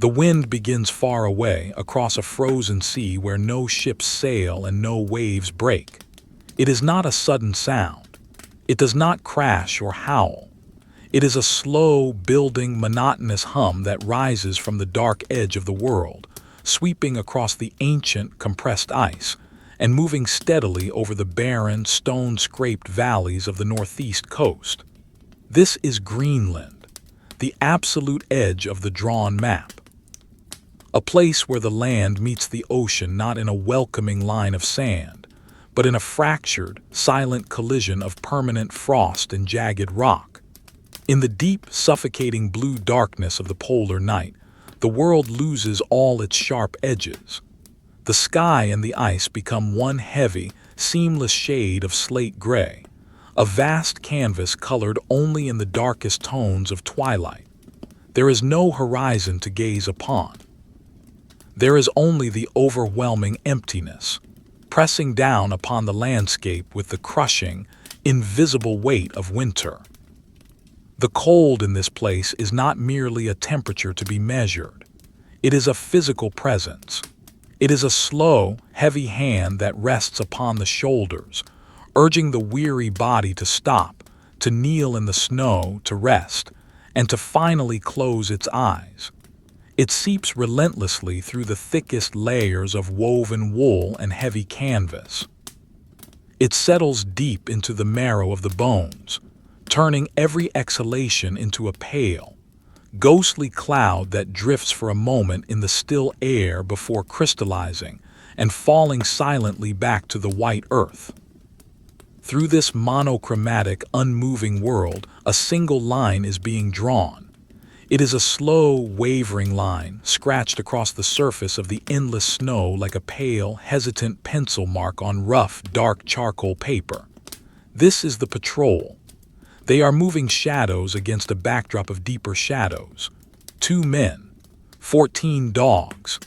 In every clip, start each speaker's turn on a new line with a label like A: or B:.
A: The wind begins far away, across a frozen sea where no ships sail and no waves break. It is not a sudden sound. It does not crash or howl. It is a slow, building, monotonous hum that rises from the dark edge of the world, sweeping across the ancient, compressed ice, and moving steadily over the barren, stone-scraped valleys of the northeast coast. This is Greenland, the absolute edge of the drawn map. A place where the land meets the ocean not in a welcoming line of sand, but in a fractured, silent collision of permanent frost and jagged rock. In the deep, suffocating blue darkness of the polar night, the world loses all its sharp edges. The sky and the ice become one heavy, seamless shade of slate gray, a vast canvas colored only in the darkest tones of twilight. There is no horizon to gaze upon. There is only the overwhelming emptiness, pressing down upon the landscape with the crushing, invisible weight of winter. The cold in this place is not merely a temperature to be measured. It is a physical presence. It is a slow, heavy hand that rests upon the shoulders, urging the weary body to stop, to kneel in the snow, to rest, and to finally close its eyes. It seeps relentlessly through the thickest layers of woven wool and heavy canvas. It settles deep into the marrow of the bones, turning every exhalation into a pale, ghostly cloud that drifts for a moment in the still air before crystallizing and falling silently back to the white earth. Through this monochromatic, unmoving world, a single line is being drawn. It is a slow, wavering line, scratched across the surface of the endless snow like a pale, hesitant pencil mark on rough, dark charcoal paper. This is the patrol. They are moving shadows against a backdrop of deeper shadows. 2 men, 14 dogs,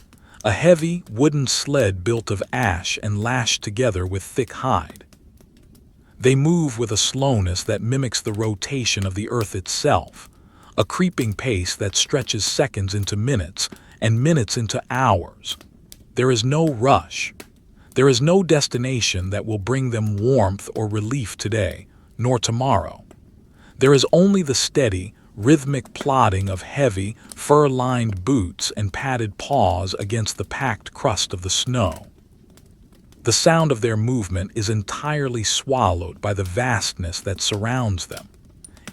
A: a heavy, wooden sled built of ash and lashed together with thick hide. They move with a slowness that mimics the rotation of the earth itself, a creeping pace that stretches seconds into minutes and minutes into hours. There is no rush. There is no destination that will bring them warmth or relief today, nor tomorrow. There is only the steady, rhythmic plodding of heavy, fur-lined boots and padded paws against the packed crust of the snow. The sound of their movement is entirely swallowed by the vastness that surrounds them.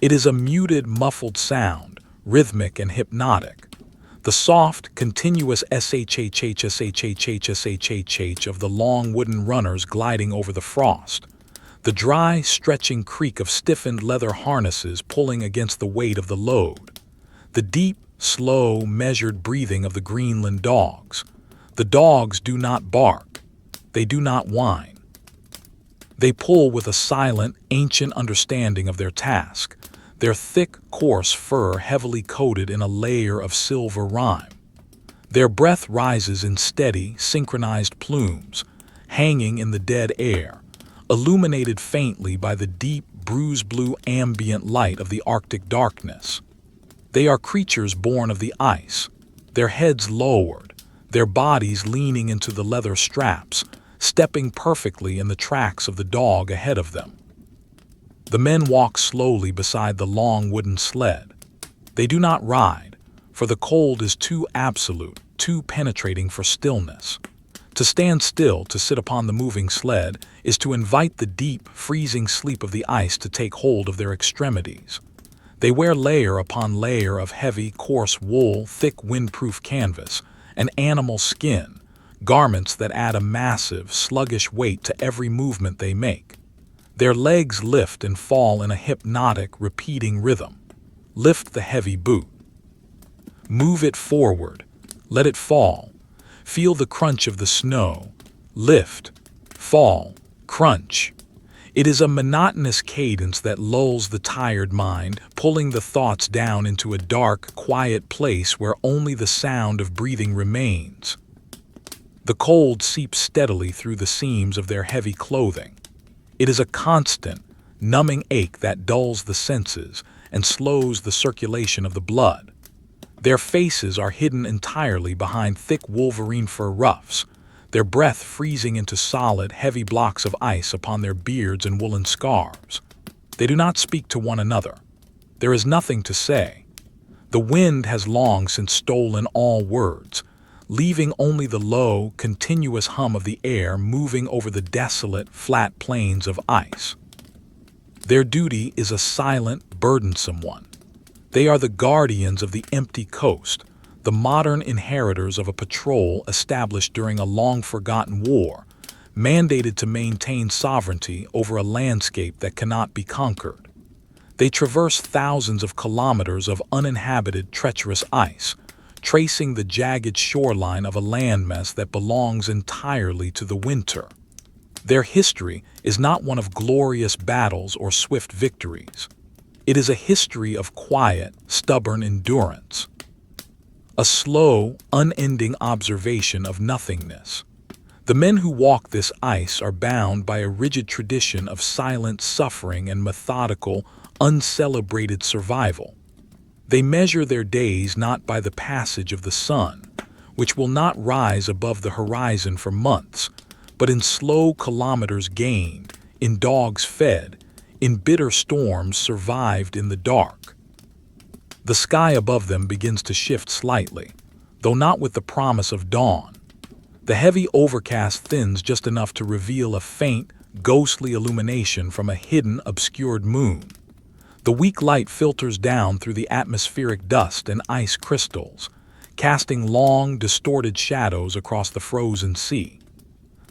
A: It is a muted, muffled sound, rhythmic and hypnotic. The soft, continuous shhh of the long wooden runners gliding over the frost. The dry, stretching creak of stiffened leather harnesses pulling against the weight of the load. The deep, slow, measured breathing of the Greenland dogs. The dogs do not bark. They do not whine. They pull with a silent, ancient understanding of their task, their thick, coarse fur heavily coated in a layer of silver rime. Their breath rises in steady, synchronized plumes, hanging in the dead air, illuminated faintly by the deep, bruise-blue ambient light of the Arctic darkness. They are creatures born of the ice, their heads lowered, their bodies leaning into the leather straps, stepping perfectly in the tracks of the dog ahead of them. The men walk slowly beside the long wooden sled. They do not ride, for the cold is too absolute, too penetrating for stillness. To stand still, to sit upon the moving sled, is to invite the deep, freezing sleep of the ice to take hold of their extremities. They wear layer upon layer of heavy, coarse wool, thick, windproof canvas, and animal skin, garments that add a massive, sluggish weight to every movement they make. Their legs lift and fall in a hypnotic, repeating rhythm. Lift the heavy boot. Move it forward. Let it fall. Feel the crunch of the snow. Lift, fall, crunch. It is a monotonous cadence that lulls the tired mind, pulling the thoughts down into a dark, quiet place where only the sound of breathing remains. The cold seeps steadily through the seams of their heavy clothing. It is a constant, numbing ache that dulls the senses and slows the circulation of the blood. Their faces are hidden entirely behind thick wolverine fur ruffs, their breath freezing into solid, heavy blocks of ice upon their beards and woolen scarves. They do not speak to one another. There is nothing to say. The wind has long since stolen all words, leaving only the low, continuous hum of the air moving over the desolate, flat plains of ice. Their duty is a silent, burdensome one. They are the guardians of the empty coast, the modern inheritors of a patrol established during a long-forgotten war, mandated to maintain sovereignty over a landscape that cannot be conquered. They traverse thousands of kilometers of uninhabited, treacherous ice, tracing the jagged shoreline of a landmass that belongs entirely to the winter. Their history is not one of glorious battles or swift victories. It is a history of quiet, stubborn endurance. A slow, unending observation of nothingness. The men who walk this ice are bound by a rigid tradition of silent suffering and methodical, uncelebrated survival. They measure their days not by the passage of the sun, which will not rise above the horizon for months, but in slow kilometers gained, in dogs fed, in bitter storms survived in the dark. The sky above them begins to shift slightly, though not with the promise of dawn. The heavy overcast thins just enough to reveal a faint, ghostly illumination from a hidden, obscured moon. The weak light filters down through the atmospheric dust and ice crystals, casting long, distorted shadows across the frozen sea.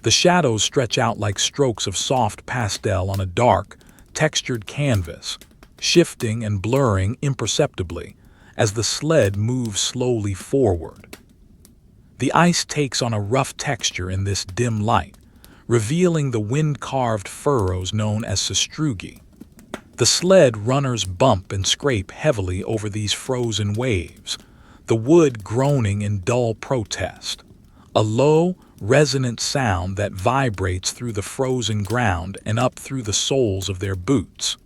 A: The shadows stretch out like strokes of soft pastel on a dark, textured canvas, shifting and blurring imperceptibly as the sled moves slowly forward. The ice takes on a rough texture in this dim light, revealing the wind-carved furrows known as sastrugi. The sled runners bump and scrape heavily over these frozen waves, the wood groaning in dull protest, a low, resonant sound that vibrates through the frozen ground and up through the soles of their boots.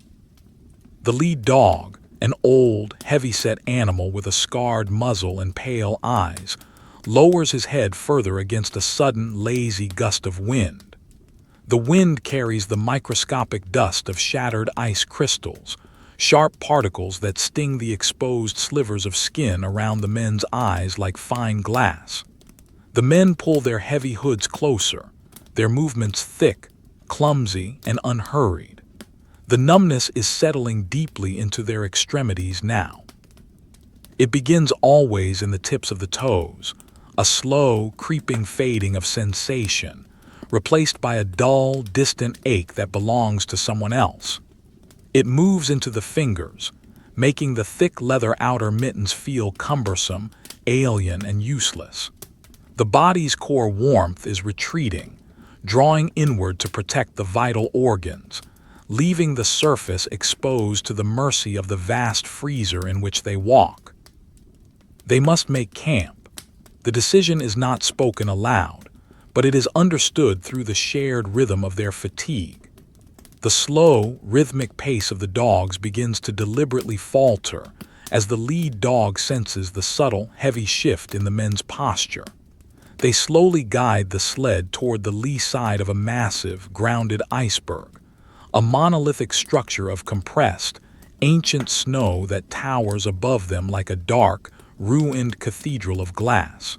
A: The lead dog, an old, heavy-set animal with a scarred muzzle and pale eyes, lowers his head further against a sudden, lazy gust of wind. The wind carries the microscopic dust of shattered ice crystals, sharp particles that sting the exposed slivers of skin around the men's eyes like fine glass. The men pull their heavy hoods closer, their movements thick, clumsy, and unhurried. The numbness is settling deeply into their extremities now. It begins always in the tips of the toes, a slow, creeping fading of sensation, replaced by a dull, distant ache that belongs to someone else. It moves into the fingers, making the thick leather outer mittens feel cumbersome, alien, and useless. The body's core warmth is retreating, drawing inward to protect the vital organs, leaving the surface exposed to the mercy of the vast freezer in which they walk. They must make camp. The decision is not spoken aloud, but it is understood through the shared rhythm of their fatigue. The slow, rhythmic pace of the dogs begins to deliberately falter as the lead dog senses the subtle, heavy shift in the men's posture. They slowly guide the sled toward the lee side of a massive, grounded iceberg, a monolithic structure of compressed, ancient snow that towers above them like a dark, ruined cathedral of glass.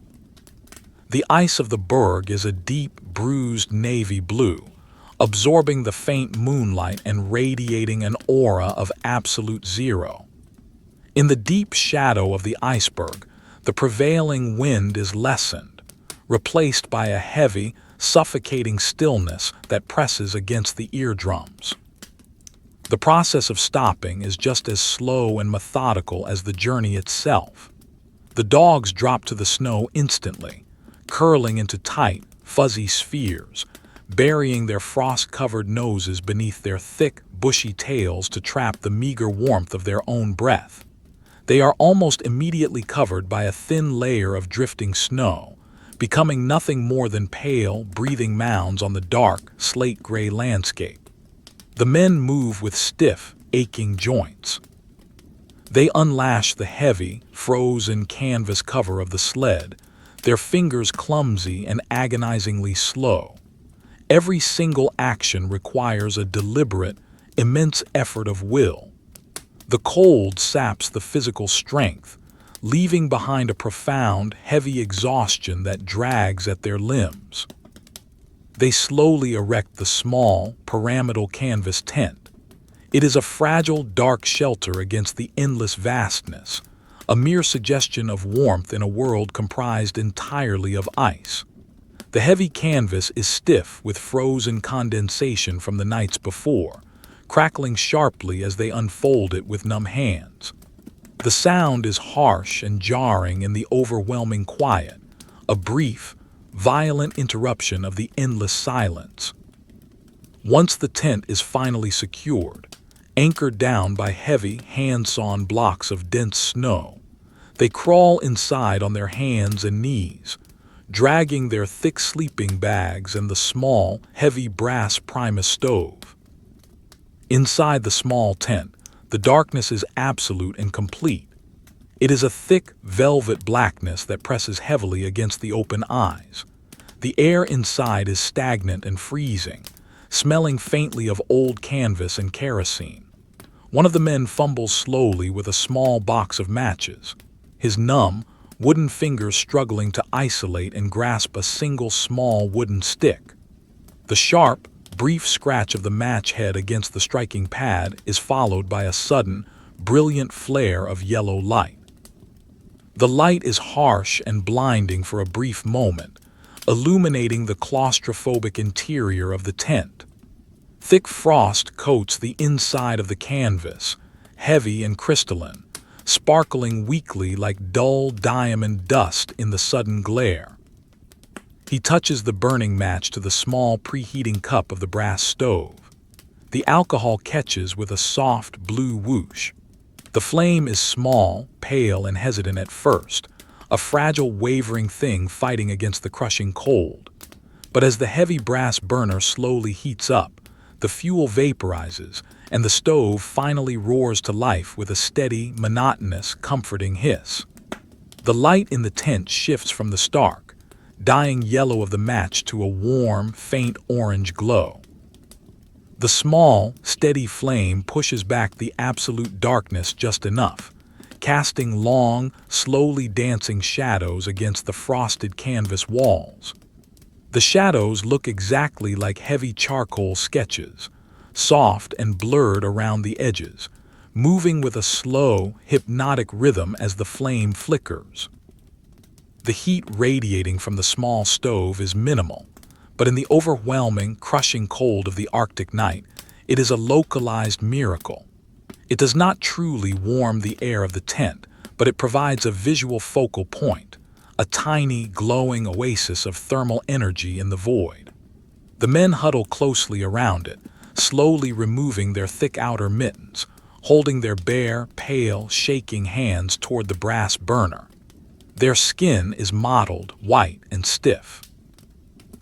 A: The ice of the berg is a deep, bruised navy blue, absorbing the faint moonlight and radiating an aura of absolute zero. In the deep shadow of the iceberg, the prevailing wind is lessened, replaced by a heavy, suffocating stillness that presses against the eardrums. The process of stopping is just as slow and methodical as the journey itself. The dogs drop to the snow instantly, curling into tight, fuzzy spheres, burying their frost-covered noses beneath their thick, bushy tails to trap the meager warmth of their own breath. They are almost immediately covered by a thin layer of drifting snow, becoming nothing more than pale, breathing mounds on the dark, slate-gray landscape. The men move with stiff, aching joints. They unlash the heavy, frozen canvas cover of the sled, their fingers clumsy and agonizingly slow. Every single action requires a deliberate, immense effort of will. The cold saps the physical strength, leaving behind a profound, heavy exhaustion that drags at their limbs. They slowly erect the small, pyramidal canvas tent. It is a fragile, dark shelter against the endless vastness, a mere suggestion of warmth in a world comprised entirely of ice. The heavy canvas is stiff with frozen condensation from the nights before, crackling sharply as they unfold it with numb hands. The sound is harsh and jarring in the overwhelming quiet, a brief, violent interruption of the endless silence. Once the tent is finally secured, anchored down by heavy, hand-sawn blocks of dense snow, they crawl inside on their hands and knees, dragging their thick sleeping bags and the small, heavy brass Primus stove. Inside the small tent, the darkness is absolute and complete. It is a thick, velvet blackness that presses heavily against the open eyes. The air inside is stagnant and freezing, smelling faintly of old canvas and kerosene. One of the men fumbles slowly with a small box of matches, his numb, wooden fingers struggling to isolate and grasp a single small wooden stick. The sharp, brief scratch of the match head against the striking pad is followed by a sudden, brilliant flare of yellow light. The light is harsh and blinding for a brief moment, illuminating the claustrophobic interior of the tent. Thick frost coats the inside of the canvas, heavy and crystalline, sparkling weakly like dull diamond dust in the sudden glare. He touches the burning match to the small preheating cup of the brass stove. The alcohol catches with a soft blue whoosh. The flame is small, pale, and hesitant at first, a fragile, wavering thing fighting against the crushing cold. But as the heavy brass burner slowly heats up, the fuel vaporizes, and the stove finally roars to life with a steady, monotonous, comforting hiss. The light in the tent shifts from the stark, dying yellow of the match to a warm, faint orange glow. The small, steady flame pushes back the absolute darkness just enough, casting long, slowly dancing shadows against the frosted canvas walls. The shadows look exactly like heavy charcoal sketches, soft and blurred around the edges, moving with a slow, hypnotic rhythm as the flame flickers. The heat radiating from the small stove is minimal, but in the overwhelming, crushing cold of the Arctic night, it is a localized miracle. It does not truly warm the air of the tent, but it provides a visual focal point, a tiny, glowing oasis of thermal energy in the void. The men huddle closely around it, slowly removing their thick outer mittens, holding their bare, pale, shaking hands toward the brass burner. Their skin is mottled, white, and stiff.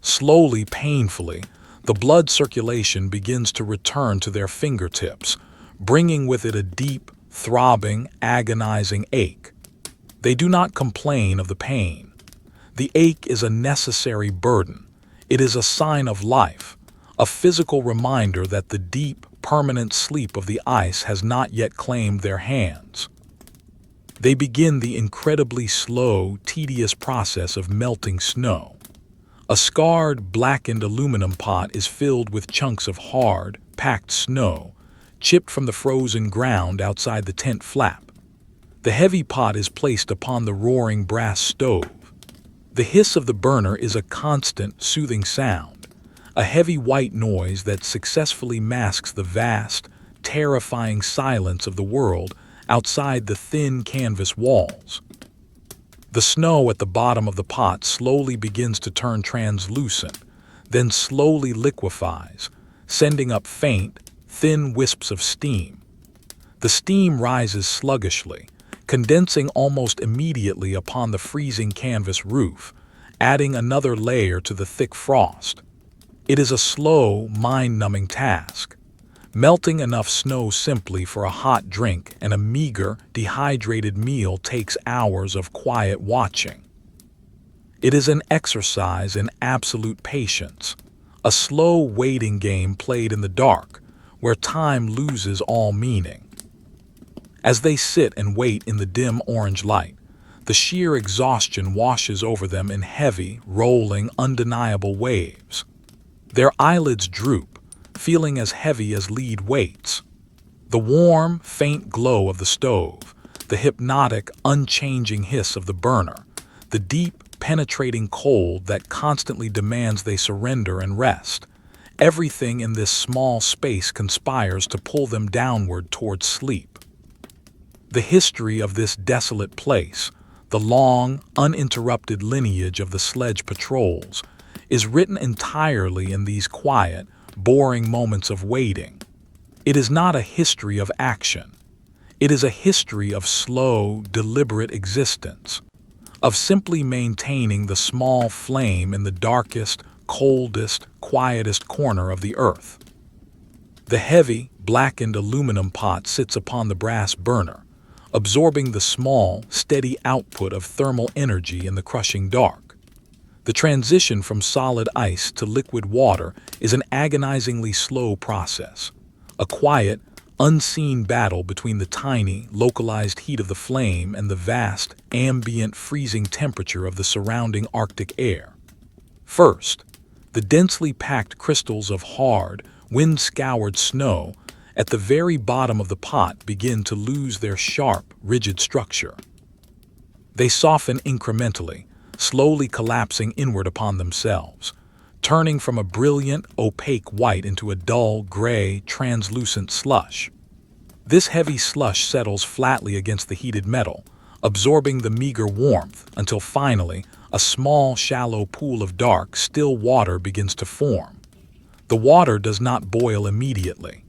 A: Slowly, painfully, the blood circulation begins to return to their fingertips, bringing with it a deep, throbbing, agonizing ache. They do not complain of the pain. The ache is a necessary burden. It is a sign of life, a physical reminder that the deep, permanent sleep of the ice has not yet claimed their hands. They begin the incredibly slow, tedious process of melting snow. A scarred, blackened aluminum pot is filled with chunks of hard, packed snow, chipped from the frozen ground outside the tent flap. The heavy pot is placed upon the roaring brass stove. The hiss of the burner is a constant, soothing sound, a heavy white noise that successfully masks the vast, terrifying silence of the world outside the thin canvas walls. The snow at the bottom of the pot slowly begins to turn translucent, then slowly liquefies, sending up faint, thin wisps of steam. The steam rises sluggishly, condensing almost immediately upon the freezing canvas roof, adding another layer to the thick frost. It is a slow, mind-numbing task. Melting enough snow simply for a hot drink and a meager, dehydrated meal takes hours of quiet watching. It is an exercise in absolute patience, a slow waiting game played in the dark, where time loses all meaning. As they sit and wait in the dim orange light, the sheer exhaustion washes over them in heavy, rolling, undeniable waves. Their eyelids droop, feeling as heavy as lead weights. The warm, faint glow of the stove, the hypnotic, unchanging hiss of the burner, the deep, penetrating cold that constantly demands they surrender and rest. Everything in this small space conspires to pull them downward towards sleep. The history of this desolate place, the long, uninterrupted lineage of the Sled patrols, is written entirely in these quiet, boring moments of waiting. It is not a history of action. It is a history of slow, deliberate existence, of simply maintaining the small flame in the darkest, coldest, quietest corner of the earth. The heavy, blackened aluminum pot sits upon the brass burner, absorbing the small, steady output of thermal energy in the crushing dark. The transition from solid ice to liquid water is an agonizingly slow process, a quiet, unseen battle between the tiny, localized heat of the flame and the vast, ambient freezing temperature of the surrounding Arctic air. First, the densely packed crystals of hard, wind-scoured snow at the very bottom of the pot begin to lose their sharp, rigid structure. They soften incrementally, slowly collapsing inward upon themselves, turning from a brilliant, opaque white into a dull, gray, translucent slush. This heavy slush settles flatly against the heated metal, absorbing the meager warmth until finally a small, shallow pool of dark, still water begins to form. The water does not boil immediately.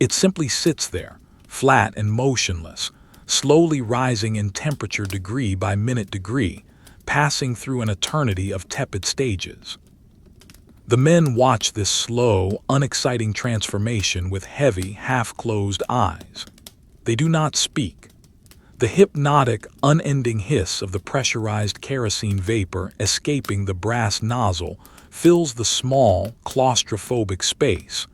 A: It simply sits there, flat and motionless, slowly rising in temperature degree by minute degree, passing through an eternity of tepid stages. The men watch this slow, unexciting transformation with heavy, half-closed eyes. They do not speak. The hypnotic, unending hiss of the pressurized kerosene vapor escaping the brass nozzle fills the small, claustrophobic space,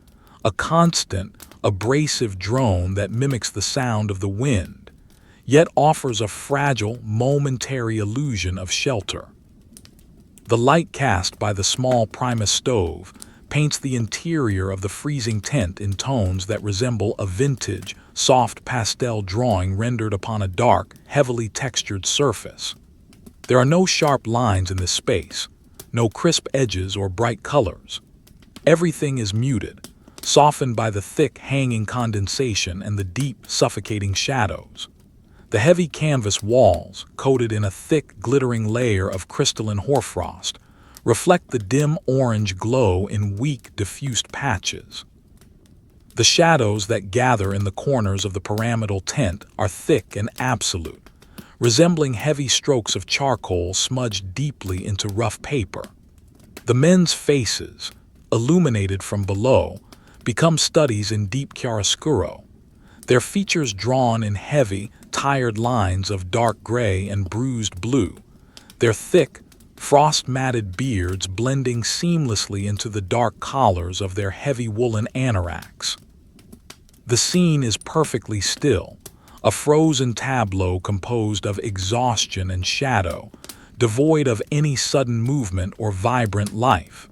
A: a constant, abrasive drone that mimics the sound of the wind, yet offers a fragile, momentary illusion of shelter. The light cast by the small Primus stove paints the interior of the freezing tent in tones that resemble a vintage, soft pastel drawing rendered upon a dark, heavily textured surface. There are no sharp lines in this space, no crisp edges or bright colors. Everything is muted, softened by the thick, hanging condensation and the deep, suffocating shadows. The heavy canvas walls, coated in a thick, glittering layer of crystalline hoarfrost, reflect the dim orange glow in weak, diffused patches. The shadows that gather in the corners of the pyramidal tent are thick and absolute, resembling heavy strokes of charcoal smudged deeply into rough paper. The men's faces, illuminated from below, become studies in deep chiaroscuro, their features drawn in heavy, tired lines of dark gray and bruised blue, their thick, frost-matted beards blending seamlessly into the dark collars of their heavy woolen anoraks. The scene is perfectly still, a frozen tableau composed of exhaustion and shadow, devoid of any sudden movement or vibrant life.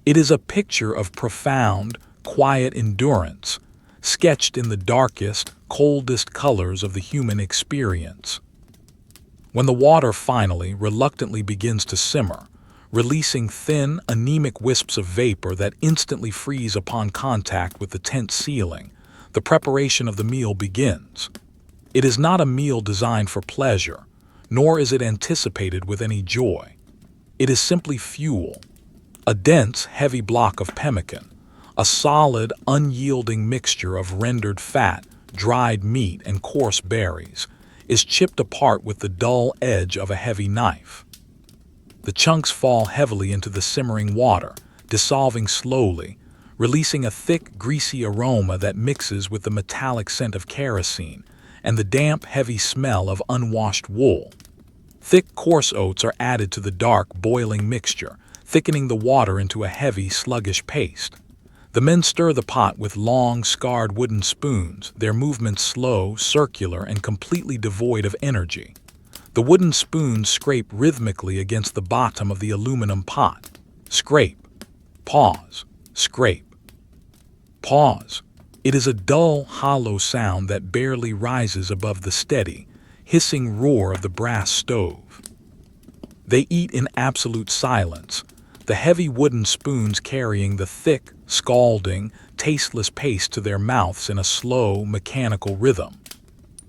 A: It is a picture of profound, quiet endurance, sketched in the darkest, coldest colors of the human experience. When the water finally, reluctantly begins to simmer, releasing thin, anemic wisps of vapor that instantly freeze upon contact with the tent ceiling, the preparation of the meal begins. It is not a meal designed for pleasure, nor is it anticipated with any joy. It is simply fuel, a dense, heavy block of pemmican, a solid, unyielding mixture of rendered fat, dried meat, and coarse berries, is chipped apart with the dull edge of a heavy knife. The chunks fall heavily into the simmering water, dissolving slowly, releasing a thick, greasy aroma that mixes with the metallic scent of kerosene and the damp, heavy smell of unwashed wool. Thick, coarse oats are added to the dark, boiling mixture, thickening the water into a heavy, sluggish paste. The men stir the pot with long, scarred wooden spoons, their movements slow, circular, and completely devoid of energy. The wooden spoons scrape rhythmically against the bottom of the aluminum pot. Scrape. Pause. Scrape. Pause. It is a dull, hollow sound that barely rises above the steady, hissing roar of the brass stove. They eat in absolute silence, the heavy wooden spoons carrying the thick, scalding, tasteless paste to their mouths in a slow, mechanical rhythm.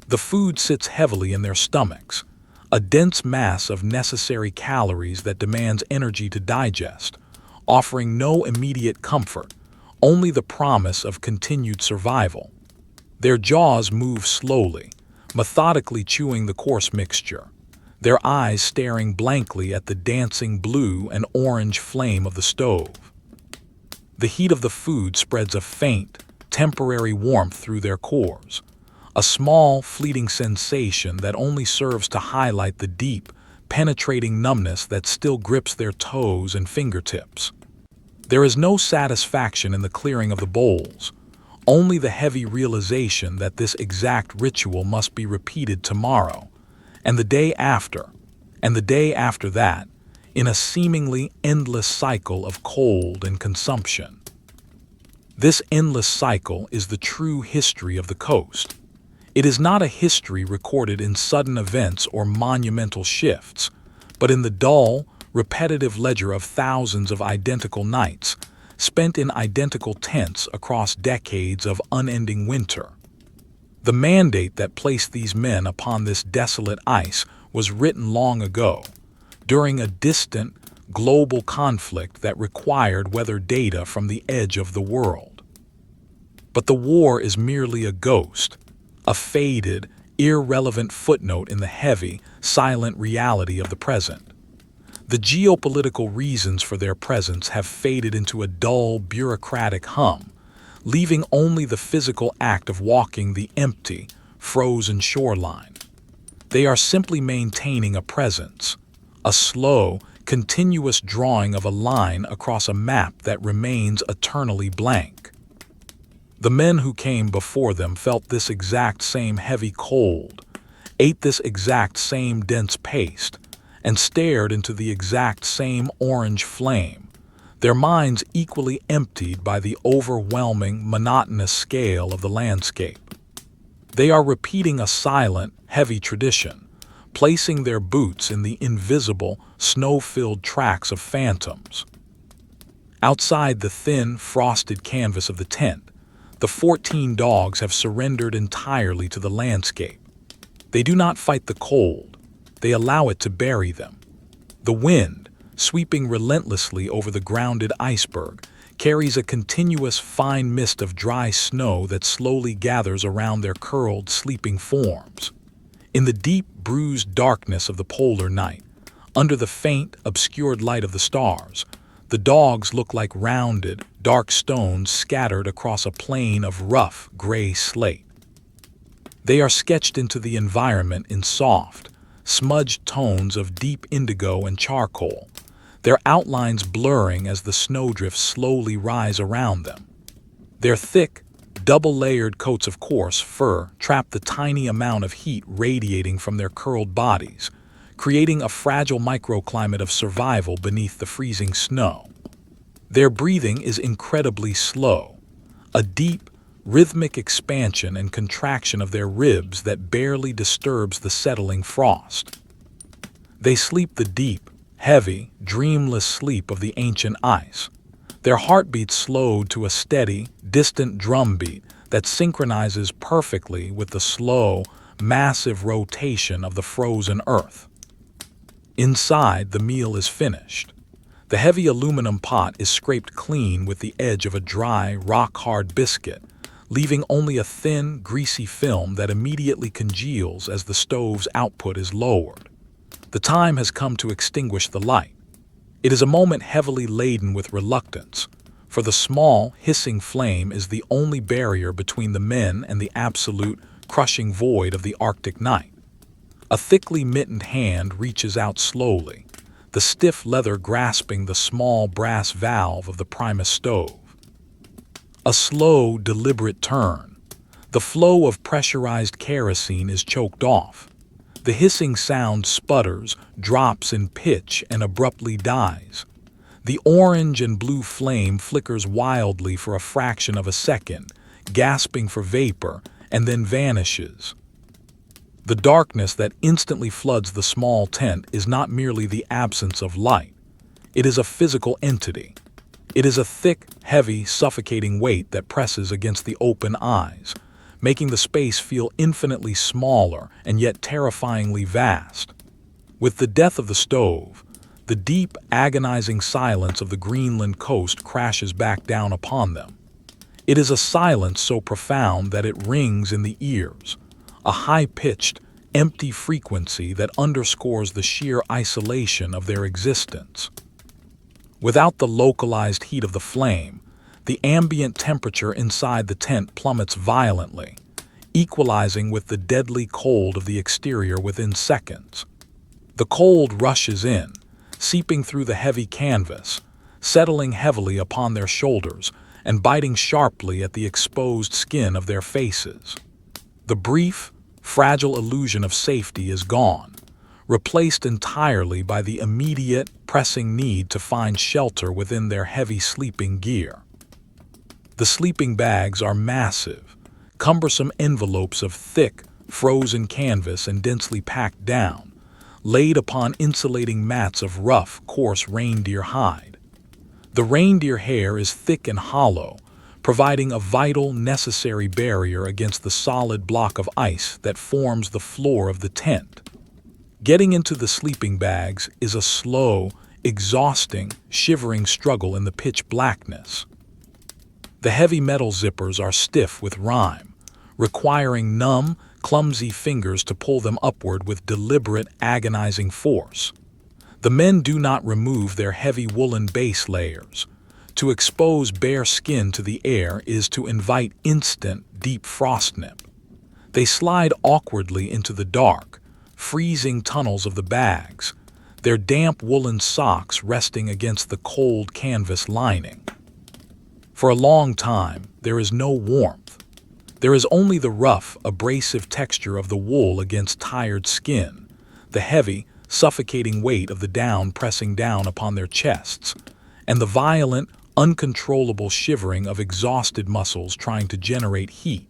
A: The food sits heavily in their stomachs, a dense mass of necessary calories that demands energy to digest, offering no immediate comfort, only the promise of continued survival. Their jaws move slowly, methodically chewing the coarse mixture, their eyes staring blankly at the dancing blue and orange flame of the stove. The heat of the food spreads a faint, temporary warmth through their cores, a small, fleeting sensation that only serves to highlight the deep, penetrating numbness that still grips their toes and fingertips. There is no satisfaction in the clearing of the bowls, only the heavy realization that this exact ritual must be repeated tomorrow, and the day after, and the day after that, in a seemingly endless cycle of cold and consumption. This endless cycle is the true history of the coast. It is not a history recorded in sudden events or monumental shifts, but in the dull, repetitive ledger of thousands of identical nights, spent in identical tents across decades of unending winter. The mandate that placed these men upon this desolate ice was written long ago, during a distant, global conflict that required weather data from the edge of the world. But the war is merely a ghost, a faded, irrelevant footnote in the heavy, silent reality of the present. The geopolitical reasons for their presence have faded into a dull, bureaucratic hum, leaving only the physical act of walking the empty, frozen shoreline. They are simply maintaining a presence, a slow, continuous drawing of a line across a map that remains eternally blank. The men who came before them felt this exact same heavy cold, ate this exact same dense paste, and stared into the exact same orange flame, their minds equally emptied by the overwhelming, monotonous scale of the landscape. They are repeating a silent, heavy tradition, placing their boots in the invisible, snow-filled tracks of phantoms. Outside the thin, frosted canvas of the tent, the 14 dogs have surrendered entirely to the landscape. They do not fight the cold. They allow it to bury them. The wind, sweeping relentlessly over the grounded iceberg, carries a continuous fine mist of dry snow that slowly gathers around their curled, sleeping forms. In the deep, bruised darkness of the polar night, under the faint, obscured light of the stars, the dogs look like rounded, dark stones scattered across a plain of rough, gray slate. They are sketched into the environment in soft, smudged tones of deep indigo and charcoal, their outlines blurring as the snowdrifts slowly rise around them. Their thick, double-layered coats of coarse fur trap the tiny amount of heat radiating from their curled bodies, creating a fragile microclimate of survival beneath the freezing snow. Their breathing is incredibly slow, a deep, rhythmic expansion and contraction of their ribs that barely disturbs the settling frost. They sleep the deep, heavy, dreamless sleep of the ancient ice, their heartbeats slowed to a steady, distant drumbeat that synchronizes perfectly with the slow, massive rotation of the frozen earth. Inside, the meal is finished. The heavy aluminum pot is scraped clean with the edge of a dry, rock-hard biscuit, leaving only a thin, greasy film that immediately congeals as the stove's output is lowered. The time has come to extinguish the light. It is a moment heavily laden with reluctance, for the small, hissing flame is the only barrier between the men and the absolute, crushing void of the Arctic night. A thickly mittened hand reaches out slowly, the stiff leather grasping the small brass valve of the Primus stove. A slow, deliberate turn. The flow of pressurized kerosene is choked off. The hissing sound sputters, drops in pitch, and abruptly dies. The orange and blue flame flickers wildly for a fraction of a second, gasping for vapor, and then vanishes. The darkness that instantly floods the small tent is not merely the absence of light. It is a physical entity. It is a thick, heavy, suffocating weight that presses against the open eyes, making the space feel infinitely smaller and yet terrifyingly vast. With the death of the stove, the deep, agonizing silence of the Greenland coast crashes back down upon them. It is a silence so profound that it rings in the ears, a high-pitched, empty frequency that underscores the sheer isolation of their existence. Without the localized heat of the flame, the ambient temperature inside the tent plummets violently, equalizing with the deadly cold of the exterior within seconds. The cold rushes in, seeping through the heavy canvas, settling heavily upon their shoulders and biting sharply at the exposed skin of their faces. The brief, fragile illusion of safety is gone, replaced entirely by the immediate, pressing need to find shelter within their heavy sleeping gear. The sleeping bags are massive, cumbersome envelopes of thick, frozen canvas and densely packed down, laid upon insulating mats of rough, coarse reindeer hide. The reindeer hair is thick and hollow, providing a vital, necessary barrier against the solid block of ice that forms the floor of the tent. Getting into the sleeping bags is a slow, exhausting, shivering struggle in the pitch blackness. The heavy metal zippers are stiff with rime, requiring numb, clumsy fingers to pull them upward with deliberate, agonizing force. The men do not remove their heavy woolen base layers. To expose bare skin to the air is to invite instant, deep frostnip. They slide awkwardly into the dark, freezing tunnels of the bags, their damp woolen socks resting against the cold canvas lining. For a long time, there is no warmth. There is only the rough, abrasive texture of the wool against tired skin, the heavy, suffocating weight of the down pressing down upon their chests, and the violent, uncontrollable shivering of exhausted muscles trying to generate heat.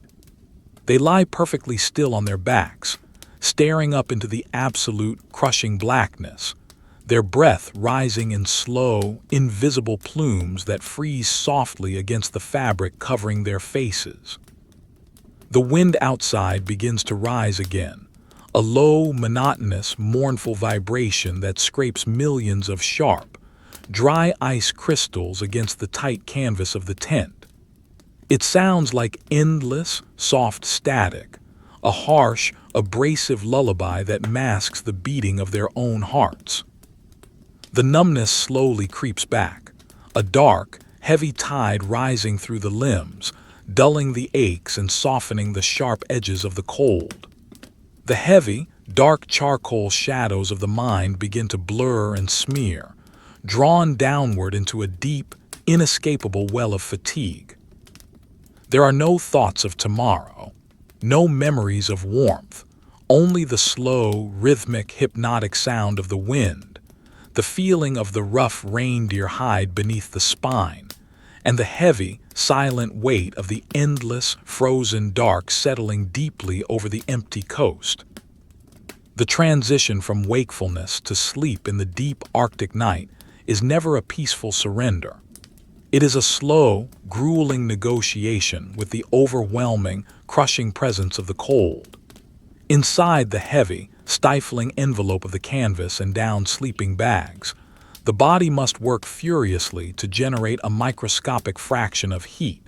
A: They lie perfectly still on their backs, staring up into the absolute, crushing blackness, their breath rising in slow, invisible plumes that freeze softly against the fabric covering their faces. The wind outside begins to rise again, a low, monotonous, mournful vibration that scrapes millions of sharp, dry ice crystals against the tight canvas of the tent. It sounds like endless, soft static, a harsh, abrasive lullaby that masks the beating of their own hearts. The numbness slowly creeps back, a dark, heavy tide rising through the limbs, dulling the aches and softening the sharp edges of the cold. The heavy, dark charcoal shadows of the mind begin to blur and smear, drawn downward into a deep, inescapable well of fatigue. There are no thoughts of tomorrow, no memories of warmth, only the slow, rhythmic, hypnotic sound of the wind, the feeling of the rough reindeer hide beneath the spine, and the heavy, silent weight of the endless, frozen dark settling deeply over the empty coast. The transition from wakefulness to sleep in the deep Arctic night is never a peaceful surrender. It is a slow, grueling negotiation with the overwhelming, crushing presence of the cold. Inside the heavy, stifling envelope of the canvas and down sleeping bags, the body must work furiously to generate a microscopic fraction of heat,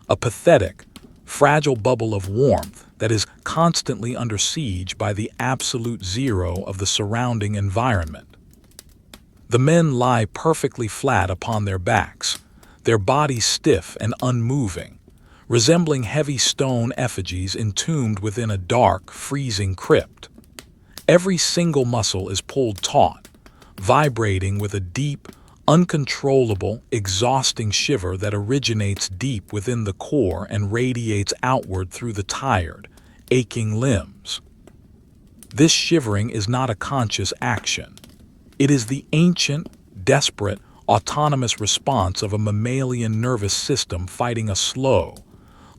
A: a pathetic, fragile bubble of warmth that is constantly under siege by the absolute zero of the surrounding environment. The men lie perfectly flat upon their backs, their bodies stiff and unmoving, resembling heavy stone effigies entombed within a dark, freezing crypt. Every single muscle is pulled taut, vibrating with a deep, uncontrollable, exhausting shiver that originates deep within the core and radiates outward through the tired, aching limbs. This shivering is not a conscious action. It is the ancient, desperate, autonomous response of a mammalian nervous system fighting a slow,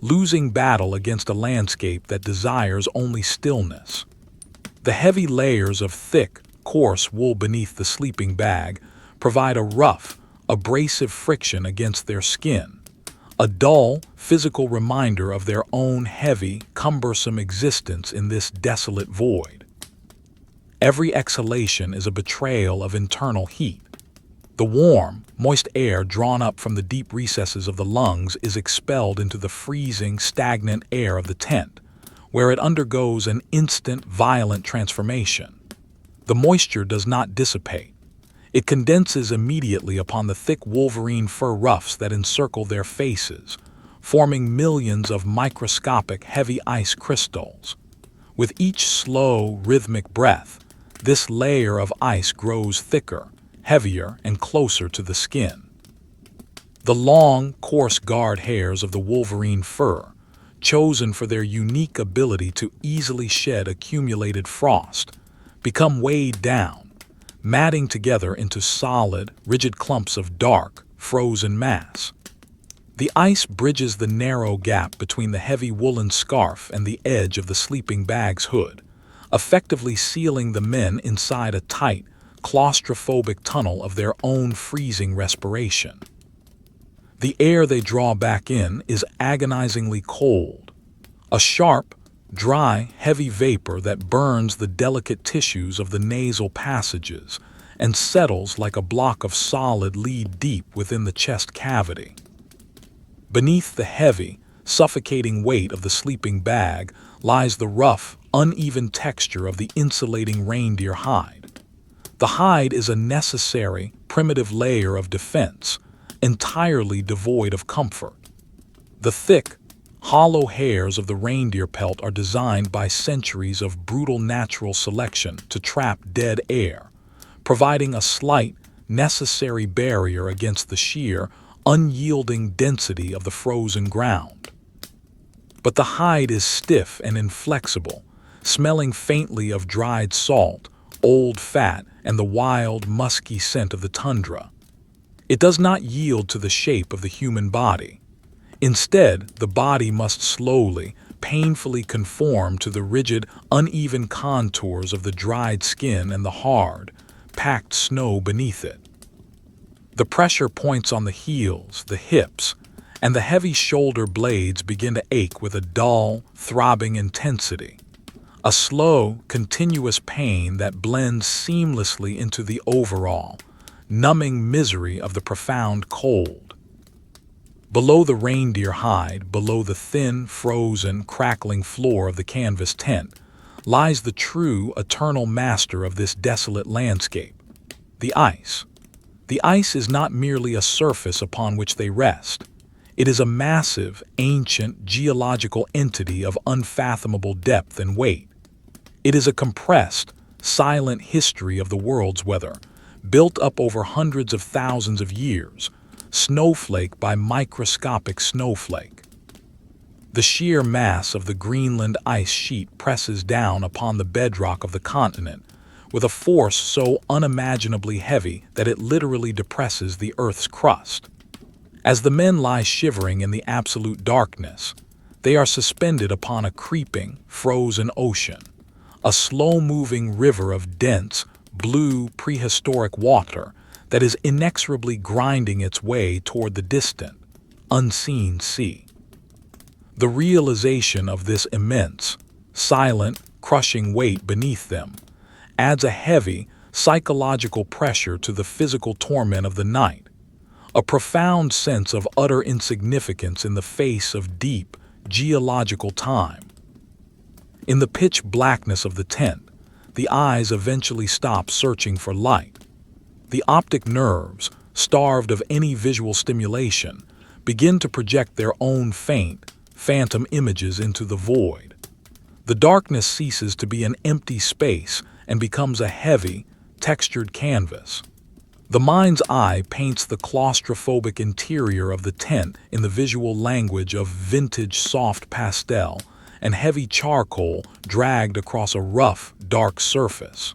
A: losing battle against a landscape that desires only stillness. The heavy layers of thick, coarse wool beneath the sleeping bag provide a rough, abrasive friction against their skin, a dull, physical reminder of their own heavy, cumbersome existence in this desolate void. Every exhalation is a betrayal of internal heat. The warm, moist air drawn up from the deep recesses of the lungs is expelled into the freezing, stagnant air of the tent, where it undergoes an instant, violent transformation. The moisture does not dissipate. It condenses immediately upon the thick wolverine fur ruffs that encircle their faces, forming millions of microscopic heavy ice crystals. With each slow, rhythmic breath, this layer of ice grows thicker, heavier, and closer to the skin. The long, coarse guard hairs of the wolverine fur, chosen for their unique ability to easily shed accumulated frost, become weighed down, matting together into solid, rigid clumps of dark, frozen mass. The ice bridges the narrow gap between the heavy woolen scarf and the edge of the sleeping bag's hood, effectively sealing the men inside a tight, claustrophobic tunnel of their own freezing respiration. The air they draw back in is agonizingly cold, a sharp, dry, heavy vapor that burns the delicate tissues of the nasal passages and settles like a block of solid lead deep within the chest cavity. Beneath the heavy, suffocating weight of the sleeping bag lies the rough, uneven texture of the insulating reindeer hide. The hide is a necessary, primitive layer of defense, entirely devoid of comfort. The thick, hollow hairs of the reindeer pelt are designed by centuries of brutal natural selection to trap dead air, providing a slight, necessary barrier against the sheer, unyielding density of the frozen ground. But the hide is stiff and inflexible, smelling faintly of dried salt, old fat, and the wild, musky scent of the tundra. It does not yield to the shape of the human body. Instead, the body must slowly, painfully conform to the rigid, uneven contours of the dried skin and the hard, packed snow beneath it. The pressure points on the heels, the hips, and the heavy shoulder blades begin to ache with a dull, throbbing intensity. A slow, continuous pain that blends seamlessly into the overall, numbing misery of the profound cold. Below the reindeer hide, below the thin, frozen, crackling floor of the canvas tent, lies the true, eternal master of this desolate landscape, the ice. The ice is not merely a surface upon which they rest. It is a massive, ancient, geological entity of unfathomable depth and weight. It is a compressed, silent history of the world's weather, built up over hundreds of thousands of years, snowflake by microscopic snowflake. The sheer mass of the Greenland ice sheet presses down upon the bedrock of the continent with a force so unimaginably heavy that it literally depresses the Earth's crust. As the men lie shivering in the absolute darkness, they are suspended upon a creeping, frozen ocean, a slow-moving river of dense, blue, prehistoric water that is inexorably grinding its way toward the distant, unseen sea. The realization of this immense, silent, crushing weight beneath them adds a heavy, psychological pressure to the physical torment of the night, a profound sense of utter insignificance in the face of deep, geological time. In the pitch blackness of the tent, the eyes eventually stop searching for light. The optic nerves, starved of any visual stimulation, begin to project their own faint, phantom images into the void. The darkness ceases to be an empty space and becomes a heavy, textured canvas. The mind's eye paints the claustrophobic interior of the tent in the visual language of vintage soft pastel and heavy charcoal dragged across a rough, dark surface.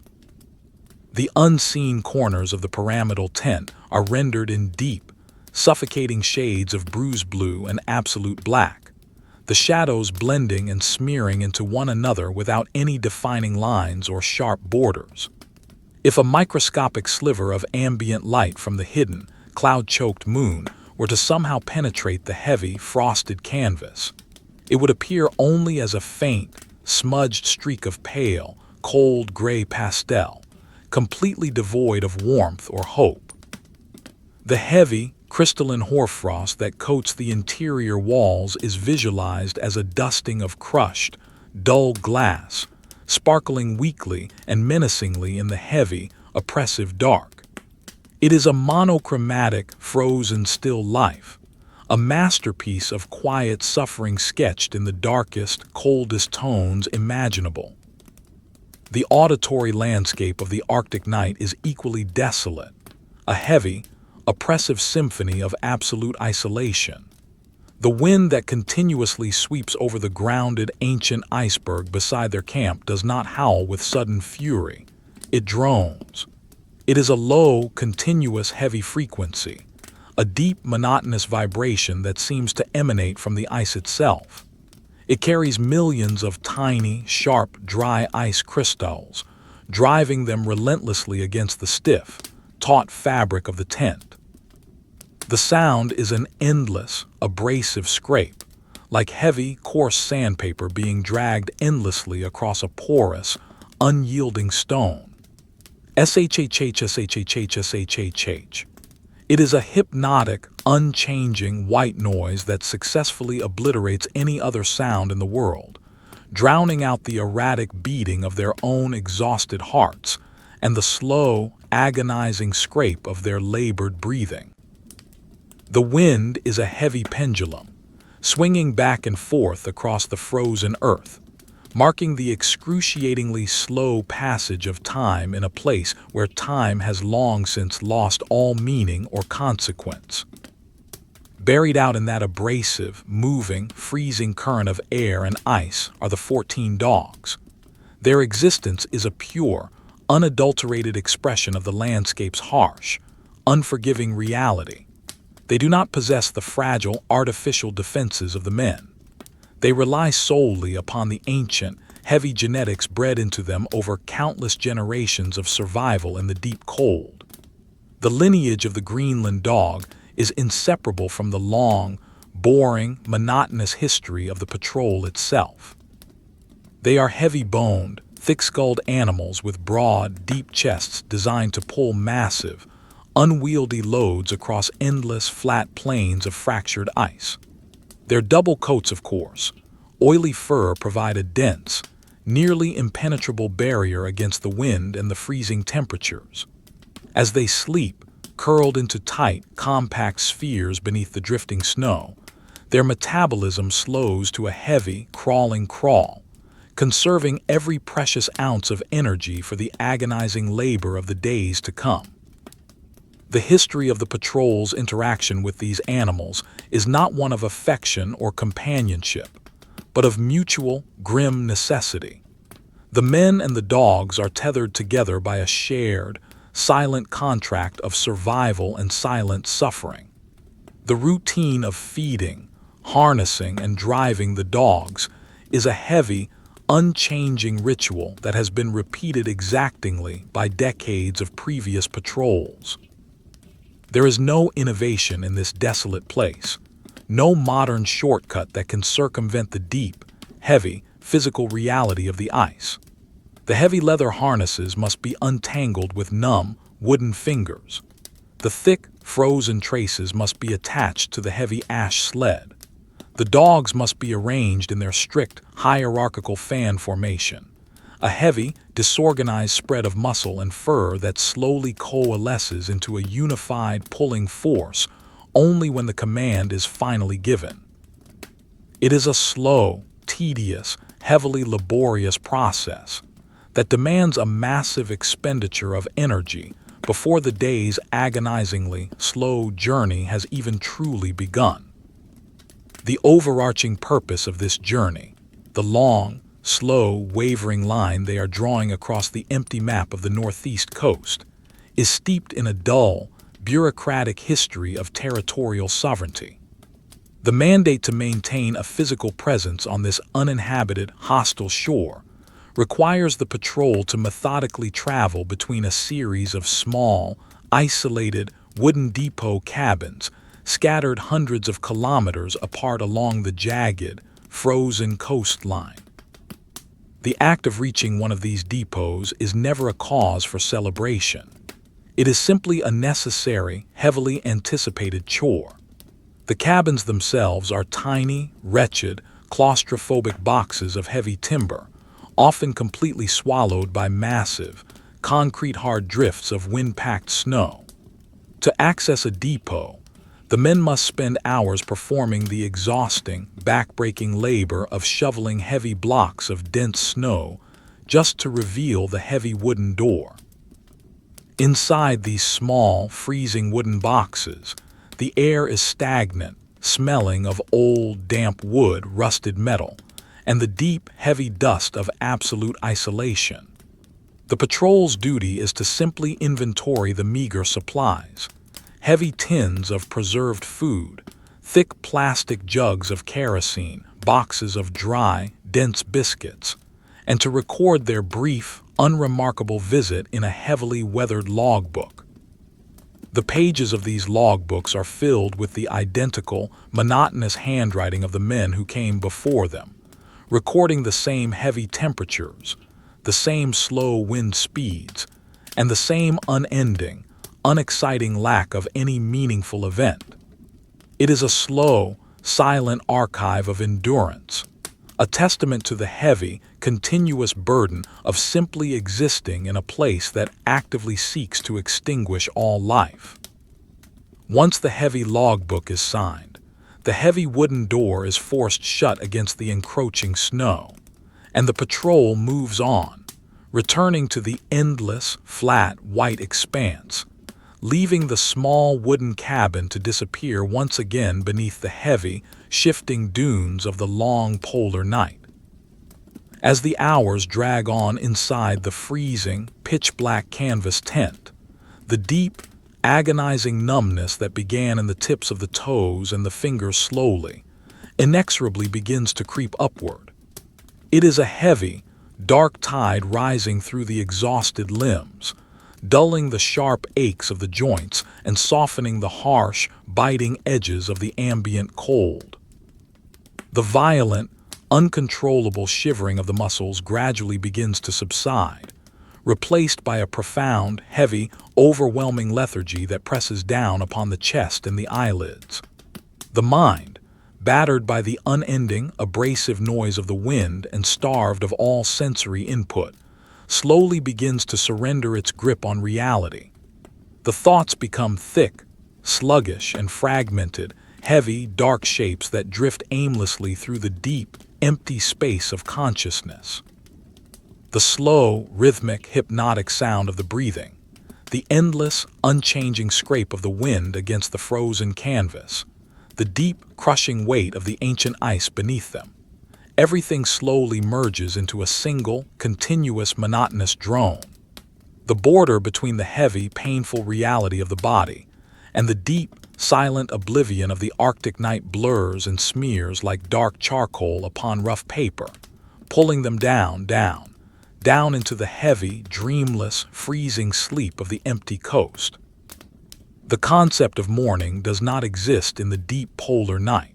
A: The unseen corners of the pyramidal tent are rendered in deep, suffocating shades of bruise blue and absolute black, the shadows blending and smearing into one another without any defining lines or sharp borders. If a microscopic sliver of ambient light from the hidden, cloud-choked moon were to somehow penetrate the heavy, frosted canvas, it would appear only as a faint, smudged streak of pale, cold gray pastel, completely devoid of warmth or hope. The heavy, crystalline hoarfrost that coats the interior walls is visualized as a dusting of crushed, dull glass, sparkling weakly and menacingly in the heavy, oppressive dark. It is a monochromatic, frozen still life, a masterpiece of quiet suffering sketched in the darkest, coldest tones imaginable. The auditory landscape of the Arctic night is equally desolate, a heavy, oppressive symphony of absolute isolation. The wind that continuously sweeps over the grounded ancient iceberg beside their camp does not howl with sudden fury. It drones. It is a low, continuous, heavy frequency, a deep, monotonous vibration that seems to emanate from the ice itself. It carries millions of tiny, sharp, dry ice crystals, driving them relentlessly against the stiff, taut fabric of the tent. The sound is an endless, abrasive scrape, like heavy, coarse sandpaper being dragged endlessly across a porous, unyielding stone. SHHHSHHHSHHH. It is a hypnotic, unchanging white noise that successfully obliterates any other sound in the world, drowning out the erratic beating of their own exhausted hearts and the slow, agonizing scrape of their labored breathing. The wind is a heavy pendulum, swinging back and forth across the frozen earth, marking the excruciatingly slow passage of time in a place where time has long since lost all meaning or consequence. Buried out in that abrasive, moving, freezing current of air and ice are the 14 dogs. Their existence is a pure, unadulterated expression of the landscape's harsh, unforgiving reality. They do not possess the fragile, artificial defenses of the men. They rely solely upon the ancient, heavy genetics bred into them over countless generations of survival in the deep cold. The lineage of the Greenland dog is inseparable from the long, boring, monotonous history of the patrol itself. They are heavy-boned, thick-skulled animals with broad, deep chests designed to pull massive, unwieldy loads across endless, flat plains of fractured ice. Their double coats of coarse, oily fur provide a dense, nearly impenetrable barrier against the wind and the freezing temperatures. As they sleep, curled into tight, compact spheres beneath the drifting snow, their metabolism slows to a heavy, crawling crawl, conserving every precious ounce of energy for the agonizing labor of the days to come. The history of the patrol's interaction with these animals is not one of affection or companionship, but of mutual, grim necessity. The men and the dogs are tethered together by a shared, silent contract of survival and silent suffering. The routine of feeding, harnessing, and driving the dogs is a heavy, unchanging ritual that has been repeated exactingly by decades of previous patrols. There is no innovation in this desolate place, no modern shortcut that can circumvent the deep, heavy, physical reality of the ice. The heavy leather harnesses must be untangled with numb, wooden fingers. The thick, frozen traces must be attached to the heavy ash sled. The dogs must be arranged in their strict, hierarchical fan formation, a heavy, disorganized spread of muscle and fur that slowly coalesces into a unified pulling force only when the command is finally given. It is a slow, tedious, heavily laborious process that demands a massive expenditure of energy before the day's agonizingly slow journey has even truly begun. The overarching purpose of this journey, the long, slow, wavering line they are drawing across the empty map of the northeast coast, is steeped in a dull, bureaucratic history of territorial sovereignty. The mandate to maintain a physical presence on this uninhabited, hostile shore requires the patrol to methodically travel between a series of small, isolated, wooden depot cabins scattered hundreds of kilometers apart along the jagged, frozen coastline. The act of reaching one of these depots is never a cause for celebration. It is simply a necessary, heavily anticipated chore. The cabins themselves are tiny, wretched, claustrophobic boxes of heavy timber, often completely swallowed by massive, concrete-hard drifts of wind-packed snow. To access a depot, the men must spend hours performing the exhausting, back-breaking labor of shoveling heavy blocks of dense snow just to reveal the heavy wooden door. Inside these small, freezing wooden boxes, the air is stagnant, smelling of old, damp wood, rusted metal, and the deep, heavy dust of absolute isolation. The patrol's duty is to simply inventory the meager supplies: heavy tins of preserved food, thick plastic jugs of kerosene, boxes of dry, dense biscuits, and to record their brief, unremarkable visit in a heavily weathered logbook. The pages of these logbooks are filled with the identical, monotonous handwriting of the men who came before them, recording the same heavy temperatures, the same slow wind speeds, and the same unending, unexciting lack of any meaningful event. It is a slow, silent archive of endurance, a testament to the heavy, continuous burden of simply existing in a place that actively seeks to extinguish all life. Once the heavy logbook is signed, the heavy wooden door is forced shut against the encroaching snow, and the patrol moves on, returning to the endless, flat, white expanse, leaving the small wooden cabin to disappear once again beneath the heavy, shifting dunes of the long polar night. As the hours drag on inside the freezing, pitch-black canvas tent, the deep, agonizing numbness that began in the tips of the toes and the fingers slowly, inexorably begins to creep upward. It is a heavy, dark tide rising through the exhausted limbs, dulling the sharp aches of the joints and softening the harsh, biting edges of the ambient cold. The violent, uncontrollable shivering of the muscles gradually begins to subside, replaced by a profound, heavy, overwhelming lethargy that presses down upon the chest and the eyelids. The mind, battered by the unending, abrasive noise of the wind and starved of all sensory input, slowly begins to surrender its grip on reality. The thoughts become thick, sluggish, and fragmented, heavy, dark shapes that drift aimlessly through the deep, empty space of consciousness. The slow, rhythmic, hypnotic sound of the breathing, the endless, unchanging scrape of the wind against the frozen canvas, the deep, crushing weight of the ancient ice beneath them. Everything slowly merges into a single, continuous, monotonous drone. The border between the heavy, painful reality of the body and the deep, silent oblivion of the Arctic night blurs and smears like dark charcoal upon rough paper, pulling them down into the heavy, dreamless, freezing sleep of the empty coast. The concept of morning does not exist in the deep polar night.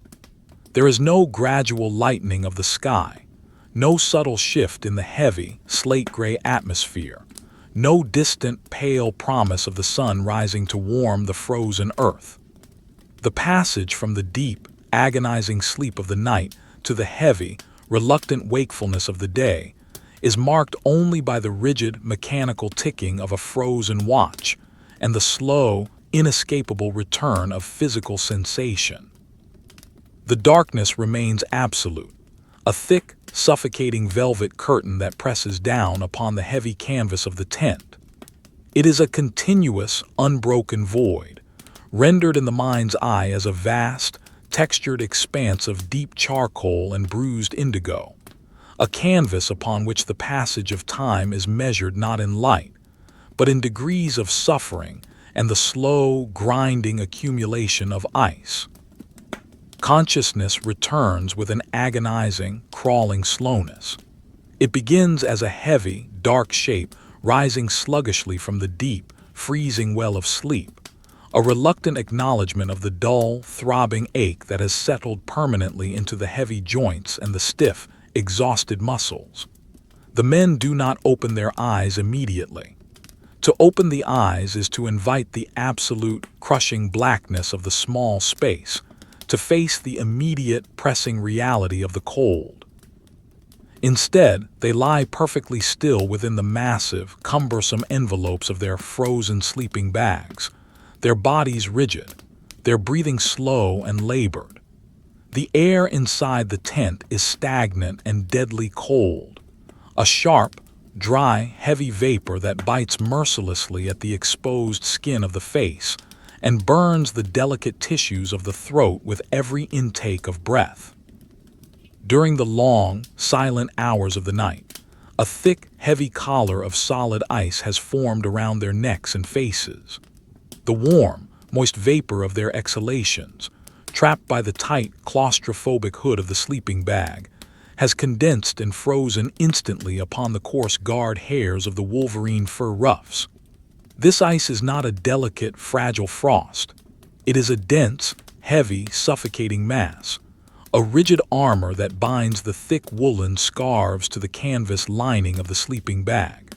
A: There is no gradual lightening of the sky, no subtle shift in the heavy, slate-gray atmosphere, no distant, pale promise of the sun rising to warm the frozen earth. The passage from the deep, agonizing sleep of the night to the heavy, reluctant wakefulness of the day is marked only by the rigid mechanical ticking of a frozen watch and the slow, inescapable return of physical sensation. The darkness remains absolute, a thick, suffocating velvet curtain that presses down upon the heavy canvas of the tent. It is a continuous, unbroken void, rendered in the mind's eye as a vast, textured expanse of deep charcoal and bruised indigo, a canvas upon which the passage of time is measured not in light, but in degrees of suffering and the slow, grinding accumulation of ice. Consciousness returns with an agonizing, crawling slowness. It begins as a heavy, dark shape rising sluggishly from the deep, freezing well of sleep, a reluctant acknowledgement of the dull, throbbing ache that has settled permanently into the heavy joints and the stiff, exhausted muscles. The men do not open their eyes immediately. To open the eyes is to invite the absolute, crushing blackness of the small space, to face the immediate, pressing reality of the cold. Instead, they lie perfectly still within the massive, cumbersome envelopes of their frozen sleeping bags, their bodies rigid, their breathing slow and labored. The air inside the tent is stagnant and deadly cold, a sharp, dry, heavy vapor that bites mercilessly at the exposed skin of the face and burns the delicate tissues of the throat with every intake of breath. During the long, silent hours of the night, a thick, heavy collar of solid ice has formed around their necks and faces. The warm, moist vapor of their exhalations, trapped by the tight, claustrophobic hood of the sleeping bag, has condensed and frozen instantly upon the coarse guard hairs of the wolverine fur ruffs. This ice is not a delicate, fragile frost. It is a dense, heavy, suffocating mass, a rigid armor that binds the thick woolen scarves to the canvas lining of the sleeping bag.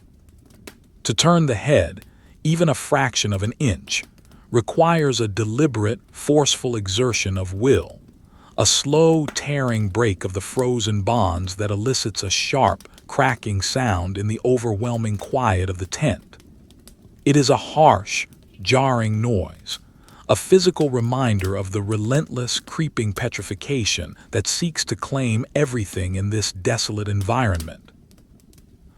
A: To turn the head, even a fraction of an inch, requires a deliberate, forceful exertion of will, a slow, tearing break of the frozen bonds that elicits a sharp, cracking sound in the overwhelming quiet of the tent. It is a harsh, jarring noise, a physical reminder of the relentless, creeping petrification that seeks to claim everything in this desolate environment.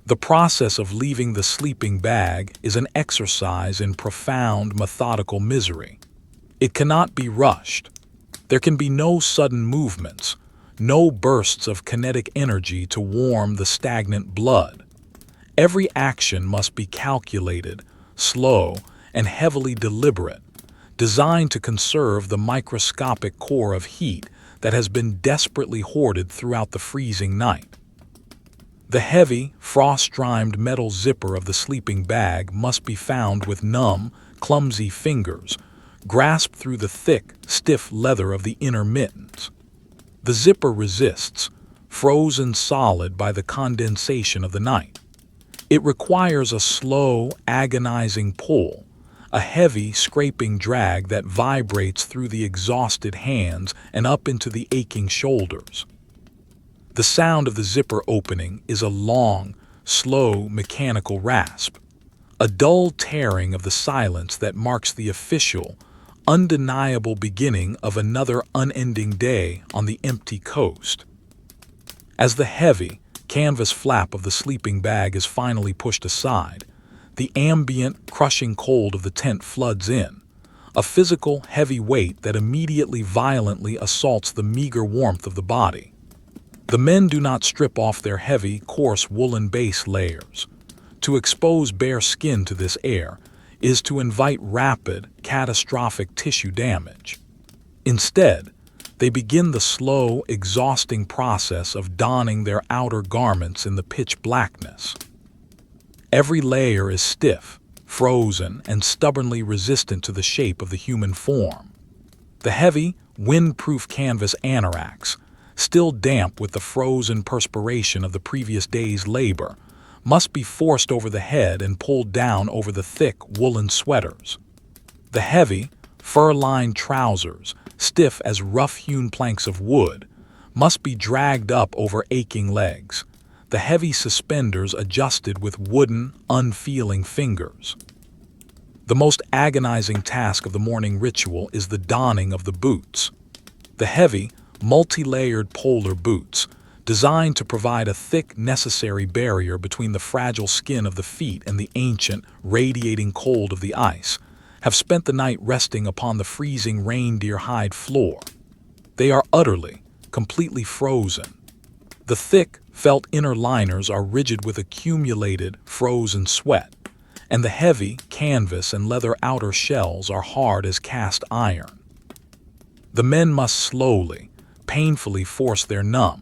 A: The process of leaving the sleeping bag is an exercise in profound, methodical misery. It cannot be rushed. There can be no sudden movements, no bursts of kinetic energy to warm the stagnant blood. Every action must be calculated, slow, and heavily deliberate, designed to conserve the microscopic core of heat that has been desperately hoarded throughout the freezing night. The heavy, frost-rimed metal zipper of the sleeping bag must be found with numb, clumsy fingers, grasped through the thick, stiff leather of the inner mittens. The zipper resists, frozen solid by the condensation of the night. It requires a slow, agonizing pull, a heavy, scraping drag that vibrates through the exhausted hands and up into the aching shoulders. The sound of the zipper opening is a long, slow, mechanical rasp, a dull tearing of the silence that marks the official, undeniable beginning of another unending day on the empty coast. As the heavy, canvas flap of the sleeping bag is finally pushed aside, the ambient, crushing cold of the tent floods in, a physical, heavy weight that immediately violently assaults the meager warmth of the body. The men do not strip off their heavy, coarse woolen base layers. To expose bare skin to this air is to invite rapid, catastrophic tissue damage. Instead, they begin the slow, exhausting process of donning their outer garments in the pitch blackness. Every layer is stiff, frozen, and stubbornly resistant to the shape of the human form. The heavy, wind-proof canvas anoraks, still damp with the frozen perspiration of the previous day's labor, must be forced over the head and pulled down over the thick woolen sweaters. The heavy, fur-lined trousers, stiff as rough-hewn planks of wood, must be dragged up over aching legs, the heavy suspenders adjusted with wooden, unfeeling fingers. The most agonizing task of the morning ritual is the donning of the boots. The heavy, multi-layered polar boots, designed to provide a thick, necessary barrier between the fragile skin of the feet and the ancient, radiating cold of the ice, have spent the night resting upon the freezing reindeer hide floor. They are utterly, completely frozen. The thick, felt inner liners are rigid with accumulated, frozen sweat, and the heavy, canvas and leather outer shells are hard as cast iron. The men must slowly, painfully force their numb,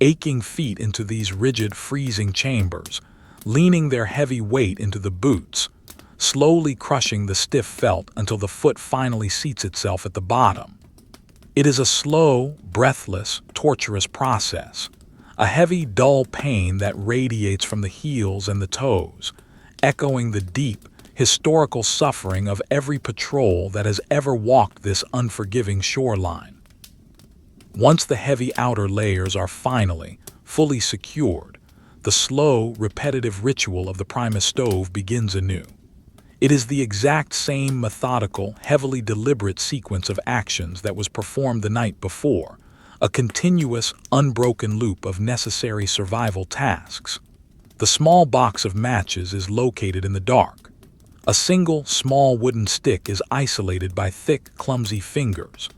A: aching feet into these rigid, freezing chambers, leaning their heavy weight into the boots, slowly crushing the stiff felt until the foot finally seats itself at the bottom. It is a slow, breathless, torturous process, a heavy, dull pain that radiates from the heels and the toes, echoing the deep, historical suffering of every patrol that has ever walked this unforgiving shoreline. Once the heavy outer layers are finally, fully secured, the slow, repetitive ritual of the Primus stove begins anew. It is the exact same methodical, heavily deliberate sequence of actions that was performed the night before, a continuous, unbroken loop of necessary survival tasks. The small box of matches is located in the dark. A single, small wooden stick is isolated by thick, clumsy fingers.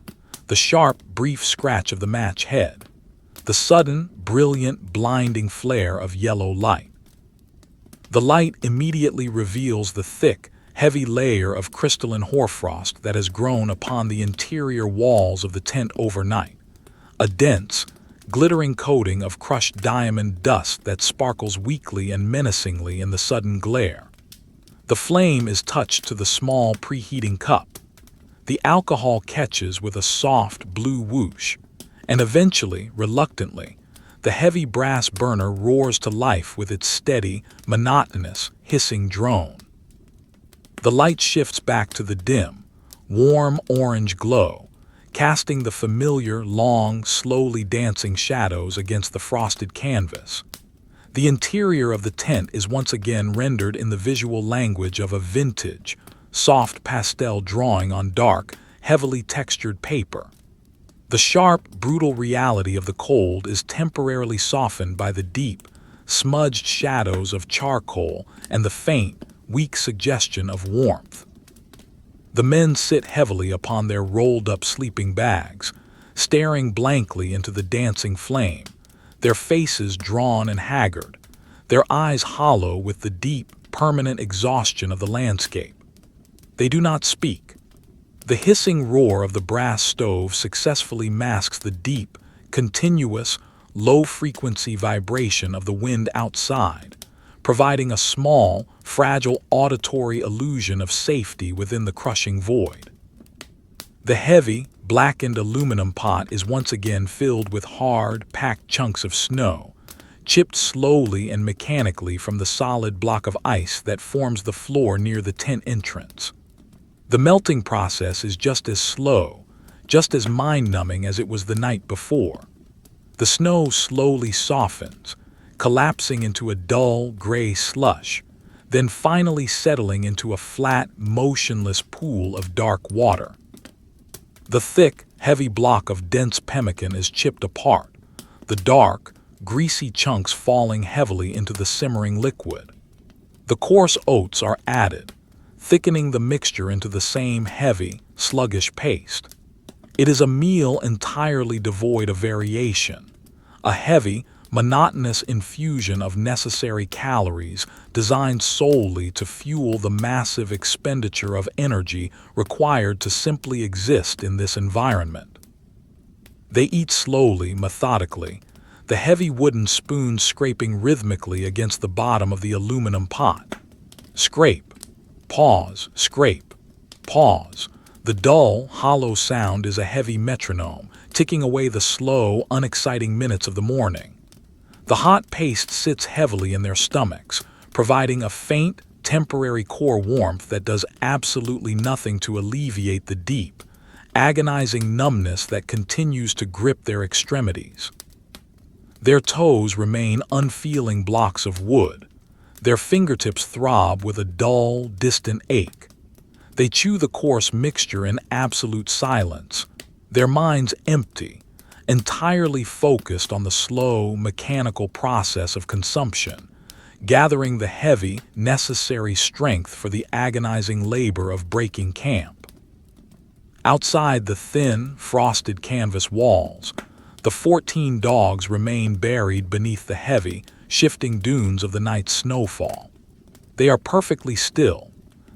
A: The sharp, brief scratch of the match head. The sudden, brilliant, blinding flare of yellow light. The light immediately reveals the thick, heavy layer of crystalline hoarfrost that has grown upon the interior walls of the tent overnight. A dense, glittering coating of crushed diamond dust that sparkles weakly and menacingly in the sudden glare. The flame is touched to the small preheating cup. The alcohol catches with a soft blue whoosh, and eventually, reluctantly, the heavy brass burner roars to life with its steady, monotonous, hissing drone. The light shifts back to the dim, warm orange glow, casting the familiar, long, slowly dancing shadows against the frosted canvas. The interior of the tent is once again rendered in the visual language of a vintage, soft pastel drawing on dark, heavily textured paper. The sharp, brutal reality of the cold is temporarily softened by the deep, smudged shadows of charcoal and the faint, weak suggestion of warmth. The men sit heavily upon their rolled-up sleeping bags, staring blankly into the dancing flame, their faces drawn and haggard, their eyes hollow with the deep, permanent exhaustion of the landscape. They do not speak. The hissing roar of the brass stove successfully masks the deep, continuous, low-frequency vibration of the wind outside, providing a small, fragile auditory illusion of safety within the crushing void. The heavy, blackened aluminum pot is once again filled with hard, packed chunks of snow, chipped slowly and mechanically from the solid block of ice that forms the floor near the tent entrance. The melting process is just as slow, just as mind-numbing as it was the night before. The snow slowly softens, collapsing into a dull, gray slush, then finally settling into a flat, motionless pool of dark water. The thick, heavy block of dense pemmican is chipped apart, the dark, greasy chunks falling heavily into the simmering liquid. The coarse oats are added, thickening the mixture into the same heavy, sluggish paste. It is a meal entirely devoid of variation, a heavy, monotonous infusion of necessary calories designed solely to fuel the massive expenditure of energy required to simply exist in this environment. They eat slowly, methodically, the heavy wooden spoon scraping rhythmically against the bottom of the aluminum pot. Scrape, pause, scrape, pause. The dull, hollow sound is a heavy metronome, ticking away the slow, unexciting minutes of the morning. The hot paste sits heavily in their stomachs, providing a faint, temporary core warmth that does absolutely nothing to alleviate the deep, agonizing numbness that continues to grip their extremities. Their toes remain unfeeling blocks of wood. Their fingertips throb with a dull, distant ache. They chew the coarse mixture in absolute silence, their minds empty, entirely focused on the slow, mechanical process of consumption, gathering the heavy, necessary strength for the agonizing labor of breaking camp. Outside the thin, frosted canvas walls, the 14 dogs remain buried beneath the heavy, shifting dunes of the night's snowfall. They are perfectly still,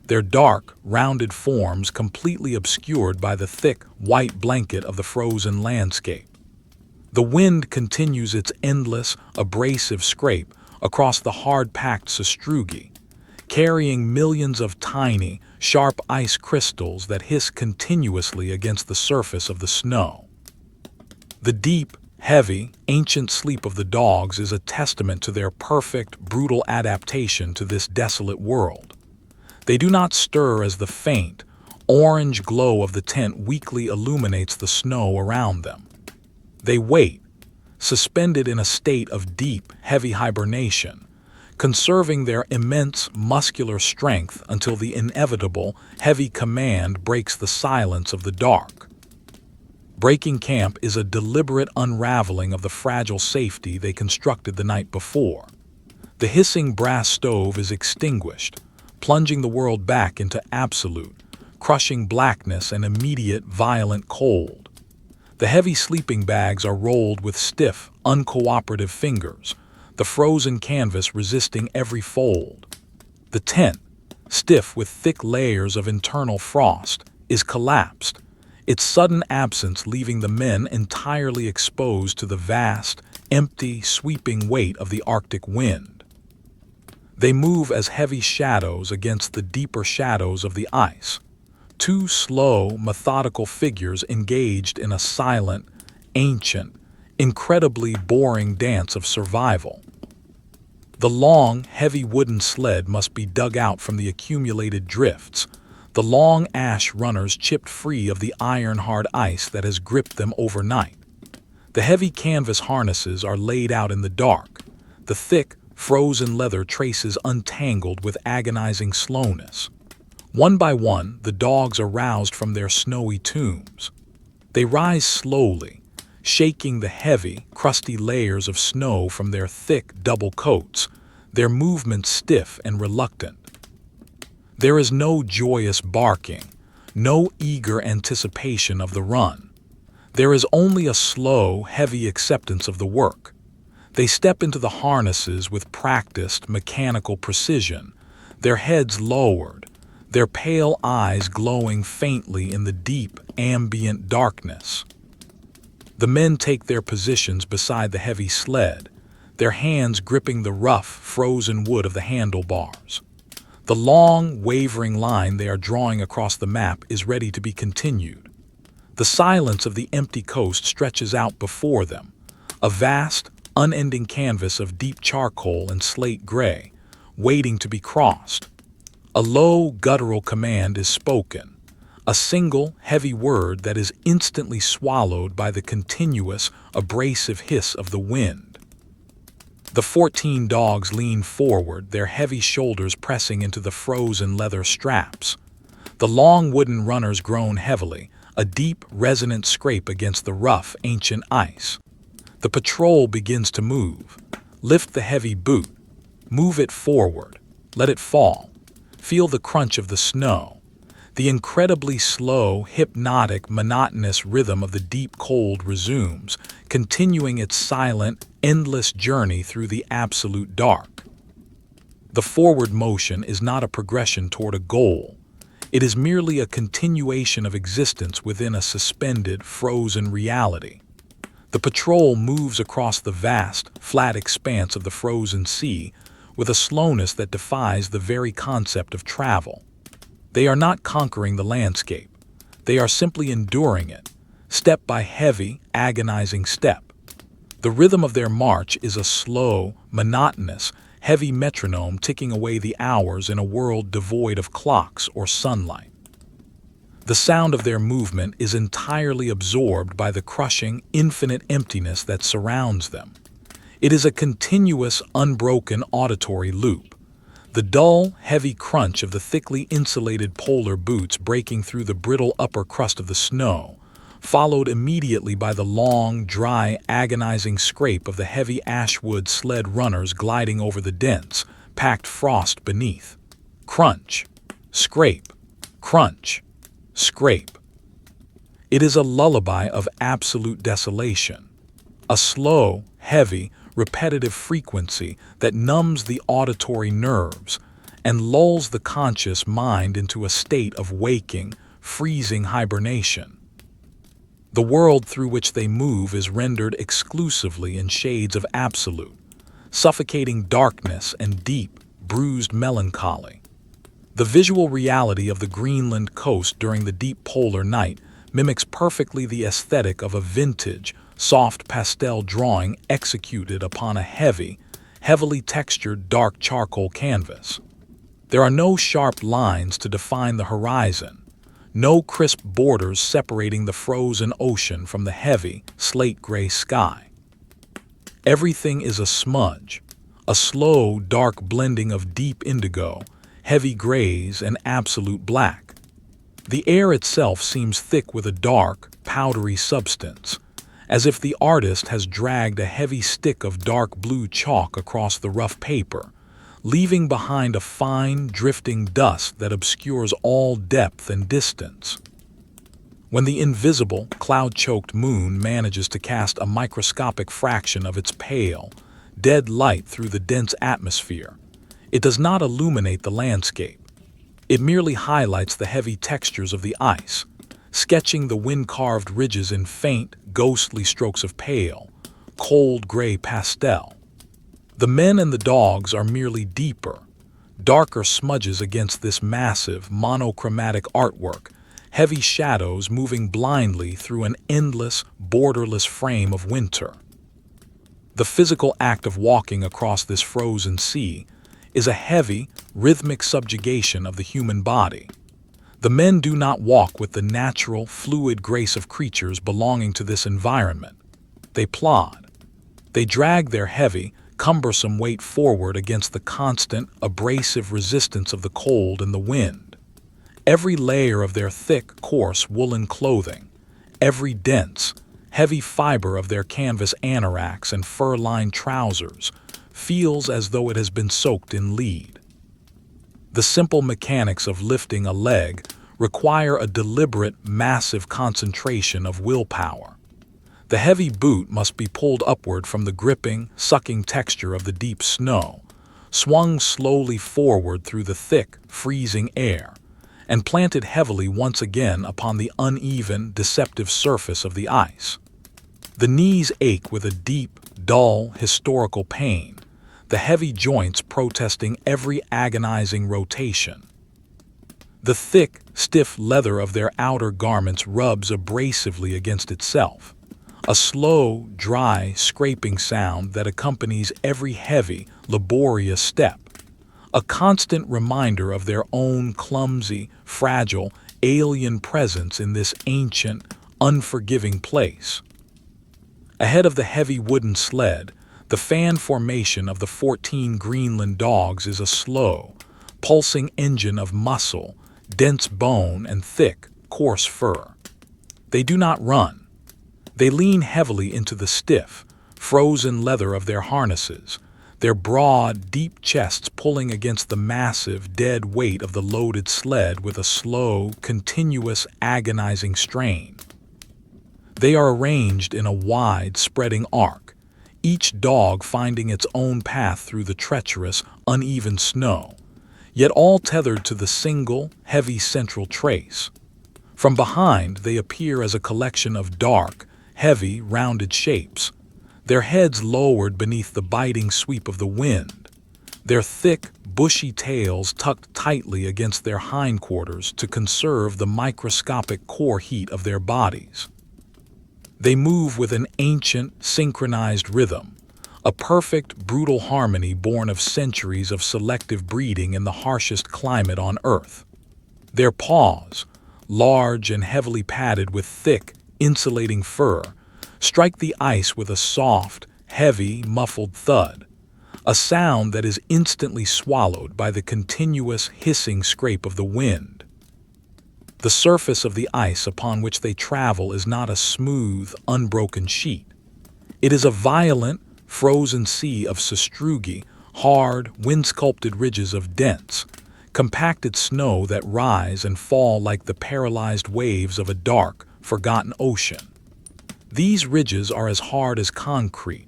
A: their dark, rounded forms completely obscured by the thick, white blanket of the frozen landscape. The wind continues its endless, abrasive scrape across the hard-packed sastrugi, carrying millions of tiny, sharp ice crystals that hiss continuously against the surface of the snow. The deep, heavy, ancient sleep of the dogs is a testament to their perfect, brutal adaptation to this desolate world. They do not stir as the faint, orange glow of the tent weakly illuminates the snow around them. They wait, suspended in a state of deep, heavy hibernation, conserving their immense muscular strength until the inevitable, heavy command breaks the silence of the dark. Breaking camp is a deliberate unraveling of the fragile safety they constructed the night before. The hissing brass stove is extinguished, plunging the world back into absolute, crushing blackness and immediate, violent cold. The heavy sleeping bags are rolled with stiff, uncooperative fingers, the frozen canvas resisting every fold. The tent, stiff with thick layers of internal frost, is collapsed, its sudden absence leaving the men entirely exposed to the vast, empty, sweeping weight of the Arctic wind. They move as heavy shadows against the deeper shadows of the ice, two slow, methodical figures engaged in a silent, ancient, incredibly boring dance of survival. The long, heavy wooden sled must be dug out from the accumulated drifts, the long ash runners chipped free of the iron-hard ice that has gripped them overnight. The heavy canvas harnesses are laid out in the dark, the thick, frozen leather traces untangled with agonizing slowness. One by one, the dogs are roused from their snowy tombs. They rise slowly, shaking the heavy, crusty layers of snow from their thick double coats, their movements stiff and reluctant. There is no joyous barking, no eager anticipation of the run. There is only a slow, heavy acceptance of the work. They step into the harnesses with practiced, mechanical precision, their heads lowered, their pale eyes glowing faintly in the deep, ambient darkness. The men take their positions beside the heavy sled, their hands gripping the rough, frozen wood of the handlebars. The long, wavering line they are drawing across the map is ready to be continued. The silence of the empty coast stretches out before them, a vast, unending canvas of deep charcoal and slate gray, waiting to be crossed. A low, guttural command is spoken, a single, heavy word that is instantly swallowed by the continuous, abrasive hiss of the wind. The 14 dogs lean forward, their heavy shoulders pressing into the frozen leather straps. The long wooden runners groan heavily, a deep, resonant scrape against the rough, ancient ice. The patrol begins to move. Lift the heavy boot. Move it forward. Let it fall. Feel the crunch of the snow. The incredibly slow, hypnotic, monotonous rhythm of the deep cold resumes, continuing its silent, endless journey through the absolute dark. The forward motion is not a progression toward a goal. It is merely a continuation of existence within a suspended, frozen reality. The patrol moves across the vast, flat expanse of the frozen sea with a slowness that defies the very concept of travel. They are not conquering the landscape. They are simply enduring it, step by heavy, agonizing step. The rhythm of their march is a slow, monotonous, heavy metronome ticking away the hours in a world devoid of clocks or sunlight. The sound of their movement is entirely absorbed by the crushing, infinite emptiness that surrounds them. It is a continuous, unbroken auditory loop. The dull, heavy crunch of the thickly insulated polar boots breaking through the brittle upper crust of the snow, followed immediately by the long, dry, agonizing scrape of the heavy ashwood sled runners gliding over the dense, packed frost beneath. Crunch, scrape, crunch, scrape. It is a lullaby of absolute desolation, a slow, heavy, repetitive frequency that numbs the auditory nerves and lulls the conscious mind into a state of waking, freezing hibernation. The world through which they move is rendered exclusively in shades of absolute, suffocating darkness and deep, bruised melancholy. The visual reality of the Greenland coast during the deep polar night mimics perfectly the aesthetic of a vintage, soft pastel drawing executed upon a heavily textured dark charcoal canvas. There are no sharp lines to define the horizon, no crisp borders separating the frozen ocean from the heavy, slate-gray sky. Everything is a smudge, a slow, dark blending of deep indigo, heavy grays, and absolute black. The air itself seems thick with a dark, powdery substance, as if the artist has dragged a heavy stick of dark blue chalk across the rough paper, leaving behind a fine, drifting dust that obscures all depth and distance. When the invisible, cloud-choked moon manages to cast a microscopic fraction of its pale, dead light through the dense atmosphere, it does not illuminate the landscape. It merely highlights the heavy textures of the ice, sketching the wind-carved ridges in faint, ghostly strokes of pale, cold gray pastel. The men and the dogs are merely deeper, darker smudges against this massive, monochromatic artwork, heavy shadows moving blindly through an endless, borderless frame of winter. The physical act of walking across this frozen sea is a heavy, rhythmic subjugation of the human body. The men do not walk with the natural, fluid grace of creatures belonging to this environment. They plod. They drag their heavy, cumbersome weight forward against the constant, abrasive resistance of the cold and the wind. Every layer of their thick, coarse woolen clothing, every dense, heavy fiber of their canvas anoraks and fur-lined trousers feels as though it has been soaked in lead. The simple mechanics of lifting a leg require a deliberate, massive concentration of willpower. The heavy boot must be pulled upward from the gripping, sucking texture of the deep snow, swung slowly forward through the thick, freezing air, and planted heavily once again upon the uneven, deceptive surface of the ice. The knees ache with a deep, dull, historical pain, the heavy joints protesting every agonizing rotation. The thick, stiff leather of their outer garments rubs abrasively against itself, a slow, dry, scraping sound that accompanies every heavy, laborious step, a constant reminder of their own clumsy, fragile, alien presence in this ancient, unforgiving place. Ahead of the heavy wooden sled, the fan formation of the 14 Greenland dogs is a slow, pulsing engine of muscle, dense bone, and thick, coarse fur. They do not run. They lean heavily into the stiff, frozen leather of their harnesses, their broad, deep chests pulling against the massive, dead weight of the loaded sled with a slow, continuous, agonizing strain. They are arranged in a wide, spreading arc, each dog finding its own path through the treacherous, uneven snow, yet all tethered to the single, heavy central trace. From behind, they appear as a collection of dark, heavy, rounded shapes, their heads lowered beneath the biting sweep of the wind, their thick, bushy tails tucked tightly against their hindquarters to conserve the microscopic core heat of their bodies. They move with an ancient, synchronized rhythm, a perfect, brutal harmony born of centuries of selective breeding in the harshest climate on Earth. Their paws, large and heavily padded with thick, insulating fur, strike the ice with a soft, heavy, muffled thud, a sound that is instantly swallowed by the continuous hissing scrape of the wind. The surface of the ice upon which they travel is not a smooth, unbroken sheet. It is a violent, frozen sea of sastrugi, hard, wind-sculpted ridges of dense, compacted snow that rise and fall like the paralyzed waves of a dark, forgotten ocean. These ridges are as hard as concrete,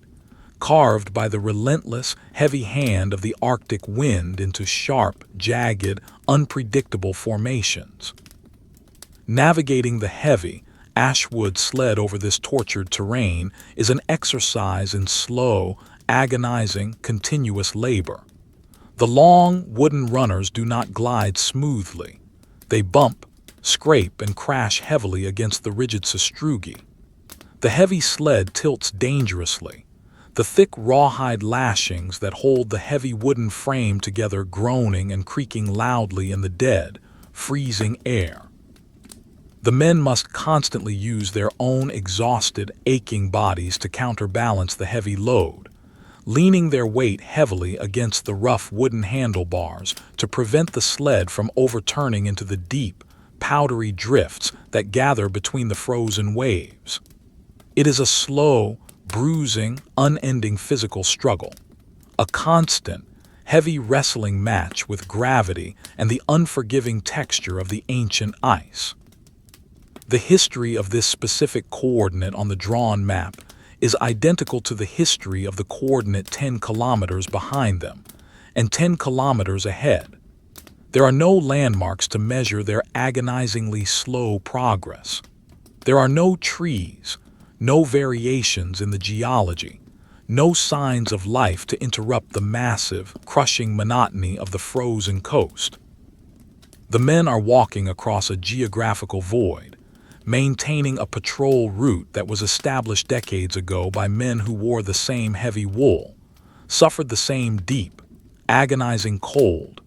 A: carved by the relentless, heavy hand of the Arctic wind into sharp, jagged, unpredictable formations. Navigating the heavy, ash-wood sled over this tortured terrain is an exercise in slow, agonizing, continuous labor. The long, wooden runners do not glide smoothly. They bump, scrape, and crash heavily against the rigid sastrugi. The heavy sled tilts dangerously, the thick rawhide lashings that hold the heavy wooden frame together groaning and creaking loudly in the dead, freezing air. The men must constantly use their own exhausted, aching bodies to counterbalance the heavy load, leaning their weight heavily against the rough wooden handlebars to prevent the sled from overturning into the deep, powdery drifts that gather between the frozen waves. It is a slow, bruising, unending physical struggle, a constant, heavy wrestling match with gravity and the unforgiving texture of the ancient ice. The history of this specific coordinate on the drawn map is identical to the history of the coordinate 10 kilometers behind them and 10 kilometers ahead. There are no landmarks to measure their agonizingly slow progress. There are no trees, no variations in the geology, no signs of life to interrupt the massive, crushing monotony of the frozen coast. The men are walking across a geographical void, maintaining a patrol route that was established decades ago by men who wore the same heavy wool, suffered the same deep, agonizing cold,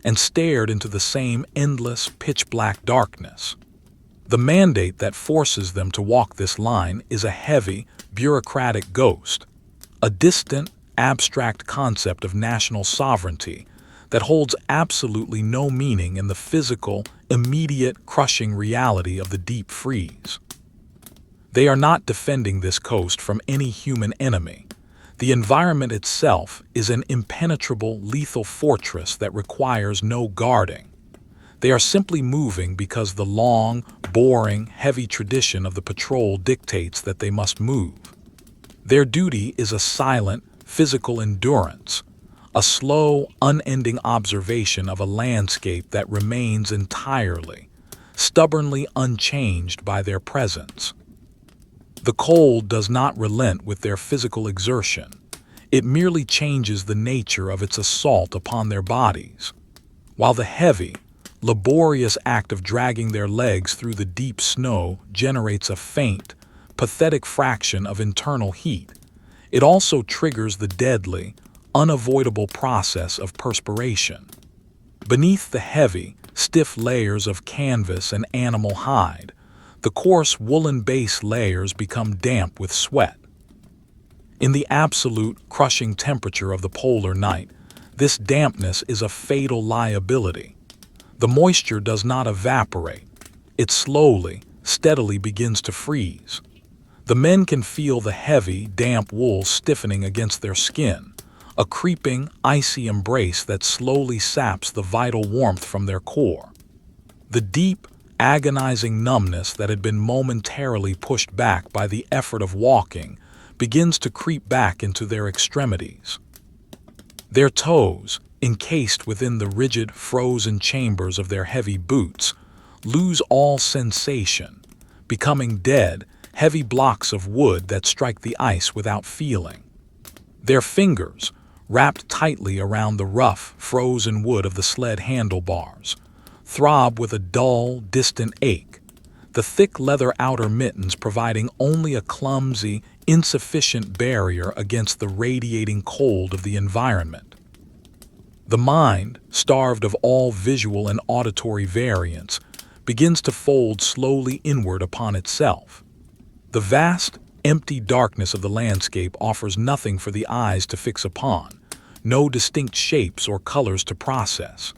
A: and stared into the same endless, pitch-black darkness. The mandate that forces them to walk this line is a heavy, bureaucratic ghost, a distant, abstract concept of national sovereignty that holds absolutely no meaning in the physical, immediate, crushing reality of the deep freeze. They are not defending this coast from any human enemy. The environment itself is an impenetrable, lethal fortress that requires no guarding. They are simply moving because the long, boring, heavy tradition of the patrol dictates that they must move. Their duty is a silent, physical endurance, a slow, unending observation of a landscape that remains entirely, stubbornly unchanged by their presence. The cold does not relent with their physical exertion. It merely changes the nature of its assault upon their bodies. While the heavy, laborious act of dragging their legs through the deep snow generates a faint, pathetic fraction of internal heat, it also triggers the deadly, unavoidable process of perspiration. Beneath the heavy, stiff layers of canvas and animal hide, the coarse woolen base layers become damp with sweat. In the absolute, crushing temperature of the polar night, this dampness is a fatal liability. The moisture does not evaporate. It slowly, steadily begins to freeze. The men can feel the heavy, damp wool stiffening against their skin, a creeping, icy embrace that slowly saps the vital warmth from their core. The deep, agonizing numbness that had been momentarily pushed back by the effort of walking begins to creep back into their extremities. Their toes, encased within the rigid, frozen chambers of their heavy boots, lose all sensation, becoming dead, heavy blocks of wood that strike the ice without feeling. Their fingers, wrapped tightly around the rough, frozen wood of the sled handlebars, throb with a dull, distant ache, the thick leather outer mittens providing only a clumsy, insufficient barrier against the radiating cold of the environment. The mind, starved of all visual and auditory variance, begins to fold slowly inward upon itself. The vast, empty darkness of the landscape offers nothing for the eyes to fix upon, no distinct shapes or colors to process.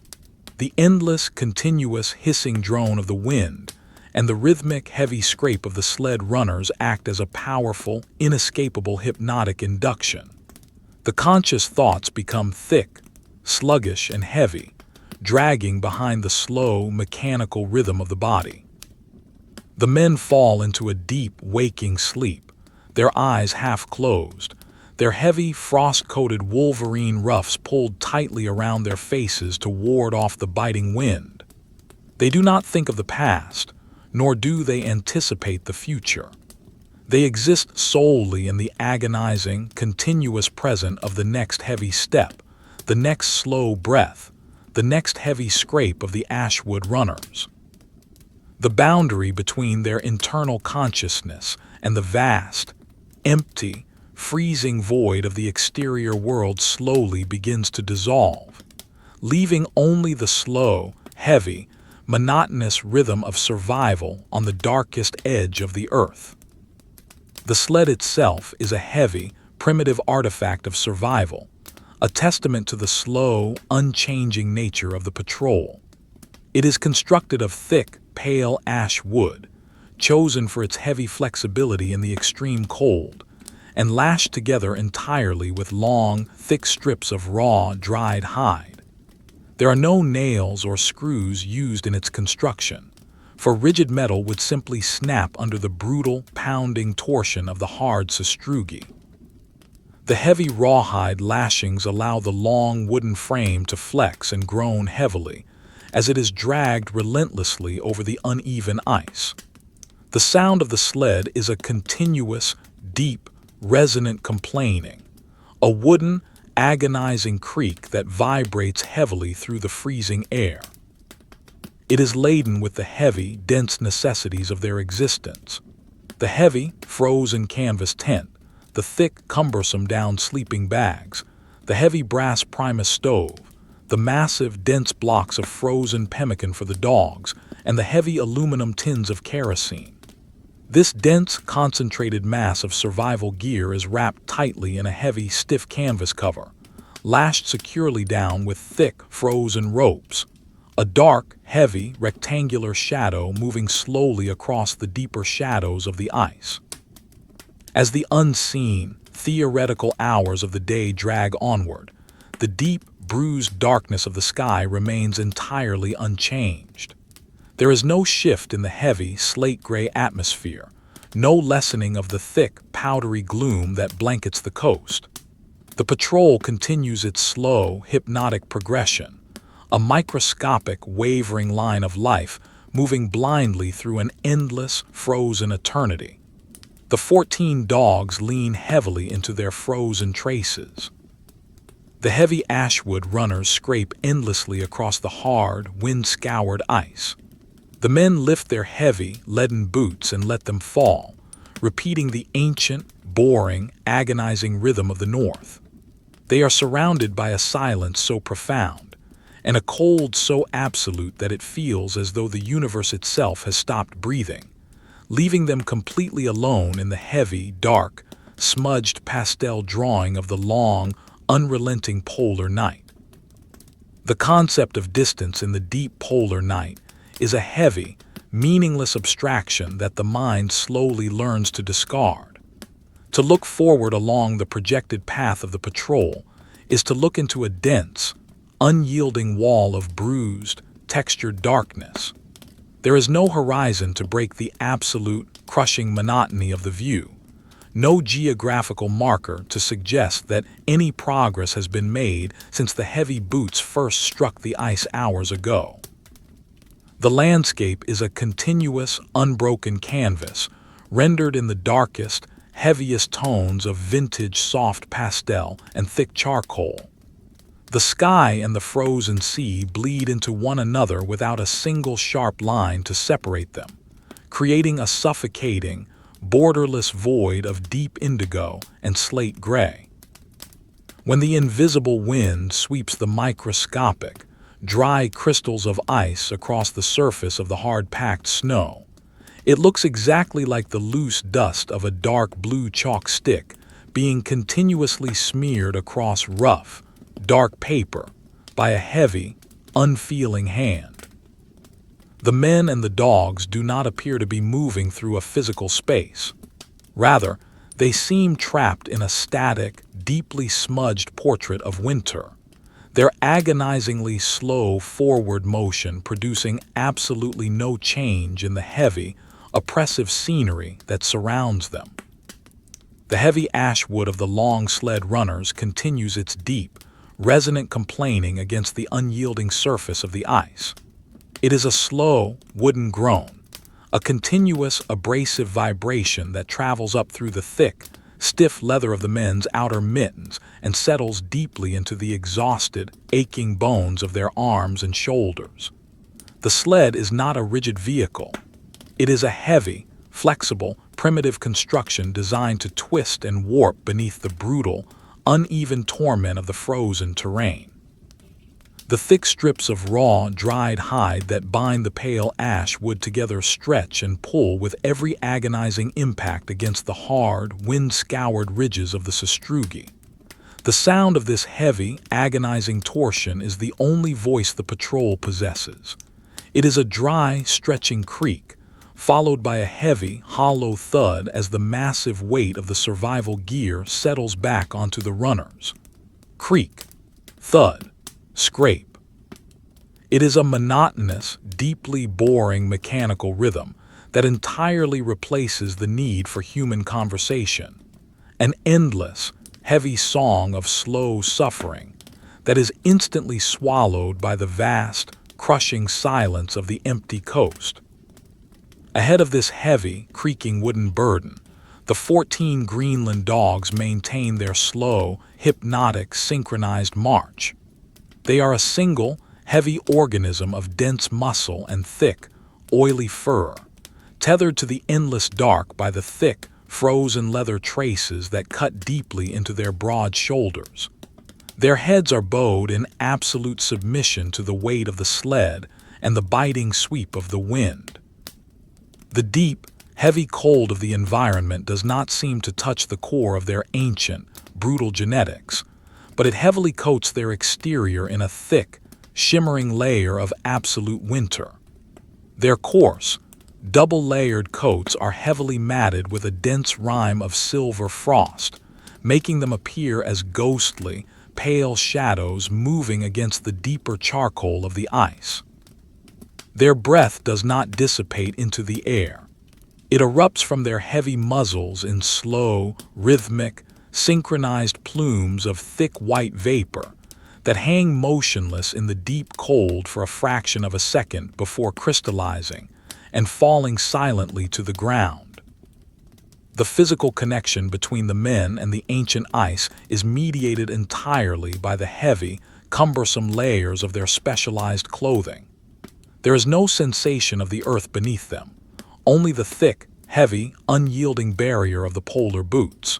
A: The endless, continuous hissing drone of the wind and the rhythmic, heavy scrape of the sled runners act as a powerful, inescapable hypnotic induction. The conscious thoughts become thick, sluggish, and heavy, dragging behind the slow, mechanical rhythm of the body. The men fall into a deep, waking sleep, their eyes half closed, their heavy, frost-coated wolverine ruffs pulled tightly around their faces to ward off the biting wind. They do not think of the past, nor do they anticipate the future. They exist solely in the agonizing, continuous present of the next heavy step, the next slow breath, the next heavy scrape of the ashwood runners. The boundary between their internal consciousness and the vast, empty, freezing void of the exterior world slowly begins to dissolve, leaving only the slow, heavy, monotonous rhythm of survival on the darkest edge of the earth. The sled itself is a heavy, primitive artifact of survival, a testament to the slow, unchanging nature of the patrol. It is constructed of thick, pale ash wood, chosen for its heavy flexibility in the extreme cold, and lashed together entirely with long, thick strips of raw, dried hide. There are no nails or screws used in its construction, for rigid metal would simply snap under the brutal, pounding torsion of the hard sastrugi. The heavy rawhide lashings allow the long wooden frame to flex and groan heavily as it is dragged relentlessly over the uneven ice. The sound of the sled is a continuous, deep, resonant complaining, a wooden, agonizing creak that vibrates heavily through the freezing air. It is laden with the heavy, dense necessities of their existence. The heavy, frozen canvas tent, the thick, cumbersome down sleeping bags, the heavy brass Primus stove, the massive, dense blocks of frozen pemmican for the dogs, and the heavy aluminum tins of kerosene. This dense, concentrated mass of survival gear is wrapped tightly in a heavy, stiff canvas cover, lashed securely down with thick, frozen ropes, a dark, heavy, rectangular shadow moving slowly across the deeper shadows of the ice. As the unseen, theoretical hours of the day drag onward, the deep, bruised darkness of the sky remains entirely unchanged. There is no shift in the heavy, slate-gray atmosphere, no lessening of the thick, powdery gloom that blankets the coast. The patrol continues its slow, hypnotic progression, a microscopic, wavering line of life moving blindly through an endless, frozen eternity. The 14 dogs lean heavily into their frozen traces. The heavy ashwood runners scrape endlessly across the hard, wind-scoured ice. The men lift their heavy, leaden boots and let them fall, repeating the ancient, boring, agonizing rhythm of the north. They are surrounded by a silence so profound, and a cold so absolute that it feels as though the universe itself has stopped breathing, leaving them completely alone in the heavy, dark, smudged pastel drawing of the long, unrelenting polar night. The concept of distance in the deep polar night is a heavy, meaningless abstraction that the mind slowly learns to discard. To look forward along the projected path of the patrol is to look into a dense, unyielding wall of bruised, textured darkness. There is no horizon to break the absolute, crushing monotony of the view, no geographical marker to suggest that any progress has been made since the heavy boots first struck the ice hours ago. The landscape is a continuous, unbroken canvas, rendered in the darkest, heaviest tones of vintage soft pastel and thick charcoal. The sky and the frozen sea bleed into one another without a single sharp line to separate them, creating a suffocating, borderless void of deep indigo and slate gray. When the invisible wind sweeps the microscopic, dry crystals of ice across the surface of the hard-packed snow, It looks exactly like the loose dust of a dark blue chalk stick being continuously smeared across rough, dark paper by a heavy, unfeeling hand. The men and the dogs do not appear to be moving through a physical space. Rather, they seem trapped in a static, deeply smudged portrait of winter, their agonizingly slow forward motion producing absolutely no change in the heavy, oppressive scenery that surrounds them. The heavy ash wood of the long sled runners continues its deep, resonant complaining against the unyielding surface of the ice. It is a slow, wooden groan, a continuous, abrasive vibration that travels up through the thick, stiff leather of the men's outer mittens and settles deeply into the exhausted, aching bones of their arms and shoulders. The sled is not a rigid vehicle. It is a heavy, flexible, primitive construction designed to twist and warp beneath the brutal, uneven torment of the frozen terrain. The thick strips of raw, dried hide that bind the pale ash wood together stretch and pull with every agonizing impact against the hard, wind-scoured ridges of the sastrugi. The sound of this heavy, agonizing torsion is the only voice the patrol possesses. It is a dry, stretching creak, followed by a heavy, hollow thud as the massive weight of the survival gear settles back onto the runners. Creak, thud, scrape. It is a monotonous, deeply boring mechanical rhythm that entirely replaces the need for human conversation. An endless, heavy song of slow suffering that is instantly swallowed by the vast, crushing silence of the empty coast. Ahead of this heavy, creaking wooden burden, the 14 Greenland dogs maintain their slow, hypnotic, synchronized march. They are a single, heavy organism of dense muscle and thick, oily fur, tethered to the endless dark by the thick, frozen leather traces that cut deeply into their broad shoulders. Their heads are bowed in absolute submission to the weight of the sled and the biting sweep of the wind. The deep, heavy cold of the environment does not seem to touch the core of their ancient, brutal genetics, but it heavily coats their exterior in a thick, shimmering layer of absolute winter. Their coarse, double-layered coats are heavily matted with a dense rime of silver frost, making them appear as ghostly, pale shadows moving against the deeper charcoal of the ice. Their breath does not dissipate into the air. It erupts from their heavy muzzles in slow, rhythmic, synchronized plumes of thick white vapor that hang motionless in the deep cold for a fraction of a second before crystallizing and falling silently to the ground. The physical connection between the men and the ancient ice is mediated entirely by the heavy, cumbersome layers of their specialized clothing. There is no sensation of the earth beneath them, only the thick, heavy, unyielding barrier of the polar boots.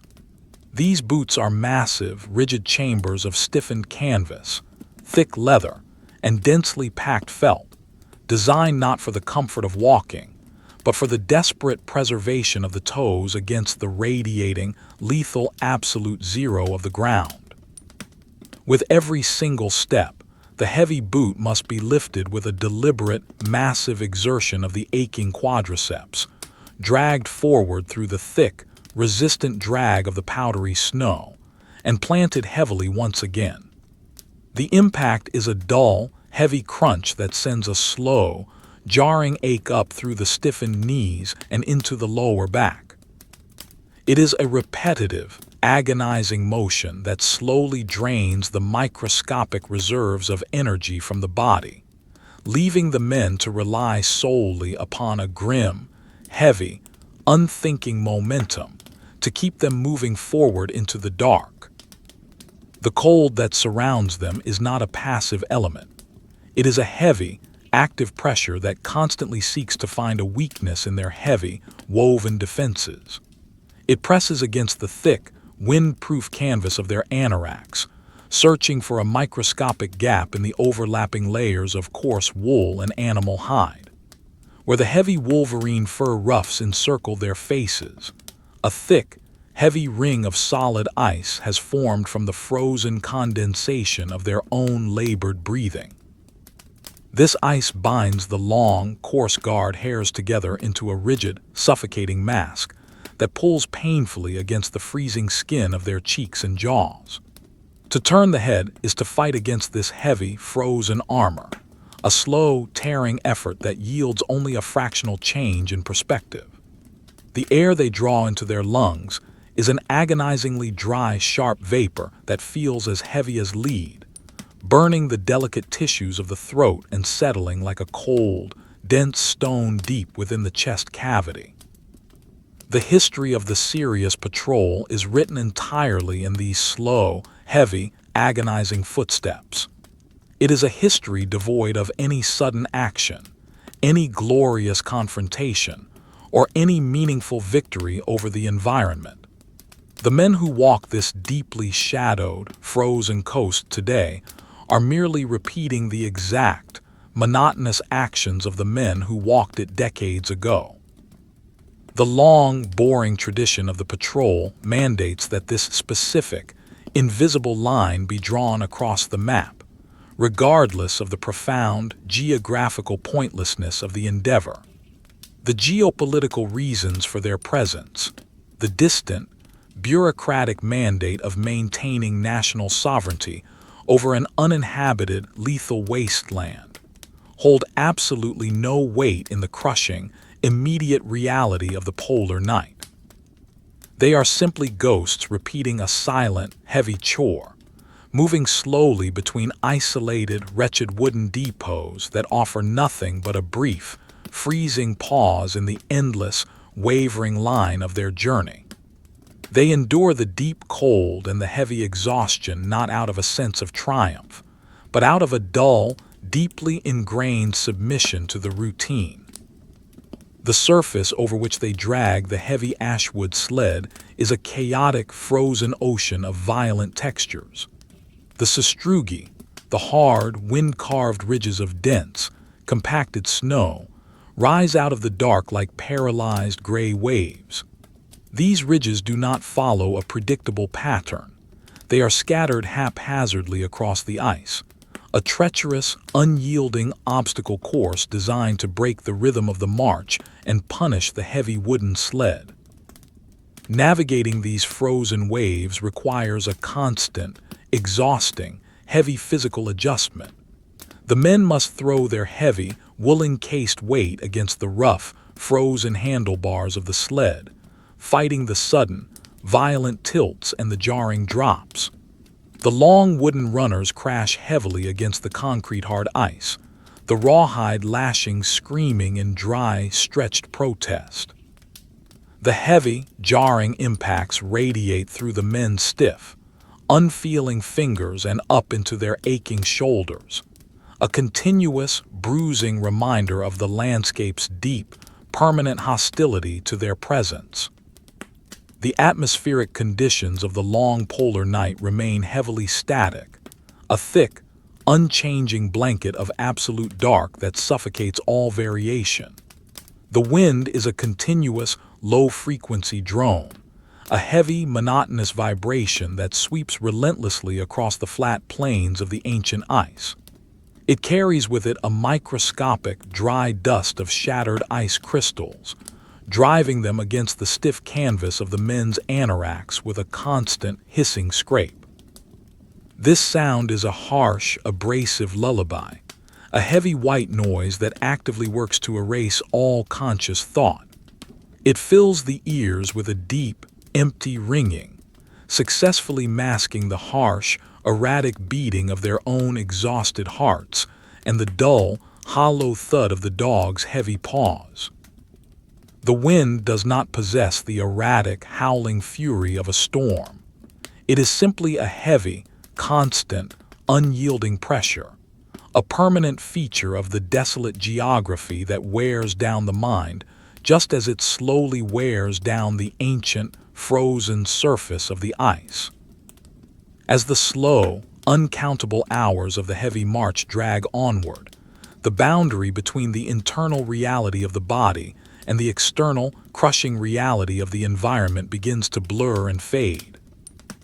A: These boots are massive, rigid chambers of stiffened canvas, thick leather, and densely packed felt, designed not for the comfort of walking, but for the desperate preservation of the toes against the radiating, lethal absolute zero of the ground. With every single step, the heavy boot must be lifted with a deliberate, massive exertion of the aching quadriceps, dragged forward through the thick, resistant drag of the powdery snow, and planted heavily once again. The impact is a dull, heavy crunch that sends a slow, jarring ache up through the stiffened knees and into the lower back. It is a repetitive, agonizing motion that slowly drains the microscopic reserves of energy from the body, leaving the men to rely solely upon a grim, heavy, unthinking momentum to keep them moving forward into the dark. The cold that surrounds them is not a passive element. It is a heavy, active pressure that constantly seeks to find a weakness in their heavy, woven defenses. It presses against the thick, wind-proof canvas of their anoraks, searching for a microscopic gap in the overlapping layers of coarse wool and animal hide. where the heavy wolverine fur ruffs encircle their faces. A thick, heavy ring of solid ice has formed from the frozen condensation of their own labored breathing. This ice binds the long, coarse guard hairs together into a rigid, suffocating mask that pulls painfully against the freezing skin of their cheeks and jaws. To turn the head is to fight against this heavy, frozen armor, a slow, tearing effort that yields only a fractional change in perspective. The air they draw into their lungs is an agonizingly dry, sharp vapor that feels as heavy as lead, burning the delicate tissues of the throat and settling like a cold, dense stone deep within the chest cavity. The history of the Sirius Patrol is written entirely in these slow, heavy, agonizing footsteps. It is a history devoid of any sudden action, any glorious confrontation, or any meaningful victory over the environment. The men who walk this deeply shadowed, frozen coast today are merely repeating the exact, monotonous actions of the men who walked it decades ago. The long, boring tradition of the patrol mandates that this specific, invisible line be drawn across the map, regardless of the profound geographical pointlessness of the endeavor. The geopolitical reasons for their presence, the distant, bureaucratic mandate of maintaining national sovereignty over an uninhabited, lethal wasteland, hold absolutely no weight in the crushing, immediate reality of the polar night. They are simply ghosts repeating a silent, heavy chore, moving slowly between isolated, wretched wooden depots that offer nothing but a brief, freezing pause in the endless, wavering line of their journey. They endure the deep cold and the heavy exhaustion not out of a sense of triumph, but out of a dull, deeply ingrained submission to the routine. The surface over which they drag the heavy ashwood sled is a chaotic, frozen ocean of violent textures. The sastrugi, the hard, wind-carved ridges of dense, compacted snow, rise out of the dark like paralyzed gray waves. These ridges do not follow a predictable pattern. They are scattered haphazardly across the ice, a treacherous, unyielding obstacle course designed to break the rhythm of the march and punish the heavy wooden sled. Navigating these frozen waves requires a constant, exhausting, heavy physical adjustment. The men must throw their heavy, wool-encased weight against the rough, frozen handlebars of the sled, fighting the sudden, violent tilts and the jarring drops. The long wooden runners crash heavily against the concrete-hard ice, the rawhide lashings screaming in dry, stretched protest. The heavy, jarring impacts radiate through the men's stiff, unfeeling fingers and up into their aching shoulders, a continuous, bruising reminder of the landscape's deep, permanent hostility to their presence. The atmospheric conditions of the long polar night remain heavily static, a thick, unchanging blanket of absolute dark that suffocates all variation. The wind is a continuous, low-frequency drone, a heavy, monotonous vibration that sweeps relentlessly across the flat plains of the ancient ice. It carries with it a microscopic, dry dust of shattered ice crystals, driving them against the stiff canvas of the men's anoraks with a constant, hissing scrape. This sound is a harsh, abrasive lullaby, a heavy white noise that actively works to erase all conscious thought. It fills the ears with a deep, empty ringing, successfully masking the harsh, erratic beating of their own exhausted hearts and the dull, hollow thud of the dog's heavy paws. The wind does not possess the erratic, howling fury of a storm. It is simply a heavy, constant, unyielding pressure, a permanent feature of the desolate geography that wears down the mind just as it slowly wears down the ancient, frozen surface of the ice. As the slow, uncountable hours of the heavy march drag onward, The boundary between the internal reality of the body and the external, crushing reality of the environment begins to blur and fade.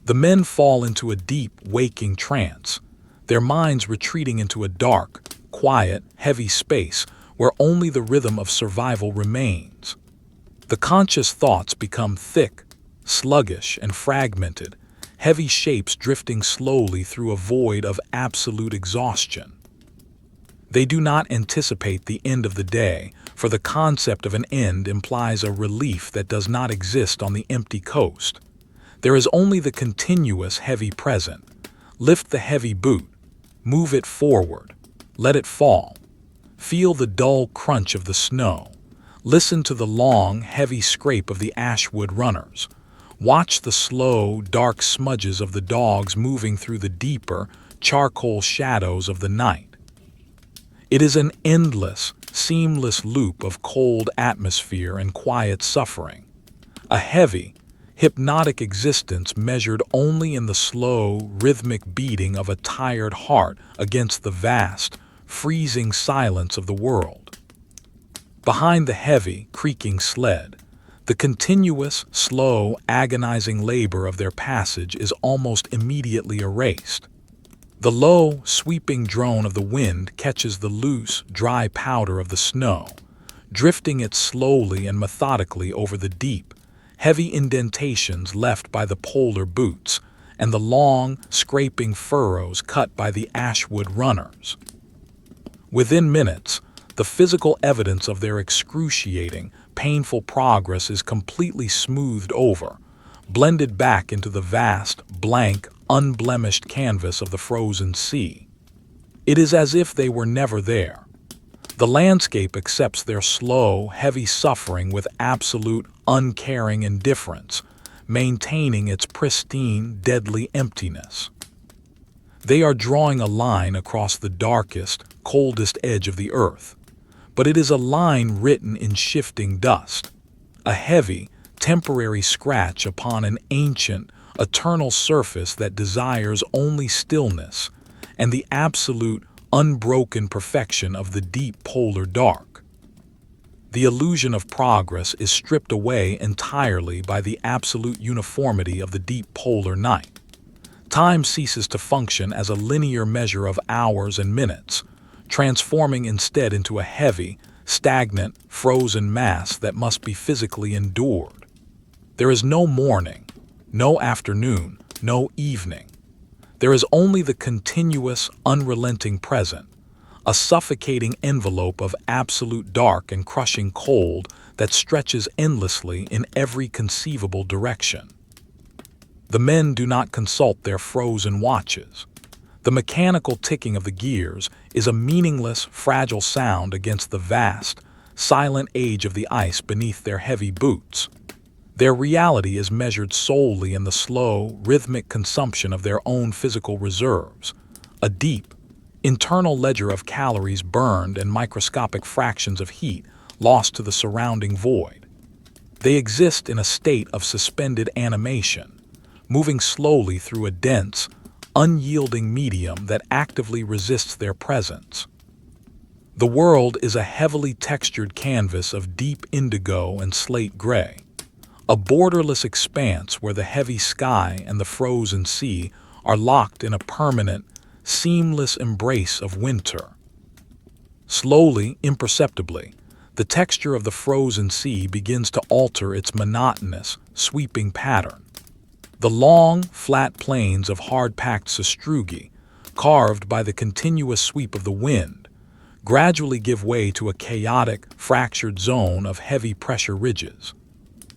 A: The men fall into a deep, waking trance, their minds retreating into a dark, quiet, heavy space where only the rhythm of survival remains. The conscious thoughts become thick, sluggish, and fragmented, heavy shapes drifting slowly through a void of absolute exhaustion. They do not anticipate the end of the day, for the concept of an end implies a relief that does not exist on the empty coast. There is only the continuous heavy present. Lift the heavy boot, move it forward, let it fall. Feel the dull crunch of the snow. Listen to the long, heavy scrape of the ashwood runners. Watch the slow, dark smudges of the dogs moving through the deeper, charcoal shadows of the night. It is an endless, seamless loop of cold atmosphere and quiet suffering. A heavy, hypnotic existence measured only in the slow, rhythmic beating of a tired heart against the vast, freezing silence of the world. Behind the heavy, creaking sled, the continuous, slow, agonizing labor of their passage is almost immediately erased. The low, sweeping drone of the wind catches the loose, dry powder of the snow, drifting it slowly and methodically over the deep, heavy indentations left by the polar boots and the long, scraping furrows cut by the ashwood runners. Within minutes, the physical evidence of their excruciating, painful progress is completely smoothed over, blended back into the vast, blank, unblemished canvas of the frozen sea. It is as if they were never there. The landscape accepts their slow, heavy suffering with absolute, uncaring indifference, maintaining its pristine, deadly emptiness. They are drawing a line across the darkest, coldest edge of the earth, but it is a line written in shifting dust, a heavy, temporary scratch upon an ancient, eternal surface that desires only stillness and the absolute, unbroken perfection of the deep polar dark. The illusion of progress is stripped away entirely by the absolute uniformity of the deep polar night. Time ceases to function as a linear measure of hours and minutes, transforming instead into a heavy, stagnant, frozen mass that must be physically endured. There is no morning, no afternoon, no evening. There is only the continuous, unrelenting present, a suffocating envelope of absolute dark and crushing cold that stretches endlessly in every conceivable direction. The men do not consult their frozen watches. The mechanical ticking of the gears is a meaningless, fragile sound against the vast, silent age of the ice beneath their heavy boots. Their reality is measured solely in the slow, rhythmic consumption of their own physical reserves, a deep, internal ledger of calories burned and microscopic fractions of heat lost to the surrounding void. They exist in a state of suspended animation, moving slowly through a dense, unyielding medium that actively resists their presence. The world is a heavily textured canvas of deep indigo and slate gray, a borderless expanse where the heavy sky and the frozen sea are locked in a permanent, seamless embrace of winter. Slowly, imperceptibly, the texture of the frozen sea begins to alter its monotonous, sweeping pattern. The long, flat plains of hard-packed sastrugi, carved by the continuous sweep of the wind, gradually give way to a chaotic, fractured zone of heavy pressure ridges.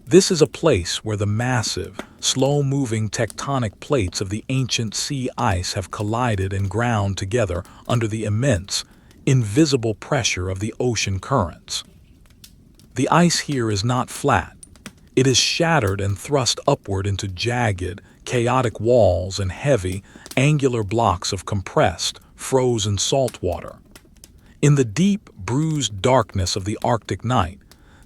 A: This is a place where the massive, slow-moving tectonic plates of the ancient sea ice have collided and ground together under the immense, invisible pressure of the ocean currents. The ice here is not flat. It is shattered and thrust upward into jagged, chaotic walls and heavy, angular blocks of compressed, frozen saltwater. In the deep, bruised darkness of the Arctic night,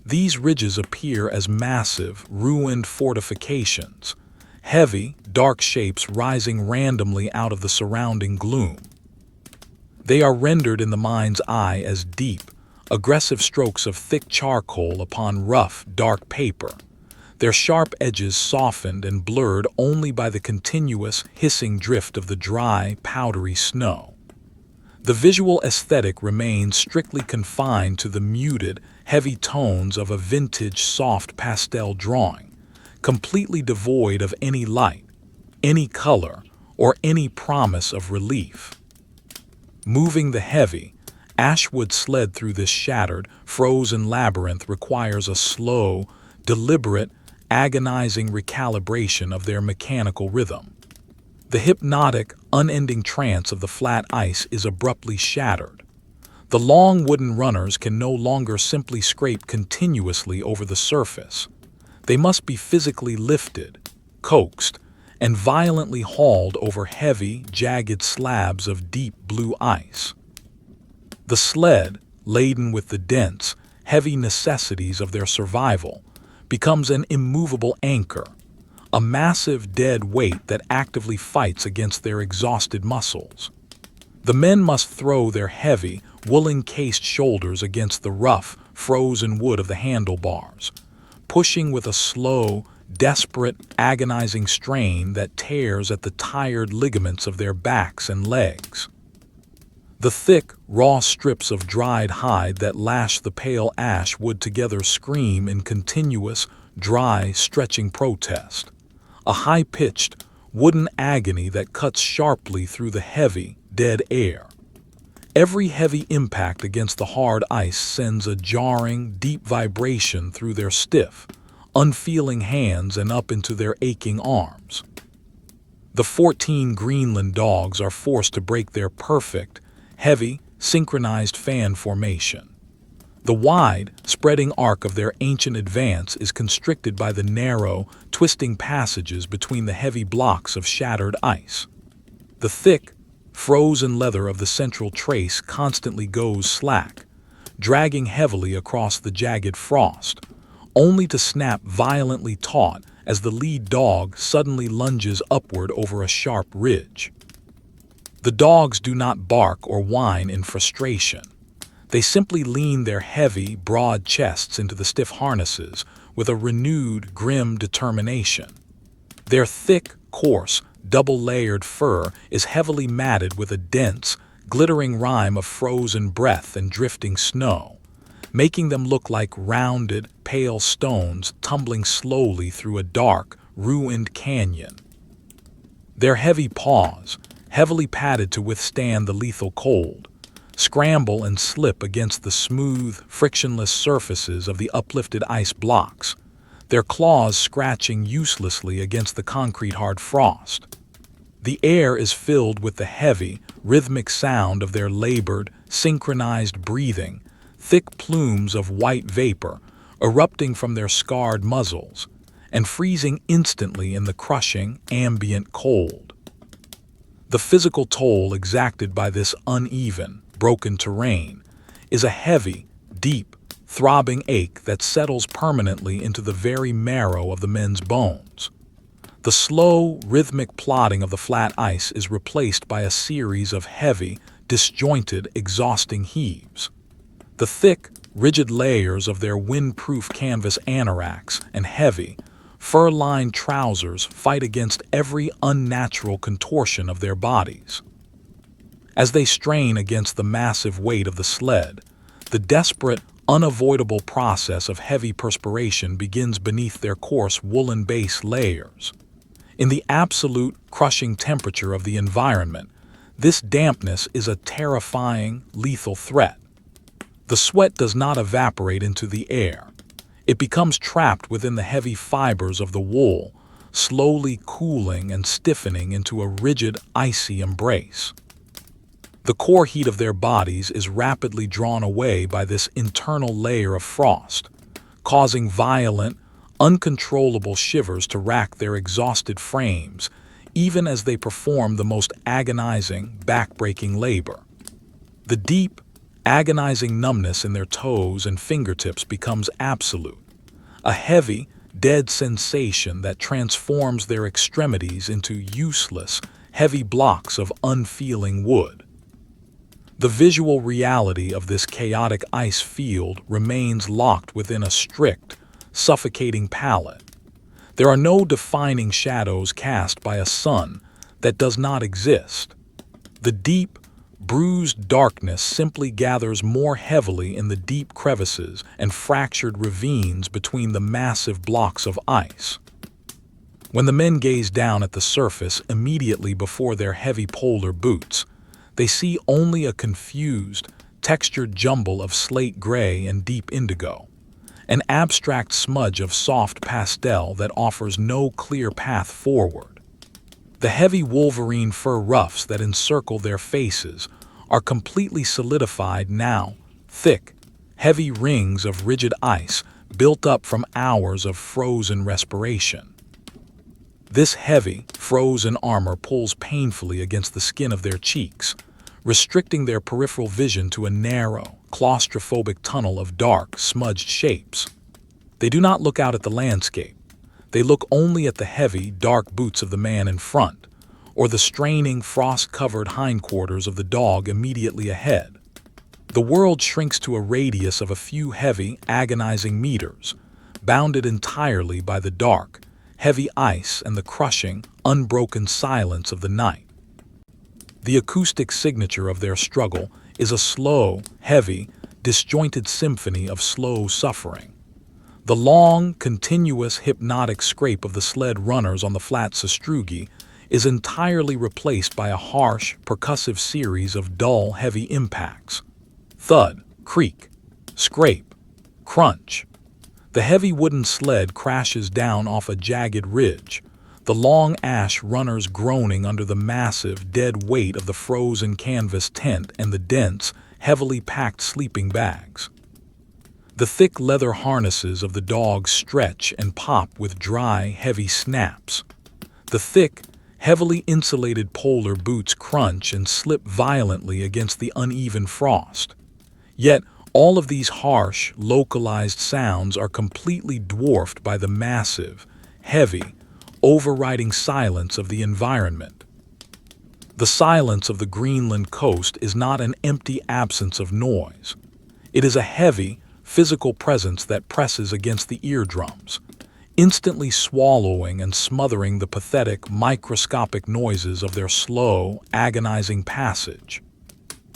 A: these ridges appear as massive, ruined fortifications, heavy, dark shapes rising randomly out of the surrounding gloom. They are rendered in the mind's eye as deep, aggressive strokes of thick charcoal upon rough, dark paper, their sharp edges softened and blurred only by the continuous, hissing drift of the dry, powdery snow. The visual aesthetic remains strictly confined to the muted, heavy tones of a vintage soft pastel drawing, completely devoid of any light, any color, or any promise of relief. Moving the heavy, ashwood sled through this shattered, frozen labyrinth requires a slow, deliberate, agonizing recalibration of their mechanical rhythm. The hypnotic, unending trance of the flat ice is abruptly shattered. The long wooden runners can no longer simply scrape continuously over the surface. They must be physically lifted, coaxed, and violently hauled over heavy, jagged slabs of deep blue ice. The sled, laden with the dense, heavy necessities of their survival, becomes an immovable anchor, a massive dead weight that actively fights against their exhausted muscles. The men must throw their heavy, wool-encased shoulders against the rough, frozen wood of the handlebars, pushing with a slow, desperate, agonizing strain that tears at the tired ligaments of their backs and legs. The thick, raw strips of dried hide that lash the pale ash wood together scream in continuous, dry, stretching protest, a high-pitched, wooden agony that cuts sharply through the heavy, dead air. Every heavy impact against the hard ice sends a jarring, deep vibration through their stiff, unfeeling hands and up into their aching arms. The 14 Greenland dogs are forced to break their perfect, heavy, synchronized fan formation. The wide, spreading arc of their ancient advance is constricted by the narrow, twisting passages between the heavy blocks of shattered ice. The thick, frozen leather of the central trace constantly goes slack, dragging heavily across the jagged frost, only to snap violently taut as the lead dog suddenly lunges upward over a sharp ridge. The dogs do not bark or whine in frustration. They simply lean their heavy, broad chests into the stiff harnesses with a renewed, grim determination. Their thick, coarse, double-layered fur is heavily matted with a dense, glittering rime of frozen breath and drifting snow, making them look like rounded, pale stones tumbling slowly through a dark, ruined canyon. Their heavy paws, heavily padded to withstand the lethal cold, scramble and slip against the smooth, frictionless surfaces of the uplifted ice blocks, their claws scratching uselessly against the concrete-hard frost. The air is filled with the heavy, rhythmic sound of their labored, synchronized breathing, thick plumes of white vapor erupting from their scarred muzzles and freezing instantly in the crushing, ambient cold. The physical toll exacted by this uneven, broken terrain is a heavy, deep, throbbing ache that settles permanently into the very marrow of the men's bones. The slow, rhythmic plodding of the flat ice is replaced by a series of heavy, disjointed, exhausting heaves. The thick, rigid layers of their wind-proof canvas anoraks and heavy, fur-lined trousers fight against every unnatural contortion of their bodies. As they strain against the massive weight of the sled, the desperate, unavoidable process of heavy perspiration begins beneath their coarse woolen base layers. In the absolute, crushing temperature of the environment, this dampness is a terrifying, lethal threat. The sweat does not evaporate into the air. It becomes trapped within the heavy fibers of the wool, slowly cooling and stiffening into a rigid, icy embrace. The core heat of their bodies is rapidly drawn away by this internal layer of frost, causing violent, uncontrollable shivers to rack their exhausted frames, even as they perform the most agonizing, back-breaking labor. The deep, agonizing numbness in their toes and fingertips becomes absolute, a heavy, dead sensation that transforms their extremities into useless, heavy blocks of unfeeling wood. The visual reality of this chaotic ice field remains locked within a strict, suffocating palette. There are no defining shadows cast by a sun that does not exist. The deep, bruised darkness simply gathers more heavily in the deep crevices and fractured ravines between the massive blocks of ice. When the men gaze down at the surface immediately before their heavy polar boots, they see only a confused, textured jumble of slate gray and deep indigo, an abstract smudge of soft pastel that offers no clear path forward. The heavy wolverine fur ruffs that encircle their faces are completely solidified now, thick, heavy rings of rigid ice built up from hours of frozen respiration. This heavy, frozen armor pulls painfully against the skin of their cheeks, restricting their peripheral vision to a narrow, claustrophobic tunnel of dark, smudged shapes. They do not look out at the landscape. They look only at the heavy, dark boots of the man in front, or the straining, frost-covered hindquarters of the dog immediately ahead. The world shrinks to a radius of a few heavy, agonizing meters, bounded entirely by the dark, heavy ice and the crushing, unbroken silence of the night. The acoustic signature of their struggle is a slow, heavy, disjointed symphony of slow suffering. The long, continuous, hypnotic scrape of the sled runners on the flat sastrugi is entirely replaced by a harsh, percussive series of dull, heavy impacts. Thud, creak, scrape, crunch. The heavy wooden sled crashes down off a jagged ridge, the long ash runners groaning under the massive, dead weight of the frozen canvas tent and the dense, heavily packed sleeping bags. The thick leather harnesses of the dogs stretch and pop with dry, heavy snaps. The thick, heavily insulated polar boots crunch and slip violently against the uneven frost. Yet, all of these harsh, localized sounds are completely dwarfed by the massive, heavy, overriding silence of the environment. The silence of the Greenland coast is not an empty absence of noise. It is a heavy, physical presence that presses against the eardrums, instantly swallowing and smothering the pathetic, microscopic noises of their slow, agonizing passage.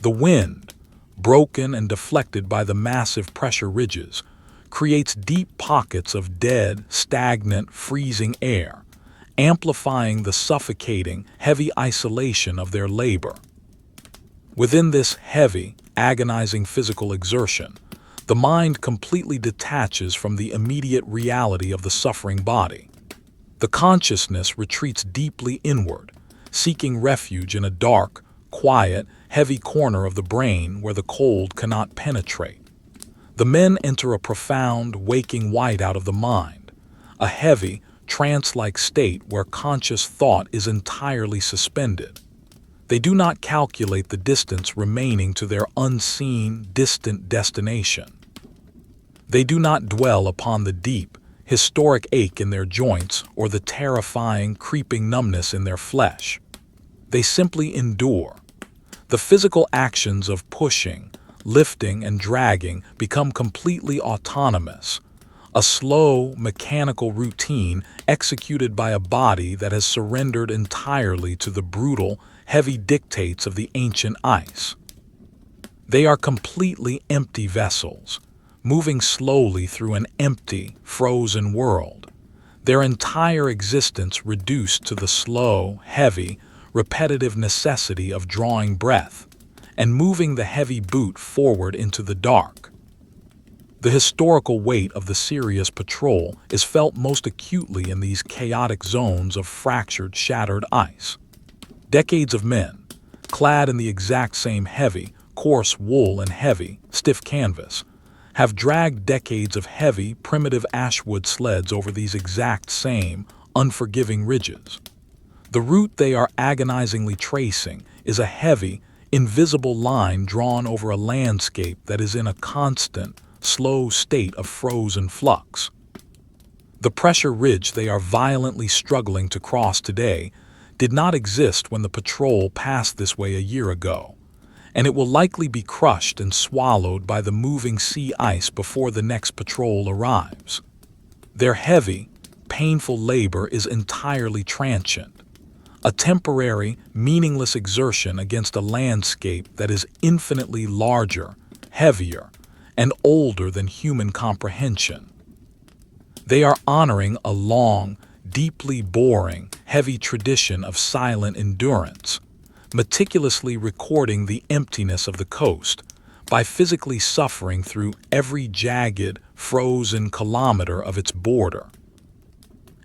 A: The wind, broken and deflected by the massive pressure ridges, creates deep pockets of dead, stagnant, freezing air, amplifying the suffocating, heavy isolation of their labor. Within this heavy, agonizing physical exertion, the mind completely detaches from the immediate reality of the suffering body. The consciousness retreats deeply inward, seeking refuge in a dark, quiet, heavy corner of the brain where the cold cannot penetrate. The men enter a profound, waking whiteout of the mind, a heavy, trance-like state where conscious thought is entirely suspended. They do not calculate the distance remaining to their unseen, distant destination. They do not dwell upon the deep, historic ache in their joints or the terrifying, creeping numbness in their flesh. They simply endure. The physical actions of pushing, lifting, and dragging become completely autonomous, a slow, mechanical routine executed by a body that has surrendered entirely to the brutal, heavy dictates of the ancient ice. They are completely empty vessels, moving slowly through an empty, frozen world, their entire existence reduced to the slow, heavy, repetitive necessity of drawing breath and moving the heavy boot forward into the dark. The historical weight of the Sirius Patrol is felt most acutely in these chaotic zones of fractured, shattered ice. Decades of men, clad in the exact same heavy, coarse wool and heavy, stiff canvas, have dragged decades of heavy, primitive ashwood sleds over these exact same, unforgiving ridges. The route they are agonizingly tracing is a heavy, invisible line drawn over a landscape that is in a constant, slow state of frozen flux. The pressure ridge they are violently struggling to cross today did not exist when the patrol passed this way a year ago, and it will likely be crushed and swallowed by the moving sea ice before the next patrol arrives. Their heavy, painful labor is entirely transient, a temporary, meaningless exertion against a landscape that is infinitely larger, heavier, and older than human comprehension. They are honoring a long, deeply boring, heavy tradition of silent endurance, meticulously recording the emptiness of the coast by physically suffering through every jagged, frozen kilometer of its border.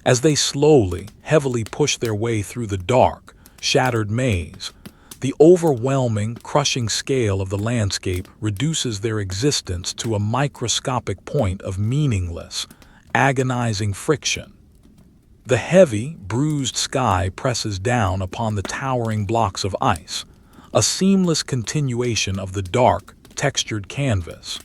A: As they slowly, heavily push their way through the dark, shattered maze, the overwhelming, crushing scale of the landscape reduces their existence to a microscopic point of meaningless, agonizing friction. The heavy, bruised sky presses down upon the towering blocks of ice, a seamless continuation of the dark, textured canvas.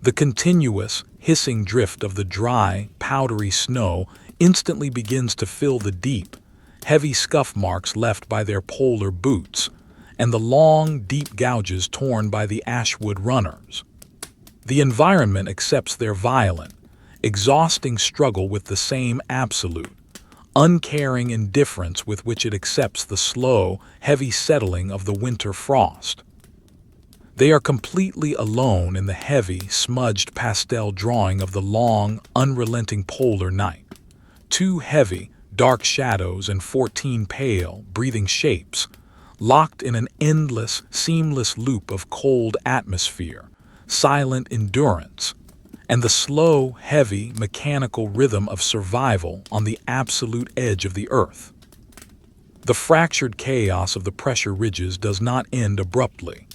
A: The continuous, hissing drift of the dry, powdery snow instantly begins to fill the deep, heavy scuff marks left by their polar boots, and the long, deep gouges torn by the ashwood runners. The environment accepts their violent, exhausting struggle with the same absolute, uncaring indifference with which it accepts the slow, heavy settling of the winter frost. They are completely alone in the heavy, smudged pastel drawing of the long, unrelenting polar night. 2 heavy, dark shadows and 14 pale, breathing shapes, locked in an endless, seamless loop of cold atmosphere, silent endurance, and the slow, heavy, mechanical rhythm of survival on the absolute edge of the earth. The fractured chaos of the pressure ridges does not end abruptly.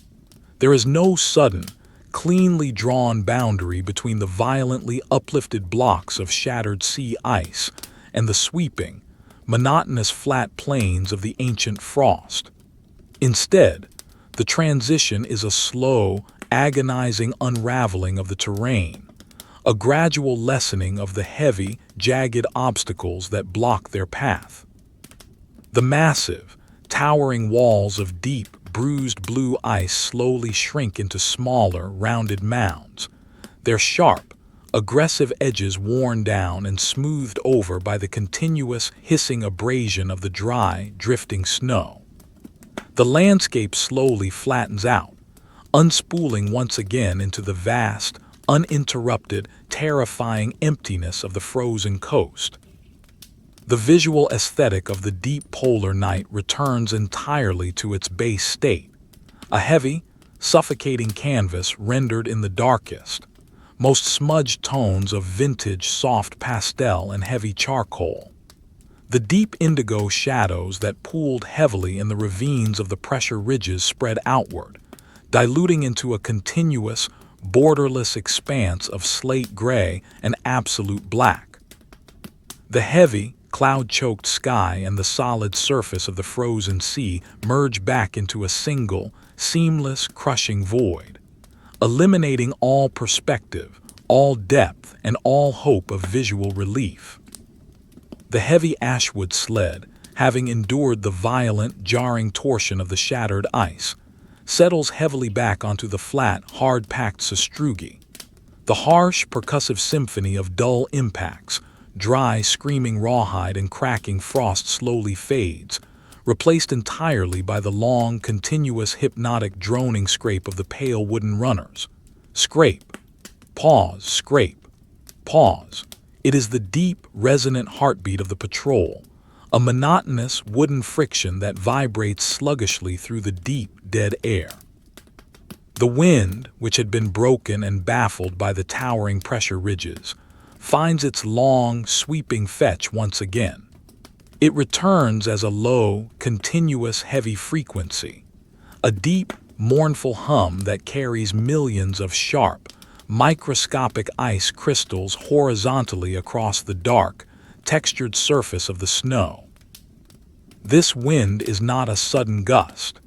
A: There is no sudden, cleanly drawn boundary between the violently uplifted blocks of shattered sea ice and the sweeping, monotonous flat plains of the ancient frost. Instead, the transition is a slow, agonizing unraveling of the terrain, a gradual lessening of the heavy, jagged obstacles that block their path. The massive, towering walls of deep, bruised blue ice slowly shrink into smaller, rounded mounds, their sharp, aggressive edges worn down and smoothed over by the continuous, hissing abrasion of the dry, drifting snow. The landscape slowly flattens out, unspooling once again into the vast, uninterrupted, terrifying emptiness of the frozen coast. The visual aesthetic of the deep polar night returns entirely to its base state, a heavy, suffocating canvas rendered in the darkest, most smudged tones of vintage soft pastel and heavy charcoal. The deep indigo shadows that pooled heavily in the ravines of the pressure ridges spread outward, diluting into a continuous, borderless expanse of slate gray and absolute black. The heavy, cloud-choked sky and the solid surface of the frozen sea merge back into a single, seamless, crushing void, eliminating all perspective, all depth, and all hope of visual relief. The heavy ashwood sled, having endured the violent, jarring torsion of the shattered ice, settles heavily back onto the flat, hard-packed sastrugi. The harsh, percussive symphony of dull impacts, dry, screaming rawhide and cracking frost slowly fades, replaced entirely by the long, continuous, hypnotic droning scrape of the pale wooden runners. Scrape. Pause. Scrape. Pause. It is the deep, resonant heartbeat of the patrol, a monotonous, wooden friction that vibrates sluggishly through the deep, dead air. The wind, which had been broken and baffled by the towering pressure ridges, finds its long, sweeping fetch once again. It returns as a low, continuous, heavy frequency, a deep, mournful hum that carries millions of sharp, microscopic ice crystals horizontally across the dark, textured surface of the snow. This wind is not a sudden gust.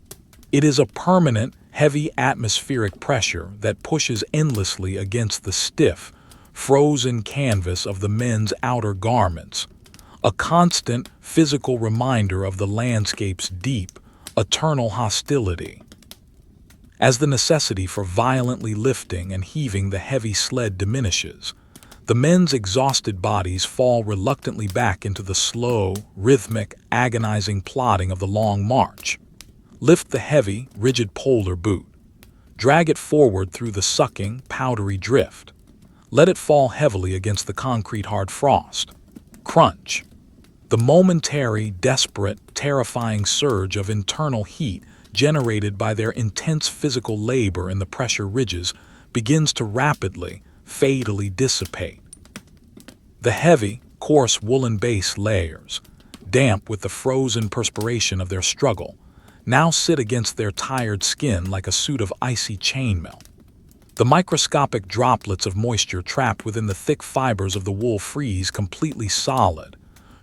A: It is a permanent, heavy atmospheric pressure that pushes endlessly against the stiff, frozen canvas of the men's outer garments, a constant physical reminder of the landscape's deep, eternal hostility. As the necessity for violently lifting and heaving the heavy sled diminishes, the men's exhausted bodies fall reluctantly back into the slow, rhythmic, agonizing plodding of the long march. Lift the heavy, rigid polar boot. Drag it forward through the sucking, powdery drift. Let it fall heavily against the concrete hard frost. Crunch. The momentary, desperate, terrifying surge of internal heat generated by their intense physical labor in the pressure ridges begins to rapidly, fatally dissipate. The heavy, coarse woolen base layers, damp with the frozen perspiration of their struggle, now sit against their tired skin like a suit of icy chainmail. The microscopic droplets of moisture trapped within the thick fibers of the wool freeze completely solid,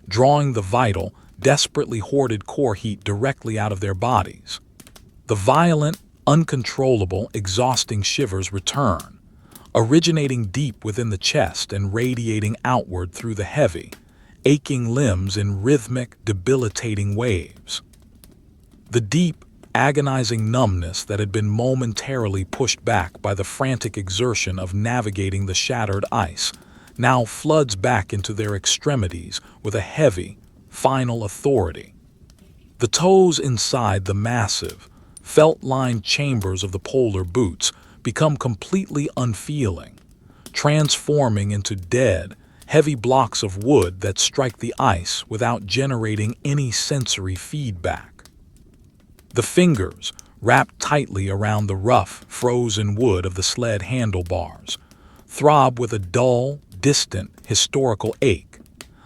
A: drawing the vital, desperately hoarded core heat directly out of their bodies. The violent, uncontrollable, exhausting shivers return, originating deep within the chest and radiating outward through the heavy, aching limbs in rhythmic, debilitating waves. The deep, agonizing numbness that had been momentarily pushed back by the frantic exertion of navigating the shattered ice now floods back into their extremities with a heavy, final authority. The toes inside the massive, felt-lined chambers of the polar boots become completely unfeeling, transforming into dead, heavy blocks of wood that strike the ice without generating any sensory feedback. The fingers, wrapped tightly around the rough, frozen wood of the sled handlebars, throb with a dull, distant, historical ache,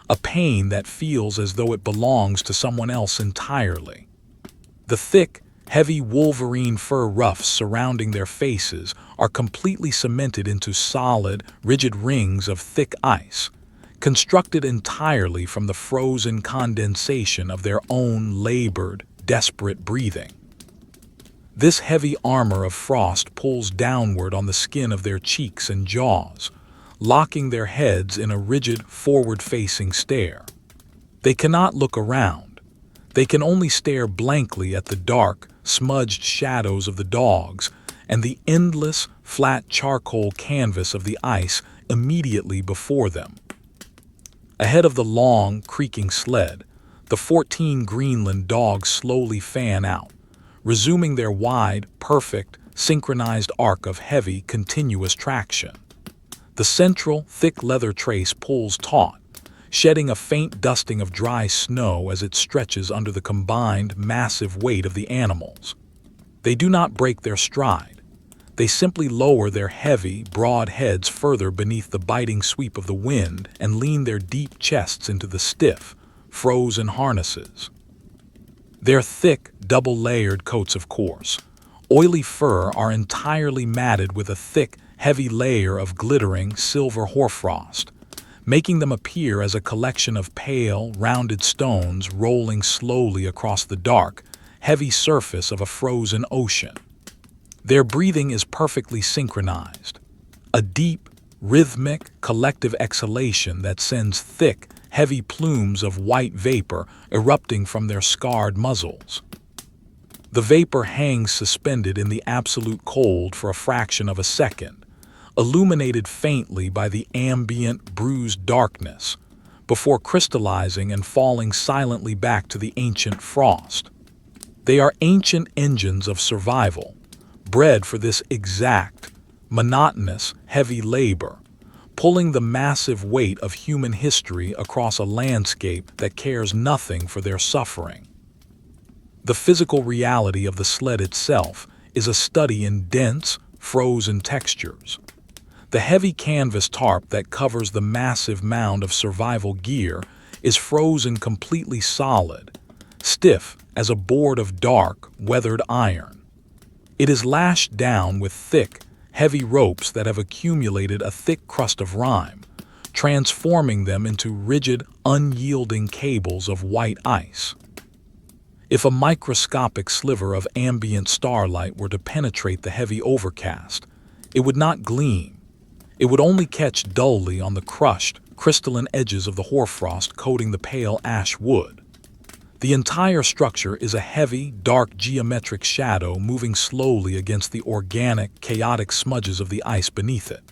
A: a pain that feels as though it belongs to someone else entirely. The thick, heavy wolverine fur ruffs surrounding their faces are completely cemented into solid, rigid rings of thick ice, constructed entirely from the frozen condensation of their own labored, desperate breathing. This heavy armor of frost pulls downward on the skin of their cheeks and jaws, locking their heads in a rigid, forward-facing stare. They cannot look around. They can only stare blankly at the dark, smudged shadows of the dogs and the endless, flat charcoal canvas of the ice immediately before them. Ahead of the long, creaking sled, the 14 Greenland dogs slowly fan out, resuming their wide, perfect, synchronized arc of heavy, continuous traction. The central, thick leather trace pulls taut, shedding a faint dusting of dry snow as it stretches under the combined, massive weight of the animals. They do not break their stride. They simply lower their heavy, broad heads further beneath the biting sweep of the wind and lean their deep chests into the stiff, frozen harnesses. Their thick, double-layered coats of coarse, oily fur are entirely matted with a thick, heavy layer of glittering silver hoarfrost, making them appear as a collection of pale, rounded stones rolling slowly across the dark, heavy surface of a frozen ocean. Their breathing is perfectly synchronized, a deep, rhythmic, collective exhalation that sends thick, heavy plumes of white vapor erupting from their scarred muzzles. The vapor hangs suspended in the absolute cold for a fraction of a second, illuminated faintly by the ambient, bruised darkness, before crystallizing and falling silently back to the ancient frost. They are ancient engines of survival, bred for this exact, monotonous, heavy labor, pulling the massive weight of human history across a landscape that cares nothing for their suffering. The physical reality of the sled itself is a study in dense, frozen textures. The heavy canvas tarp that covers the massive mound of survival gear is frozen completely solid, stiff as a board of dark, weathered iron. It is lashed down with thick, heavy ropes that have accumulated a thick crust of rime, transforming them into rigid, unyielding cables of white ice. If a microscopic sliver of ambient starlight were to penetrate the heavy overcast, it would not gleam. It would only catch dully on the crushed, crystalline edges of the hoarfrost coating the pale ash wood. The entire structure is a heavy, dark geometric shadow moving slowly against the organic, chaotic smudges of the ice beneath it.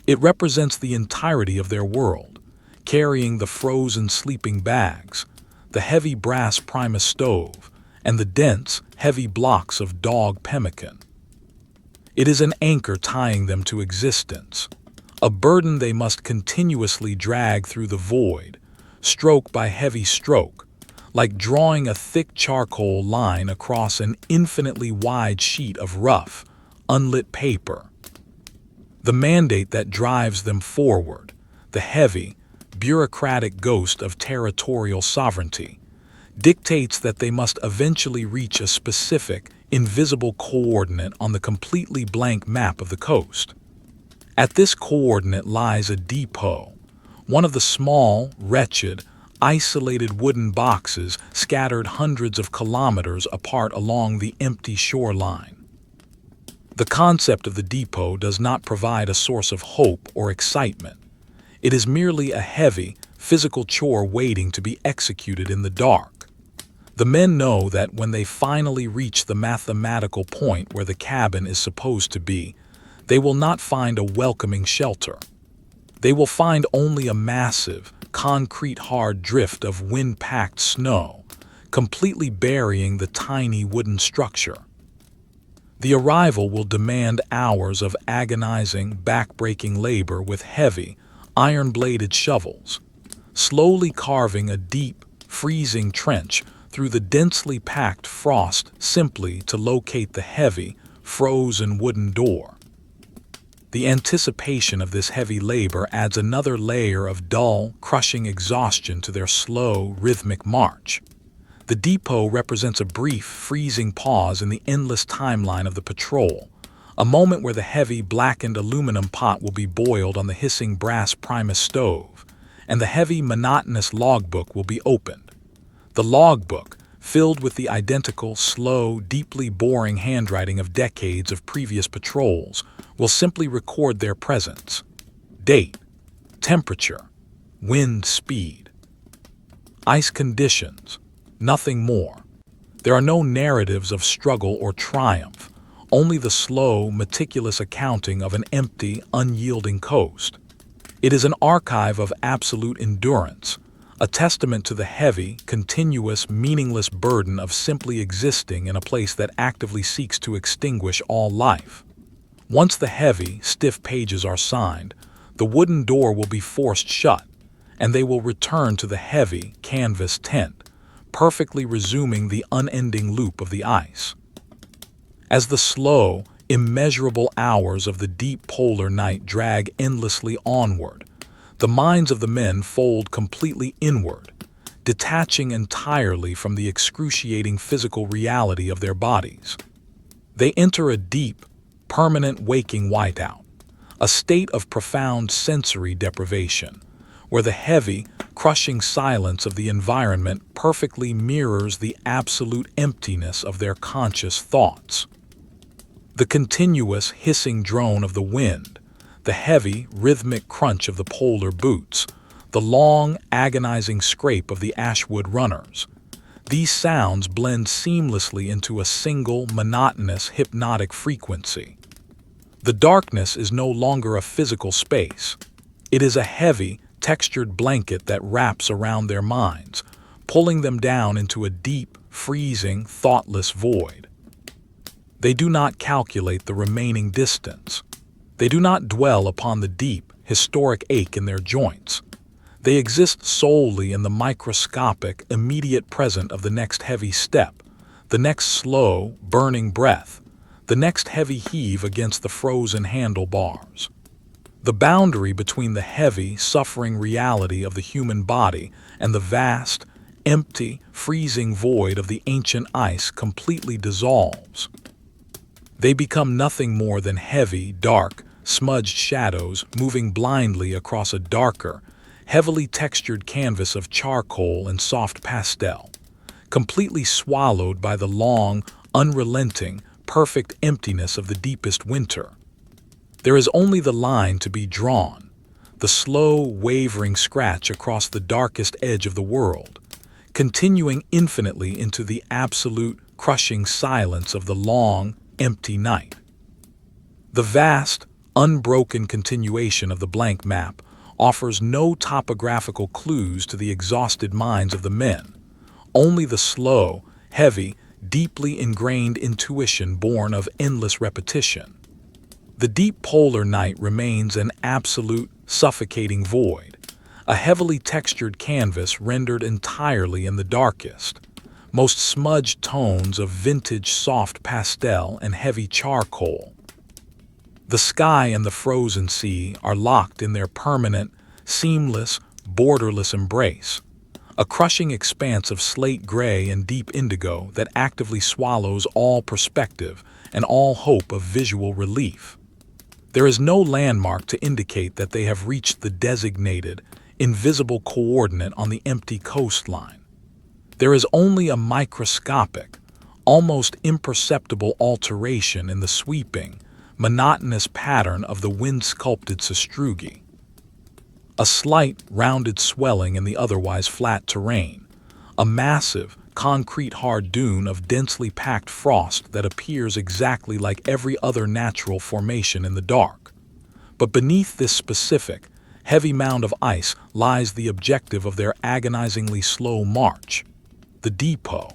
A: It represents the entirety of their world, carrying the frozen sleeping bags, the heavy brass primus stove, and the dense, heavy blocks of dog pemmican. It is an anchor tying them to existence, a burden they must continuously drag through the void, stroke by heavy stroke, like drawing a thick charcoal line across an infinitely wide sheet of rough, unlit paper. The mandate that drives them forward, the heavy, bureaucratic ghost of territorial sovereignty, dictates that they must eventually reach a specific, invisible coordinate on the completely blank map of the coast. At this coordinate lies a depot, one of the small, wretched, isolated wooden boxes scattered hundreds of kilometers apart along the empty shoreline. The concept of the depot does not provide a source of hope or excitement. It is merely a heavy, physical chore waiting to be executed in the dark. The men know that when they finally reach the mathematical point where the cabin is supposed to be, they will not find a welcoming shelter. They will find only a massive, concrete-hard drift of wind-packed snow, completely burying the tiny wooden structure. The arrival will demand hours of agonizing, back-breaking labor with heavy, iron-bladed shovels, slowly carving a deep, freezing trench through the densely packed frost simply to locate the heavy, frozen wooden door. The anticipation of this heavy labor adds another layer of dull, crushing exhaustion to their slow, rhythmic march. The depot represents a brief, freezing pause in the endless timeline of the patrol, a moment where the heavy, blackened aluminum pot will be boiled on the hissing brass primus stove, and the heavy, monotonous logbook will be opened. The logbook, filled with the identical, slow, deeply boring handwriting of decades of previous patrols, will simply record their presence. Date, temperature, wind speed, ice conditions, nothing more. There are no narratives of struggle or triumph, only the slow, meticulous accounting of an empty, unyielding coast. It is an archive of absolute endurance, a testament to the heavy, continuous, meaningless burden of simply existing in a place that actively seeks to extinguish all life. Once the heavy, stiff pages are signed, the wooden door will be forced shut, and they will return to the heavy, canvas tent, perfectly resuming the unending loop of the ice. As the slow, immeasurable hours of the deep polar night drag endlessly onward, the minds of the men fold completely inward, detaching entirely from the excruciating physical reality of their bodies. They enter a deep, permanent waking whiteout, a state of profound sensory deprivation, where the heavy, crushing silence of the environment perfectly mirrors the absolute emptiness of their conscious thoughts. The continuous hissing drone of the wind, the heavy, rhythmic crunch of the polar boots, the long, agonizing scrape of the ashwood runners. These sounds blend seamlessly into a single, monotonous, hypnotic frequency. The darkness is no longer a physical space. It is a heavy, textured blanket that wraps around their minds, pulling them down into a deep, freezing, thoughtless void. They do not calculate the remaining distance. They do not dwell upon the deep, historic ache in their joints. They exist solely in the microscopic, immediate present of the next heavy step, the next slow, burning breath, the next heavy heave against the frozen handlebars. The boundary between the heavy, suffering reality of the human body and the vast, empty, freezing void of the ancient ice completely dissolves. They become nothing more than heavy, dark, smudged shadows moving blindly across a darker, heavily textured canvas of charcoal and soft pastel, completely swallowed by the long, unrelenting, perfect emptiness of the deepest winter. There is only the line to be drawn, the slow, wavering scratch across the darkest edge of the world, continuing infinitely into the absolute, crushing silence of the long, empty night. The vast, unbroken continuation of the blank map offers no topographical clues to the exhausted minds of the men, only the slow, heavy, deeply ingrained intuition born of endless repetition. The deep polar night remains an absolute, suffocating void, a heavily textured canvas rendered entirely in the darkest, most smudged tones of vintage soft pastel and heavy charcoal. The sky and the frozen sea are locked in their permanent, seamless, borderless embrace, a crushing expanse of slate gray and deep indigo that actively swallows all perspective and all hope of visual relief. There is no landmark to indicate that they have reached the designated, invisible coordinate on the empty coastline. There is only a microscopic, almost imperceptible alteration in the sweeping, monotonous pattern of the wind-sculpted sastrugi. A slight, rounded swelling in the otherwise flat terrain, a massive, concrete-hard dune of densely packed frost that appears exactly like every other natural formation in the dark. But beneath this specific, heavy mound of ice lies the objective of their agonizingly slow march, the depot.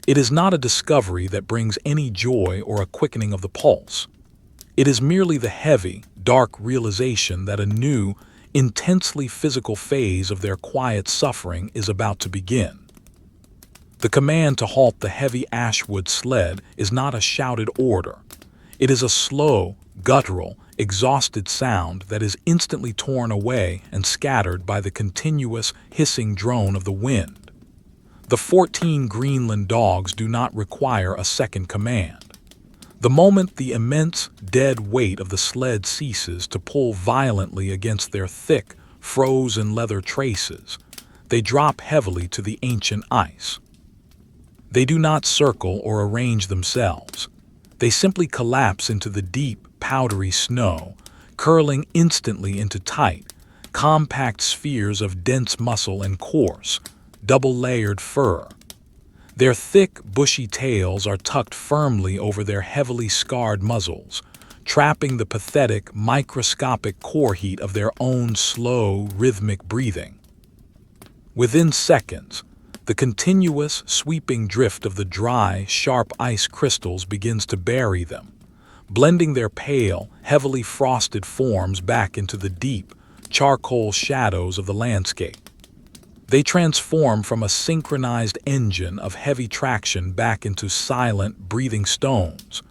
A: It is not a discovery that brings any joy or a quickening of the pulse. It is merely the heavy, dark realization that a new, intensely physical phase of their quiet suffering is about to begin. The command to halt the heavy ashwood sled is not a shouted order. It is a slow, guttural, exhausted sound that is instantly torn away and scattered by the continuous, hissing drone of the wind. The 14 Greenland dogs do not require a second command. The moment the immense, dead weight of the sled ceases to pull violently against their thick, frozen leather traces, they drop heavily to the ancient ice. They do not circle or arrange themselves. They simply collapse into the deep, powdery snow, curling instantly into tight, compact spheres of dense muscle and coarse, double-layered fur. Their thick, bushy tails are tucked firmly over their heavily scarred muzzles, trapping the pathetic, microscopic core heat of their own slow, rhythmic breathing. Within seconds, the continuous, sweeping drift of the dry, sharp ice crystals begins to bury them, blending their pale, heavily frosted forms back into the deep, charcoal shadows of the landscape. They transform from a synchronized engine of heavy traction back into silent, breathing stones,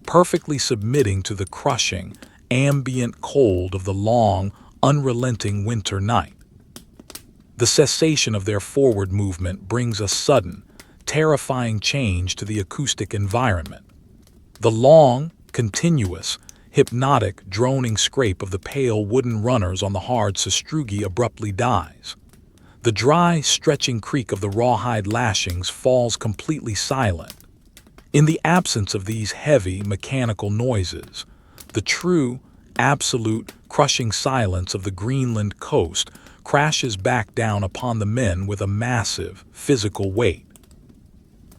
A: perfectly submitting to the crushing, ambient cold of the long, unrelenting winter night. The cessation of their forward movement brings a sudden, terrifying change to the acoustic environment. The long, continuous, hypnotic, droning scrape of the pale wooden runners on the hard sastrugi abruptly dies. The dry, stretching creak of the rawhide lashings falls completely silent. In the absence of these heavy, mechanical noises, the true, absolute, crushing silence of the Greenland coast crashes back down upon the men with a massive, physical weight.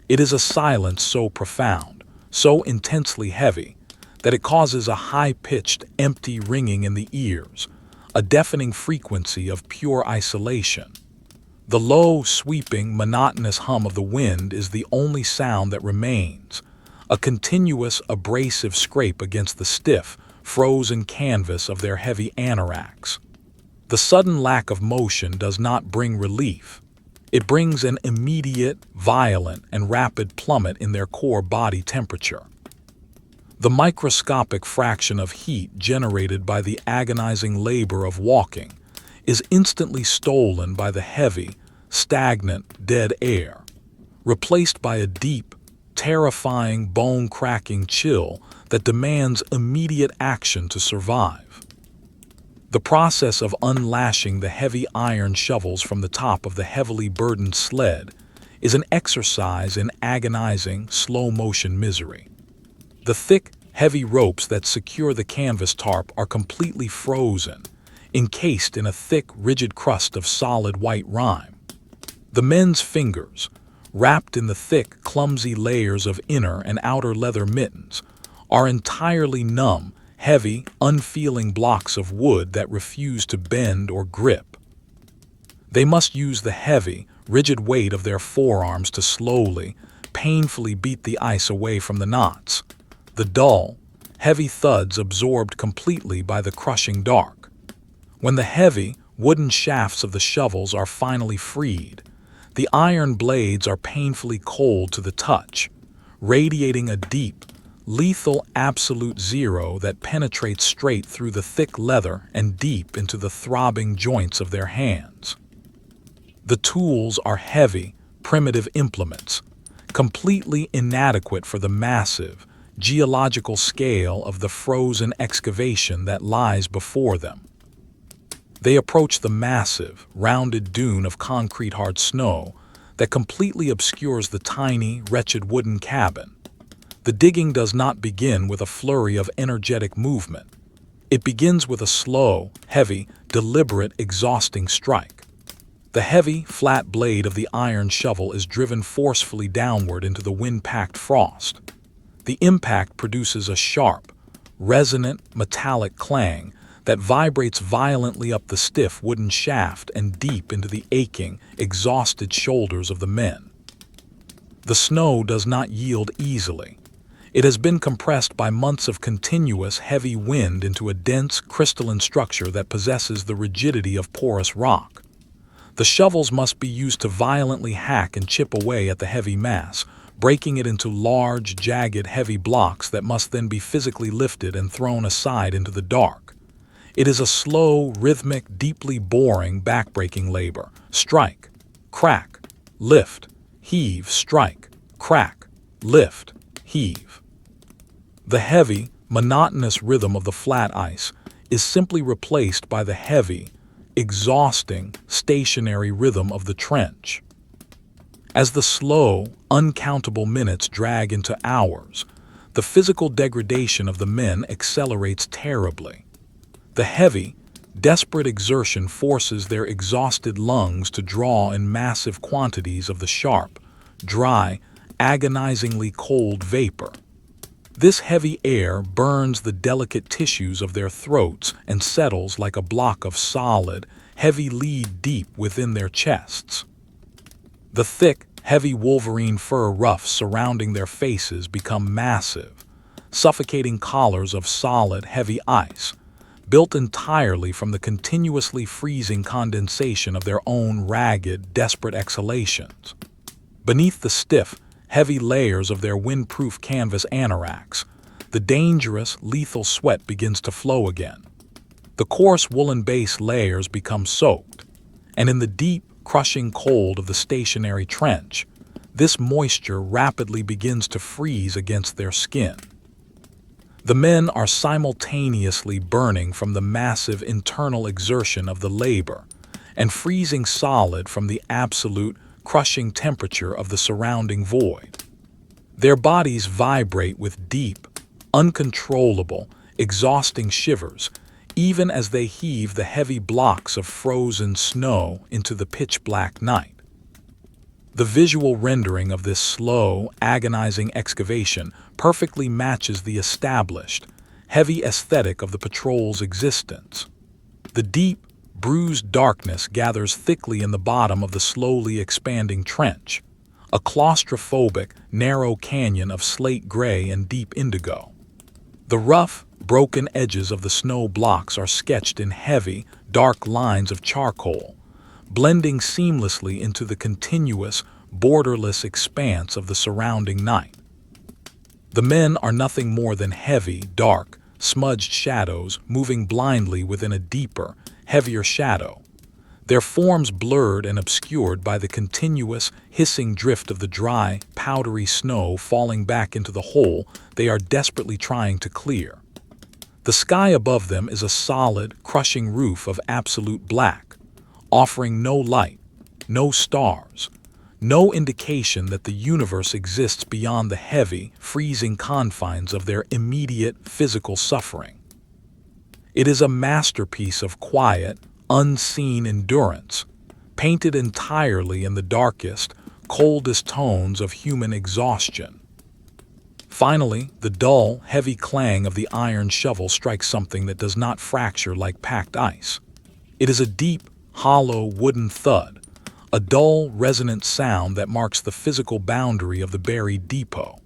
A: It is a silence so profound, so intensely heavy, that it causes a high-pitched, empty ringing in the ears, a deafening frequency of pure isolation. The low, sweeping, monotonous hum of the wind is the only sound that remains, a continuous, abrasive scrape against the stiff, frozen canvas of their heavy anoraks. The sudden lack of motion does not bring relief. It brings an immediate, violent, and rapid plummet in their core body temperature. The microscopic fraction of heat generated by the agonizing labor of walking is instantly stolen by the heavy, stagnant, dead air, replaced by a deep, terrifying, bone-cracking chill that demands immediate action to survive. The process of unlashing the heavy iron shovels from the top of the heavily burdened sled is an exercise in agonizing, slow-motion misery. The thick, heavy ropes that secure the canvas tarp are completely frozen, encased in a thick, rigid crust of solid white rime. The men's fingers, wrapped in the thick, clumsy layers of inner and outer leather mittens, are entirely numb, heavy, unfeeling blocks of wood that refuse to bend or grip. They must use the heavy, rigid weight of their forearms to slowly, painfully beat the ice away from the knots, the dull, heavy thuds absorbed completely by the crushing dark. When the heavy, wooden shafts of the shovels are finally freed, the iron blades are painfully cold to the touch, radiating a deep, lethal absolute zero that penetrates straight through the thick leather and deep into the throbbing joints of their hands. The tools are heavy, primitive implements, completely inadequate for the massive, geological scale of the frozen excavation that lies before them. They approach the massive, rounded dune of concrete-hard snow that completely obscures the tiny, wretched wooden cabin. The digging does not begin with a flurry of energetic movement. It begins with a slow, heavy, deliberate, exhausting strike. The heavy, flat blade of the iron shovel is driven forcefully downward into the wind-packed frost. The impact produces a sharp, resonant, metallic clang that vibrates violently up the stiff wooden shaft and deep into the aching, exhausted shoulders of the men. The snow does not yield easily. It has been compressed by months of continuous, heavy wind into a dense, crystalline structure that possesses the rigidity of porous rock. The shovels must be used to violently hack and chip away at the heavy mass, breaking it into large, jagged, heavy blocks that must then be physically lifted and thrown aside into the dark. It is a slow, rhythmic, deeply boring, backbreaking labor. Strike, crack, lift, heave, strike, crack, lift, heave. The heavy, monotonous rhythm of the flat ice is simply replaced by the heavy, exhausting, stationary rhythm of the trench. As the slow, uncountable minutes drag into hours, the physical degradation of the men accelerates terribly. The heavy, desperate exertion forces their exhausted lungs to draw in massive quantities of the sharp, dry, agonizingly cold vapor. This heavy air burns the delicate tissues of their throats and settles like a block of solid, heavy lead deep within their chests. The thick, heavy wolverine fur ruffs surrounding their faces become massive, suffocating collars of solid, heavy ice, built entirely from the continuously freezing condensation of their own ragged, desperate exhalations. Beneath the stiff, heavy layers of their windproof canvas anoraks, the dangerous, lethal sweat begins to flow again. The coarse woolen base layers become soaked, and in the deep, crushing cold of the stationary trench, this moisture rapidly begins to freeze against their skin. The men are simultaneously burning from the massive internal exertion of the labor and freezing solid from the absolute, crushing temperature of the surrounding void. Their bodies vibrate with deep, uncontrollable, exhausting shivers, even as they heave the heavy blocks of frozen snow into the pitch-black night. The visual rendering of this slow, agonizing excavation perfectly matches the established, heavy aesthetic of the patrol's existence. The deep, bruised darkness gathers thickly in the bottom of the slowly expanding trench, a claustrophobic, narrow canyon of slate gray and deep indigo. The rough, broken edges of the snow blocks are sketched in heavy, dark lines of charcoal, blending seamlessly into the continuous, borderless expanse of the surrounding night. The men are nothing more than heavy, dark, smudged shadows moving blindly within a deeper, heavier shadow, their forms blurred and obscured by the continuous, hissing drift of the dry, powdery snow falling back into the hole they are desperately trying to clear. The sky above them is a solid, crushing roof of absolute black, offering no light, no stars, no indication that the universe exists beyond the heavy, freezing confines of their immediate physical suffering. It is a masterpiece of quiet, unseen endurance, painted entirely in the darkest, coldest tones of human exhaustion. Finally, the dull, heavy clang of the iron shovel strikes something that does not fracture like packed ice. It is a deep, hollow wooden thud, a dull, resonant sound that marks the physical boundary of the buried depot.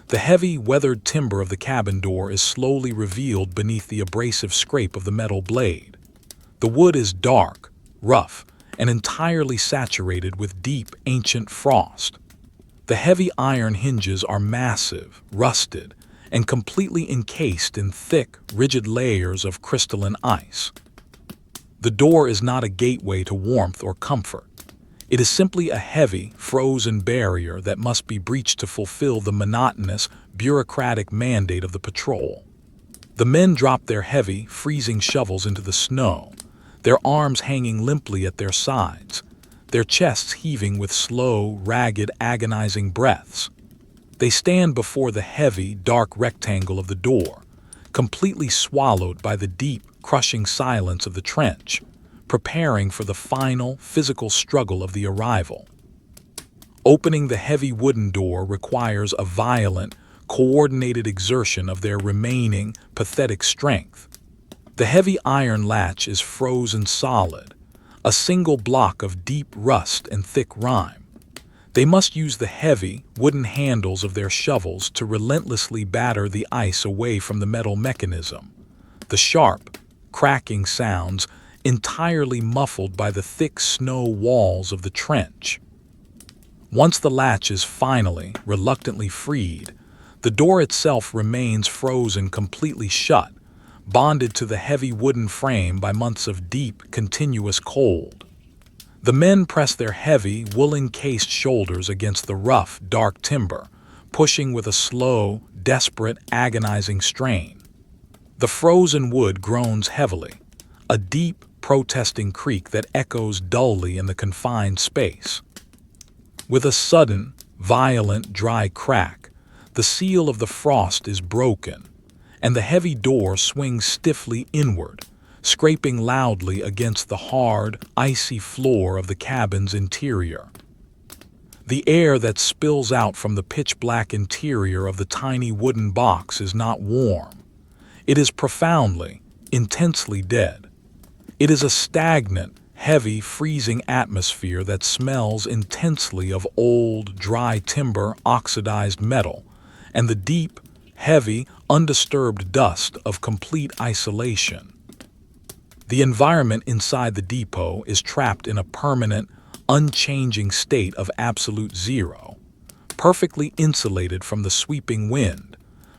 A: The heavy, weathered timber of the cabin door is slowly revealed beneath the abrasive scrape of the metal blade. The wood is dark, rough, and entirely saturated with deep, ancient frost. The heavy iron hinges are massive, rusted, and completely encased in thick, rigid layers of crystalline ice. The door is not a gateway to warmth or comfort. It is simply a heavy, frozen barrier that must be breached to fulfill the monotonous, bureaucratic mandate of the patrol. The men drop their heavy, freezing shovels into the snow, their arms hanging limply at their sides, their chests heaving with slow, ragged, agonizing breaths. They stand before the heavy, dark rectangle of the door, completely swallowed by the deep, crushing silence of the trench, preparing for the final, physical struggle of the arrival. Opening the heavy wooden door requires a violent, coordinated exertion of their remaining, pathetic strength. The heavy iron latch is frozen solid, a single block of deep rust and thick rime. They must use the heavy, wooden handles of their shovels to relentlessly batter the ice away from the metal mechanism. The sharp, cracking sounds entirely muffled by the thick snow walls of the trench. Once the latch is finally, reluctantly freed, the door itself remains frozen completely shut, bonded to the heavy wooden frame by months of deep, continuous cold. The men press their heavy, wool-encased shoulders against the rough, dark timber, pushing with a slow, desperate, agonizing strain. The frozen wood groans heavily, a deep, protesting creak that echoes dully in the confined space. With a sudden, violent, dry crack, the seal of the frost is broken, and the heavy door swings stiffly inward, scraping loudly against the hard, icy floor of the cabin's interior. The air that spills out from the pitch-black interior of the tiny wooden box is not warm. It is profoundly, intensely dead. It is a stagnant, heavy, freezing atmosphere that smells intensely of old, dry timber, oxidized metal, and the deep, heavy, undisturbed dust of complete isolation. The environment inside the depot is trapped in a permanent, unchanging state of absolute zero, perfectly insulated from the sweeping wind,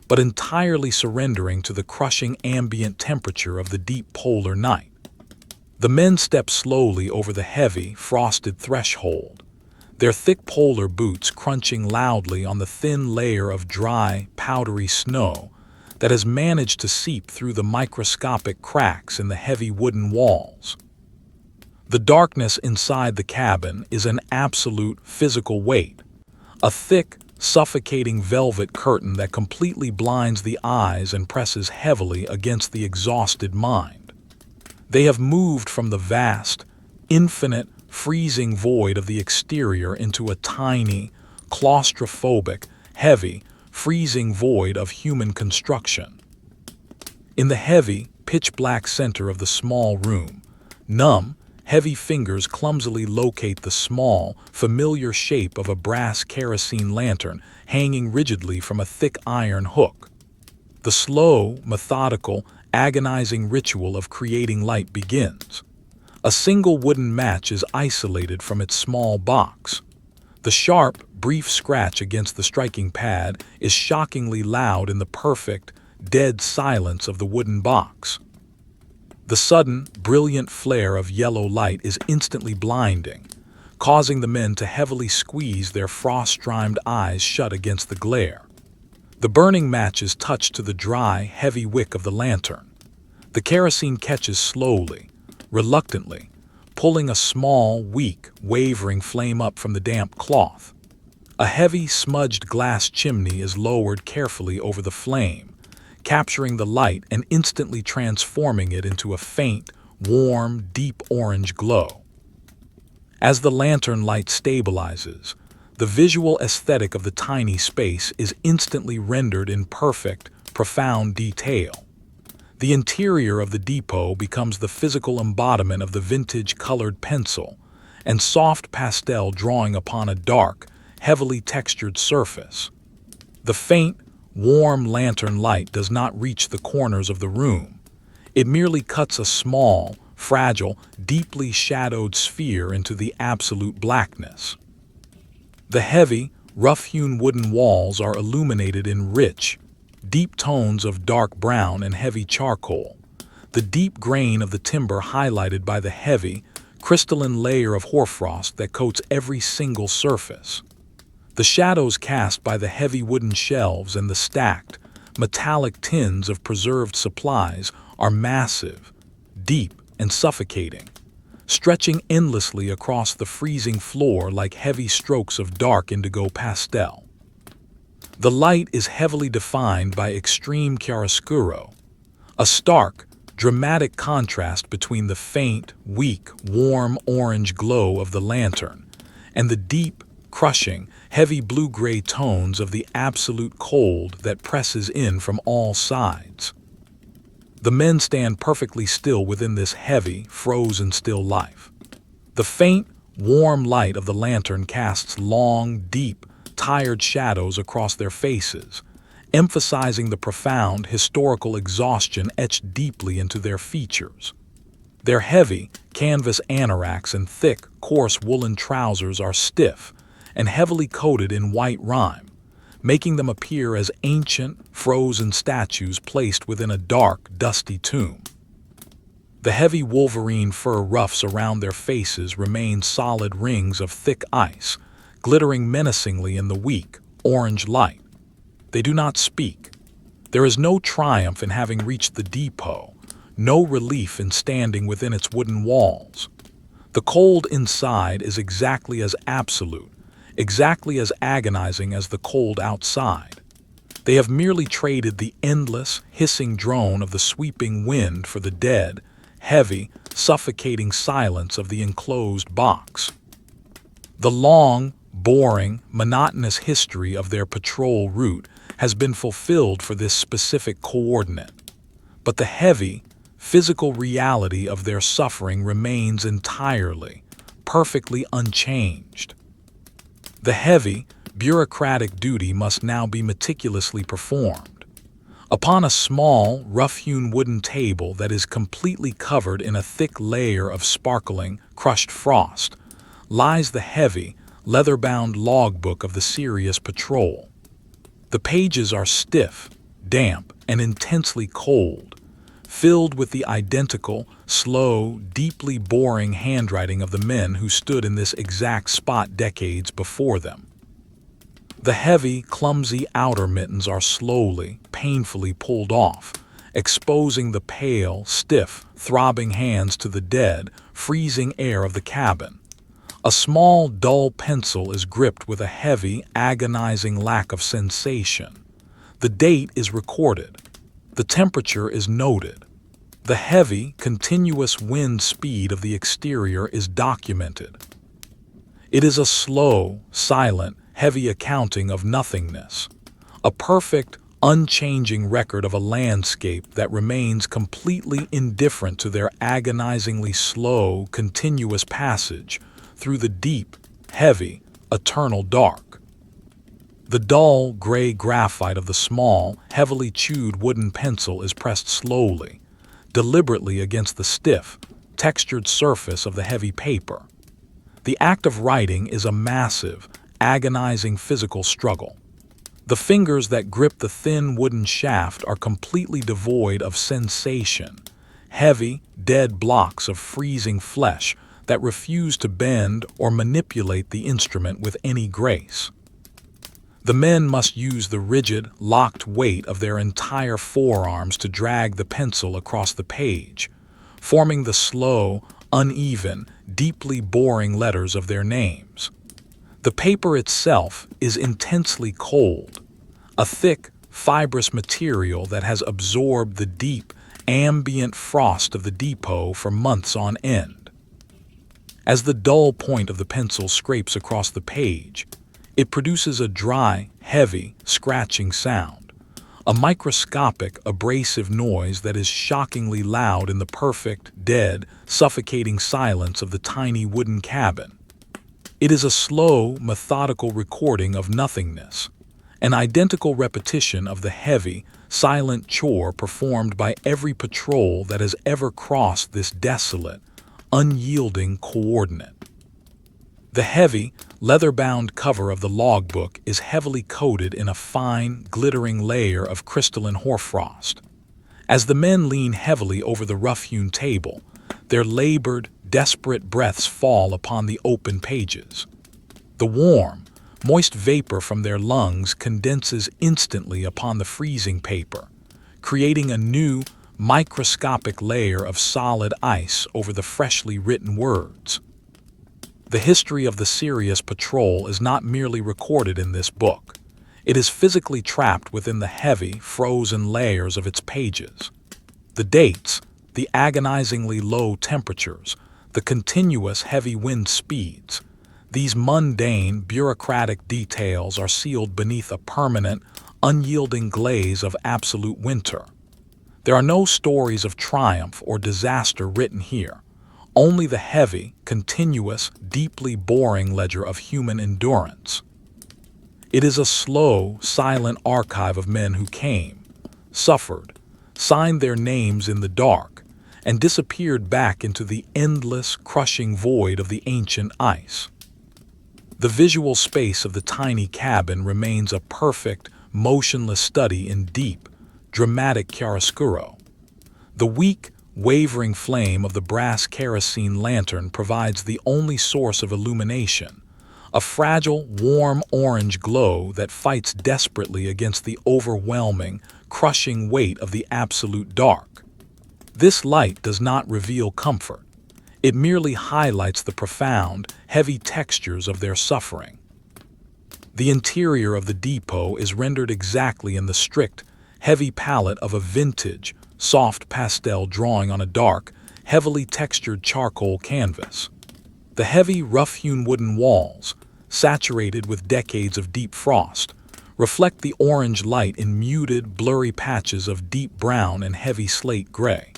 A: but entirely surrendering to the crushing ambient temperature of the deep polar night. The men step slowly over the heavy, frosted threshold, their thick polar boots crunching loudly on the thin layer of dry, powdery snow that has managed to seep through the microscopic cracks in the heavy wooden walls. The darkness inside the cabin is an absolute physical weight, a thick, suffocating velvet curtain that completely blinds the eyes and presses heavily against the exhausted mind. They have moved from the vast, infinite, freezing void of the exterior into a tiny, claustrophobic, heavy, freezing void of human construction. In the heavy, pitch-black center of the small room, numb, heavy fingers clumsily locate the small, familiar shape of a brass kerosene lantern hanging rigidly from a thick iron hook. The slow, methodical, agonizing ritual of creating light begins. A single wooden match is isolated from its small box. The sharp, brief scratch against the striking pad is shockingly loud in the perfect, dead silence of the wooden box. The sudden, brilliant flare of yellow light is instantly blinding, causing the men to heavily squeeze their frost-grimed eyes shut against the glare. The burning match is touched to the dry, heavy wick of the lantern. The kerosene catches slowly, reluctantly, pulling a small, weak, wavering flame up from the damp cloth. A heavy, smudged glass chimney is lowered carefully over the flame, capturing the light and instantly transforming it into a faint, warm, deep orange glow. As the lantern light stabilizes, the visual aesthetic of the tiny space is instantly rendered in perfect, profound detail. The interior of the depot becomes the physical embodiment of the vintage colored pencil and soft pastel drawing upon a dark, heavily textured surface. The faint, warm lantern light does not reach the corners of the room. It merely cuts a small, fragile, deeply shadowed sphere into the absolute blackness. The heavy, rough-hewn wooden walls are illuminated in rich, deep tones of dark brown and heavy charcoal, the deep grain of the timber highlighted by the heavy, crystalline layer of hoarfrost that coats every single surface. The shadows cast by the heavy wooden shelves and the stacked, metallic tins of preserved supplies are massive, deep, and suffocating, stretching endlessly across the freezing floor like heavy strokes of dark indigo pastel. The light is heavily defined by extreme chiaroscuro, a stark, dramatic contrast between the faint, weak, warm orange glow of the lantern and the deep, crushing, heavy blue-gray tones of the absolute cold that presses in from all sides. The men stand perfectly still within this heavy, frozen still life. The faint, warm light of the lantern casts long, deep, tired shadows across their faces, emphasizing the profound historical exhaustion etched deeply into their features. Their heavy, canvas anoraks and thick, coarse woolen trousers are stiff and heavily coated in white rime, making them appear as ancient, frozen statues placed within a dark, dusty tomb. The heavy wolverine fur ruffs around their faces remain solid rings of thick ice, glittering menacingly in the weak, orange light. They do not speak. There is no triumph in having reached the depot, no relief in standing within its wooden walls. The cold inside is exactly as absolute, exactly as agonizing as the cold outside. They have merely traded the endless, hissing drone of the sweeping wind for the dead, heavy, suffocating silence of the enclosed box. The long, boring, monotonous history of their patrol route has been fulfilled for this specific coordinate. But the heavy, physical reality of their suffering remains entirely, perfectly unchanged. The heavy, bureaucratic duty must now be meticulously performed. Upon a small, rough-hewn wooden table that is completely covered in a thick layer of sparkling, crushed frost, lies the heavy, leather-bound logbook of the Sirius Patrol. The pages are stiff, damp, and intensely cold, filled with the identical, slow, deeply boring handwriting of the men who stood in this exact spot decades before them. The heavy, clumsy outer mittens are slowly, painfully pulled off, exposing the pale, stiff, throbbing hands to the dead, freezing air of the cabin. A small, dull pencil is gripped with a heavy, agonizing lack of sensation. The date is recorded. The temperature is noted. The heavy, continuous wind speed of the exterior is documented. It is a slow, silent, heavy accounting of nothingness, a perfect, unchanging record of a landscape that remains completely indifferent to their agonizingly slow, continuous passage through the deep, heavy, eternal dark. The dull, gray graphite of the small, heavily chewed wooden pencil is pressed slowly, deliberately against the stiff, textured surface of the heavy paper. The act of writing is a massive, agonizing physical struggle. The fingers that grip the thin wooden shaft are completely devoid of sensation, heavy, dead blocks of freezing flesh that refuse to bend or manipulate the instrument with any grace. The men must use the rigid, locked weight of their entire forearms to drag the pencil across the page, forming the slow, uneven, deeply boring letters of their names. The paper itself is intensely cold, a thick, fibrous material that has absorbed the deep, ambient frost of the depot for months on end. As the dull point of the pencil scrapes across the page, it produces a dry, heavy, scratching sound, a microscopic, abrasive noise that is shockingly loud in the perfect, dead, suffocating silence of the tiny wooden cabin. It is a slow, methodical recording of nothingness, an identical repetition of the heavy, silent chore performed by every patrol that has ever crossed this desolate, unyielding coordinate. The heavy, leather-bound cover of the logbook is heavily coated in a fine, glittering layer of crystalline hoarfrost. As the men lean heavily over the rough-hewn table, their labored, desperate breaths fall upon the open pages. The warm, moist vapor from their lungs condenses instantly upon the freezing paper, creating a new, microscopic layer of solid ice over the freshly written words. The history of the Sirius Patrol is not merely recorded in this book. It is physically trapped within the heavy, frozen layers of its pages. The dates, the agonizingly low temperatures, the continuous heavy wind speeds, these mundane, bureaucratic details are sealed beneath a permanent, unyielding glaze of absolute winter. There are no stories of triumph or disaster written here, only the heavy, continuous, deeply boring ledger of human endurance. It is a slow, silent archive of men who came, suffered, signed their names in the dark, and disappeared back into the endless, crushing void of the ancient ice. The visual space of the tiny cabin remains a perfect, motionless study in deep, dramatic chiaroscuro. The weak, wavering flame of the brass kerosene lantern provides the only source of illumination, a fragile, warm orange glow that fights desperately against the overwhelming, crushing weight of the absolute dark. This light does not reveal comfort. It merely highlights the profound, heavy textures of their suffering. The interior of the depot is rendered exactly in the strict, heavy palette of a vintage, soft pastel drawing on a dark, heavily textured charcoal canvas. The heavy, rough-hewn wooden walls, saturated with decades of deep frost, reflect the orange light in muted, blurry patches of deep brown and heavy slate gray.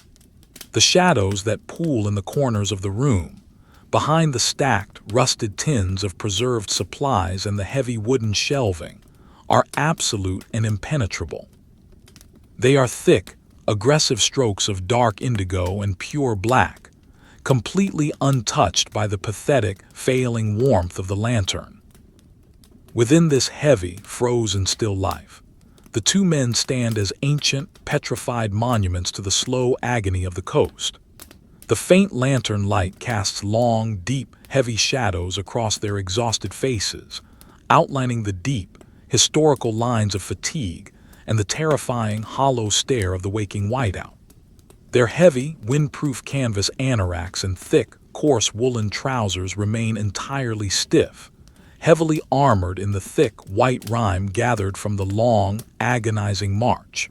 A: The shadows that pool in the corners of the room, behind the stacked, rusted tins of preserved supplies and the heavy wooden shelving, are absolute and impenetrable. They are thick, aggressive strokes of dark indigo and pure black, completely untouched by the pathetic, failing warmth of the lantern. Within this heavy, frozen still life, the two men stand as ancient, petrified monuments to the slow agony of the coast. The faint lantern light casts long, deep, heavy shadows across their exhausted faces, outlining the deep, historical lines of fatigue and the terrifying, hollow stare of the waking whiteout. Their heavy, windproof canvas anoraks and thick, coarse woolen trousers remain entirely stiff, heavily armored in the thick, white rime gathered from the long, agonizing march.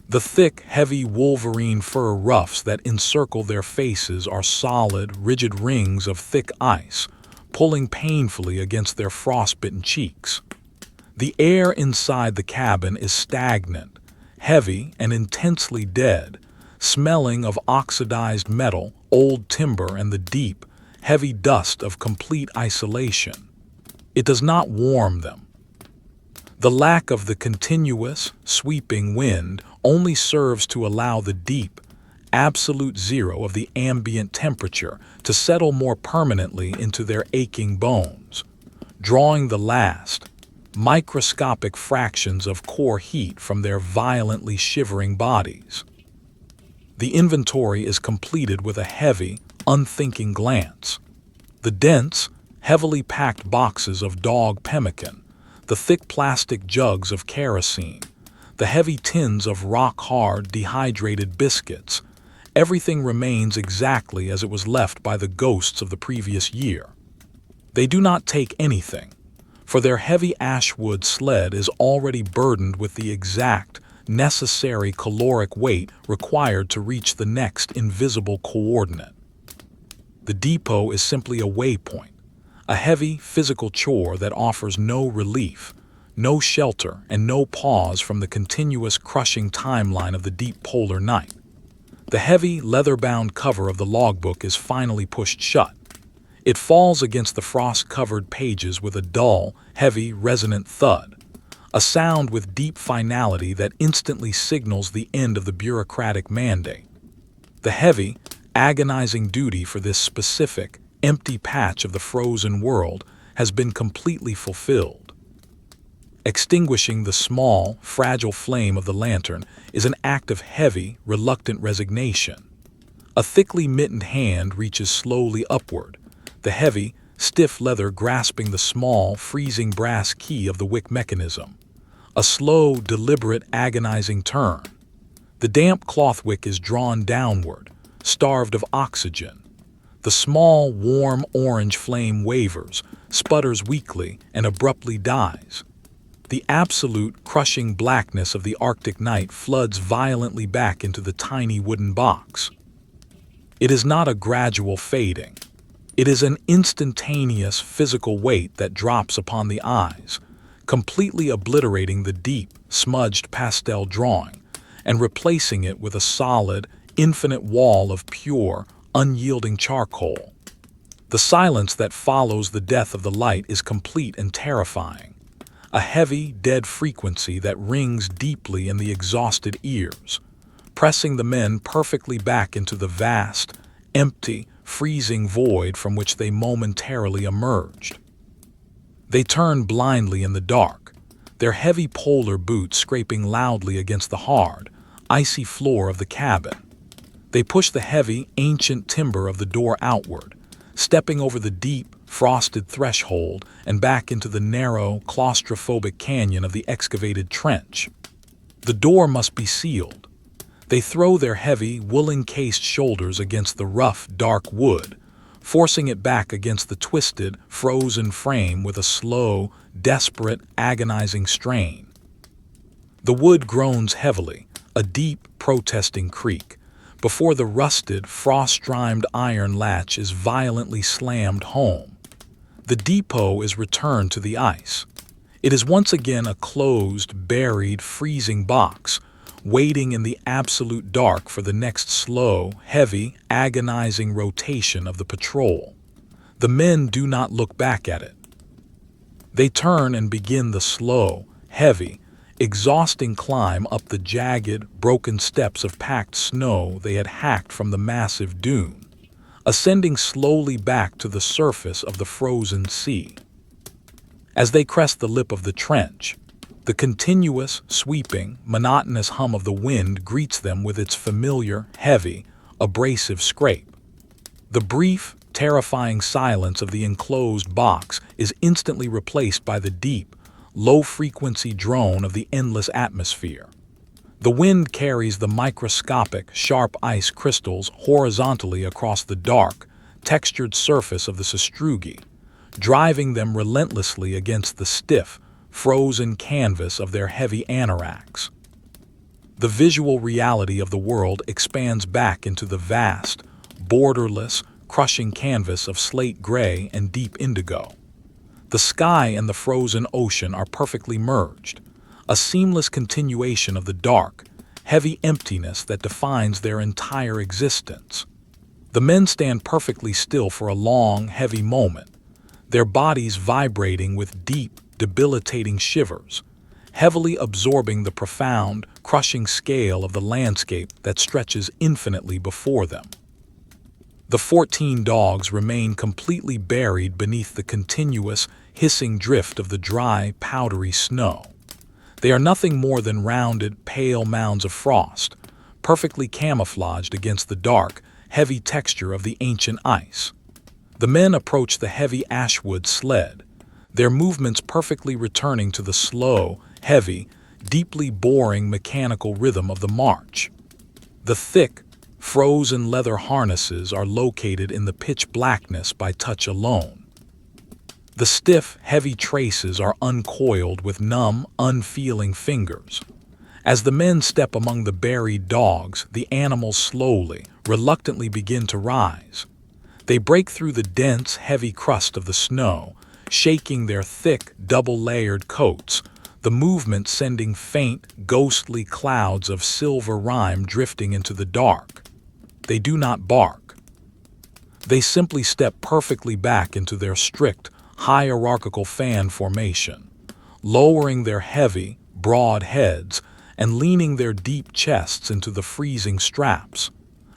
A: The thick, heavy wolverine fur ruffs that encircle their faces are solid, rigid rings of thick ice, pulling painfully against their frostbitten cheeks. The air inside the cabin is stagnant, heavy, and intensely dead, smelling of oxidized metal, old timber, and the deep, heavy dust of complete isolation. It does not warm them. The lack of the continuous, sweeping wind only serves to allow the deep, absolute zero of the ambient temperature to settle more permanently into their aching bones, drawing the last, microscopic fractions of core heat from their violently shivering bodies. The inventory is completed with a heavy, unthinking glance. The dense, heavily packed boxes of dog pemmican, the thick plastic jugs of kerosene, the heavy tins of rock-hard, dehydrated biscuits, everything remains exactly as it was left by the ghosts of the previous year. They do not take anything, for their heavy ashwood sled is already burdened with the exact, necessary caloric weight required to reach the next invisible coordinate. The depot is simply a waypoint, a heavy physical chore that offers no relief, no shelter, and no pause from the continuous crushing timeline of the deep polar night. The heavy, leather-bound cover of the logbook is finally pushed shut. It falls against the frost-covered pages with a dull, heavy, resonant thud, a sound with deep finality that instantly signals the end of the bureaucratic mandate. The heavy, agonizing duty for this specific, empty patch of the frozen world has been completely fulfilled. Extinguishing the small, fragile flame of the lantern is an act of heavy, reluctant resignation. A thickly mittened hand reaches slowly upward, the heavy, stiff leather grasping the small, freezing brass key of the wick mechanism. A slow, deliberate, agonizing turn. The damp cloth wick is drawn downward, starved of oxygen. The small, warm orange flame wavers, sputters weakly, and abruptly dies. The absolute, crushing blackness of the Arctic night floods violently back into the tiny wooden box. It is not a gradual fading. It is an instantaneous physical weight that drops upon the eyes, completely obliterating the deep, smudged pastel drawing and replacing it with a solid, infinite wall of pure, unyielding charcoal. The silence that follows the death of the light is complete and terrifying, a heavy, dead frequency that rings deeply in the exhausted ears, pressing the men perfectly back into the vast, empty, freezing void from which they momentarily emerged. They turn blindly in the dark, their heavy polar boots scraping loudly against the hard, icy floor of the cabin. They push the heavy, ancient timber of the door outward, stepping over the deep, frosted threshold and back into the narrow, claustrophobic canyon of the excavated trench. The door must be sealed. They throw their heavy, wool-encased shoulders against the rough, dark wood, forcing it back against the twisted, frozen frame with a slow, desperate, agonizing strain. The wood groans heavily, a deep, protesting creak, before the rusted, frost-rimed iron latch is violently slammed home. The depot is returned to the ice. It is once again a closed, buried, freezing box, waiting in the absolute dark for the next slow, heavy, agonizing rotation of the patrol. The men do not look back at it. They turn and begin the slow, heavy, exhausting climb up the jagged, broken steps of packed snow they had hacked from the massive dune, ascending slowly back to the surface of the frozen sea. As they crest the lip of the trench, the continuous, sweeping, monotonous hum of the wind greets them with its familiar, heavy, abrasive scrape. The brief, terrifying silence of the enclosed box is instantly replaced by the deep, low-frequency drone of the endless atmosphere. The wind carries the microscopic, sharp ice crystals horizontally across the dark, textured surface of the sastrugi, driving them relentlessly against the stiff, frozen canvas of their heavy anoraks. The visual reality of the world expands back into the vast, borderless, crushing canvas of slate gray and deep indigo. The sky and the frozen ocean are perfectly merged, a seamless continuation of the dark, heavy emptiness that defines their entire existence. The men stand perfectly still for a long, heavy moment, their bodies vibrating with deep, debilitating shivers, heavily absorbing the profound, crushing scale of the landscape that stretches infinitely before them. The 14 dogs remain completely buried beneath the continuous, hissing drift of the dry, powdery snow. They are nothing more than rounded, pale mounds of frost, perfectly camouflaged against the dark, heavy texture of the ancient ice. The men approach the heavy ashwood sled, their movements perfectly returning to the slow, heavy, deeply boring mechanical rhythm of the march. The thick, frozen leather harnesses are located in the pitch blackness by touch alone. The stiff, heavy traces are uncoiled with numb, unfeeling fingers. As the men step among the buried dogs, the animals slowly, reluctantly begin to rise. They break through the dense, heavy crust of the snow, shaking their thick, double-layered coats, the movement sending faint, ghostly clouds of silver rime drifting into the dark. They do not bark. They simply step perfectly back into their strict, hierarchical fan formation, lowering their heavy, broad heads and leaning their deep chests into the freezing straps,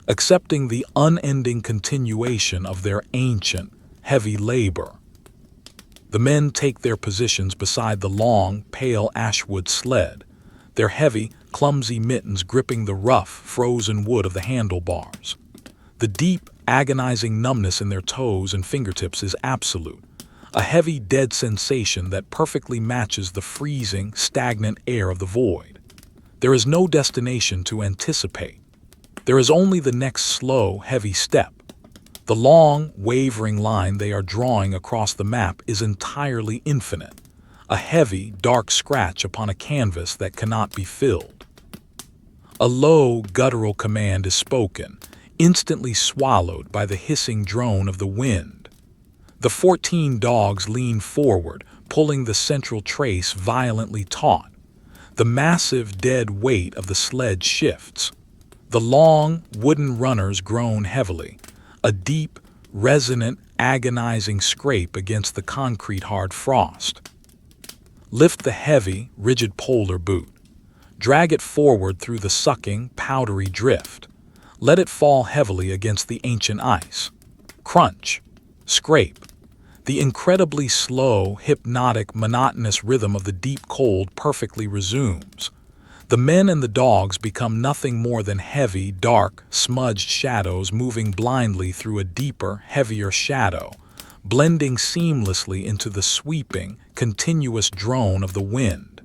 A: accepting the unending continuation of their ancient, heavy labor. The men take their positions beside the long, pale ashwood sled, their heavy, clumsy mittens gripping the rough, frozen wood of the handlebars. The deep, agonizing numbness in their toes and fingertips is absolute, a heavy, dead sensation that perfectly matches the freezing, stagnant air of the void. There is no destination to anticipate. There is only the next slow, heavy step. The long, wavering line they are drawing across the map is entirely infinite, a heavy, dark scratch upon a canvas that cannot be filled. A low, guttural command is spoken, instantly swallowed by the hissing drone of the wind. The 14 dogs lean forward, pulling the central trace violently taut. The massive, dead weight of the sled shifts. The long, wooden runners groan heavily, a deep, resonant, agonizing scrape against the concrete-hard frost. Lift the heavy, rigid polar boot. Drag it forward through the sucking, powdery drift. Let it fall heavily against the ancient ice. Crunch. Scrape. The incredibly slow, hypnotic, monotonous rhythm of the deep cold perfectly resumes. The men and the dogs become nothing more than heavy, dark, smudged shadows moving blindly through a deeper, heavier shadow, blending seamlessly into the sweeping, continuous drone of the wind.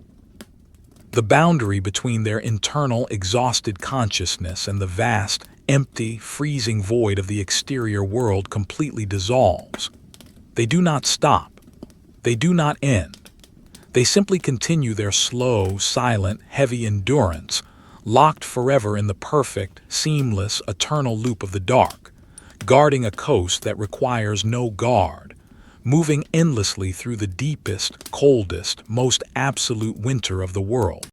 A: The boundary between their internal, exhausted consciousness and the vast, empty, freezing void of the exterior world completely dissolves. They do not stop. They do not end. They simply continue their slow, silent, heavy endurance, locked forever in the perfect, seamless, eternal loop of the dark, guarding a coast that requires no guard, moving endlessly through the deepest, coldest, most absolute winter of the world.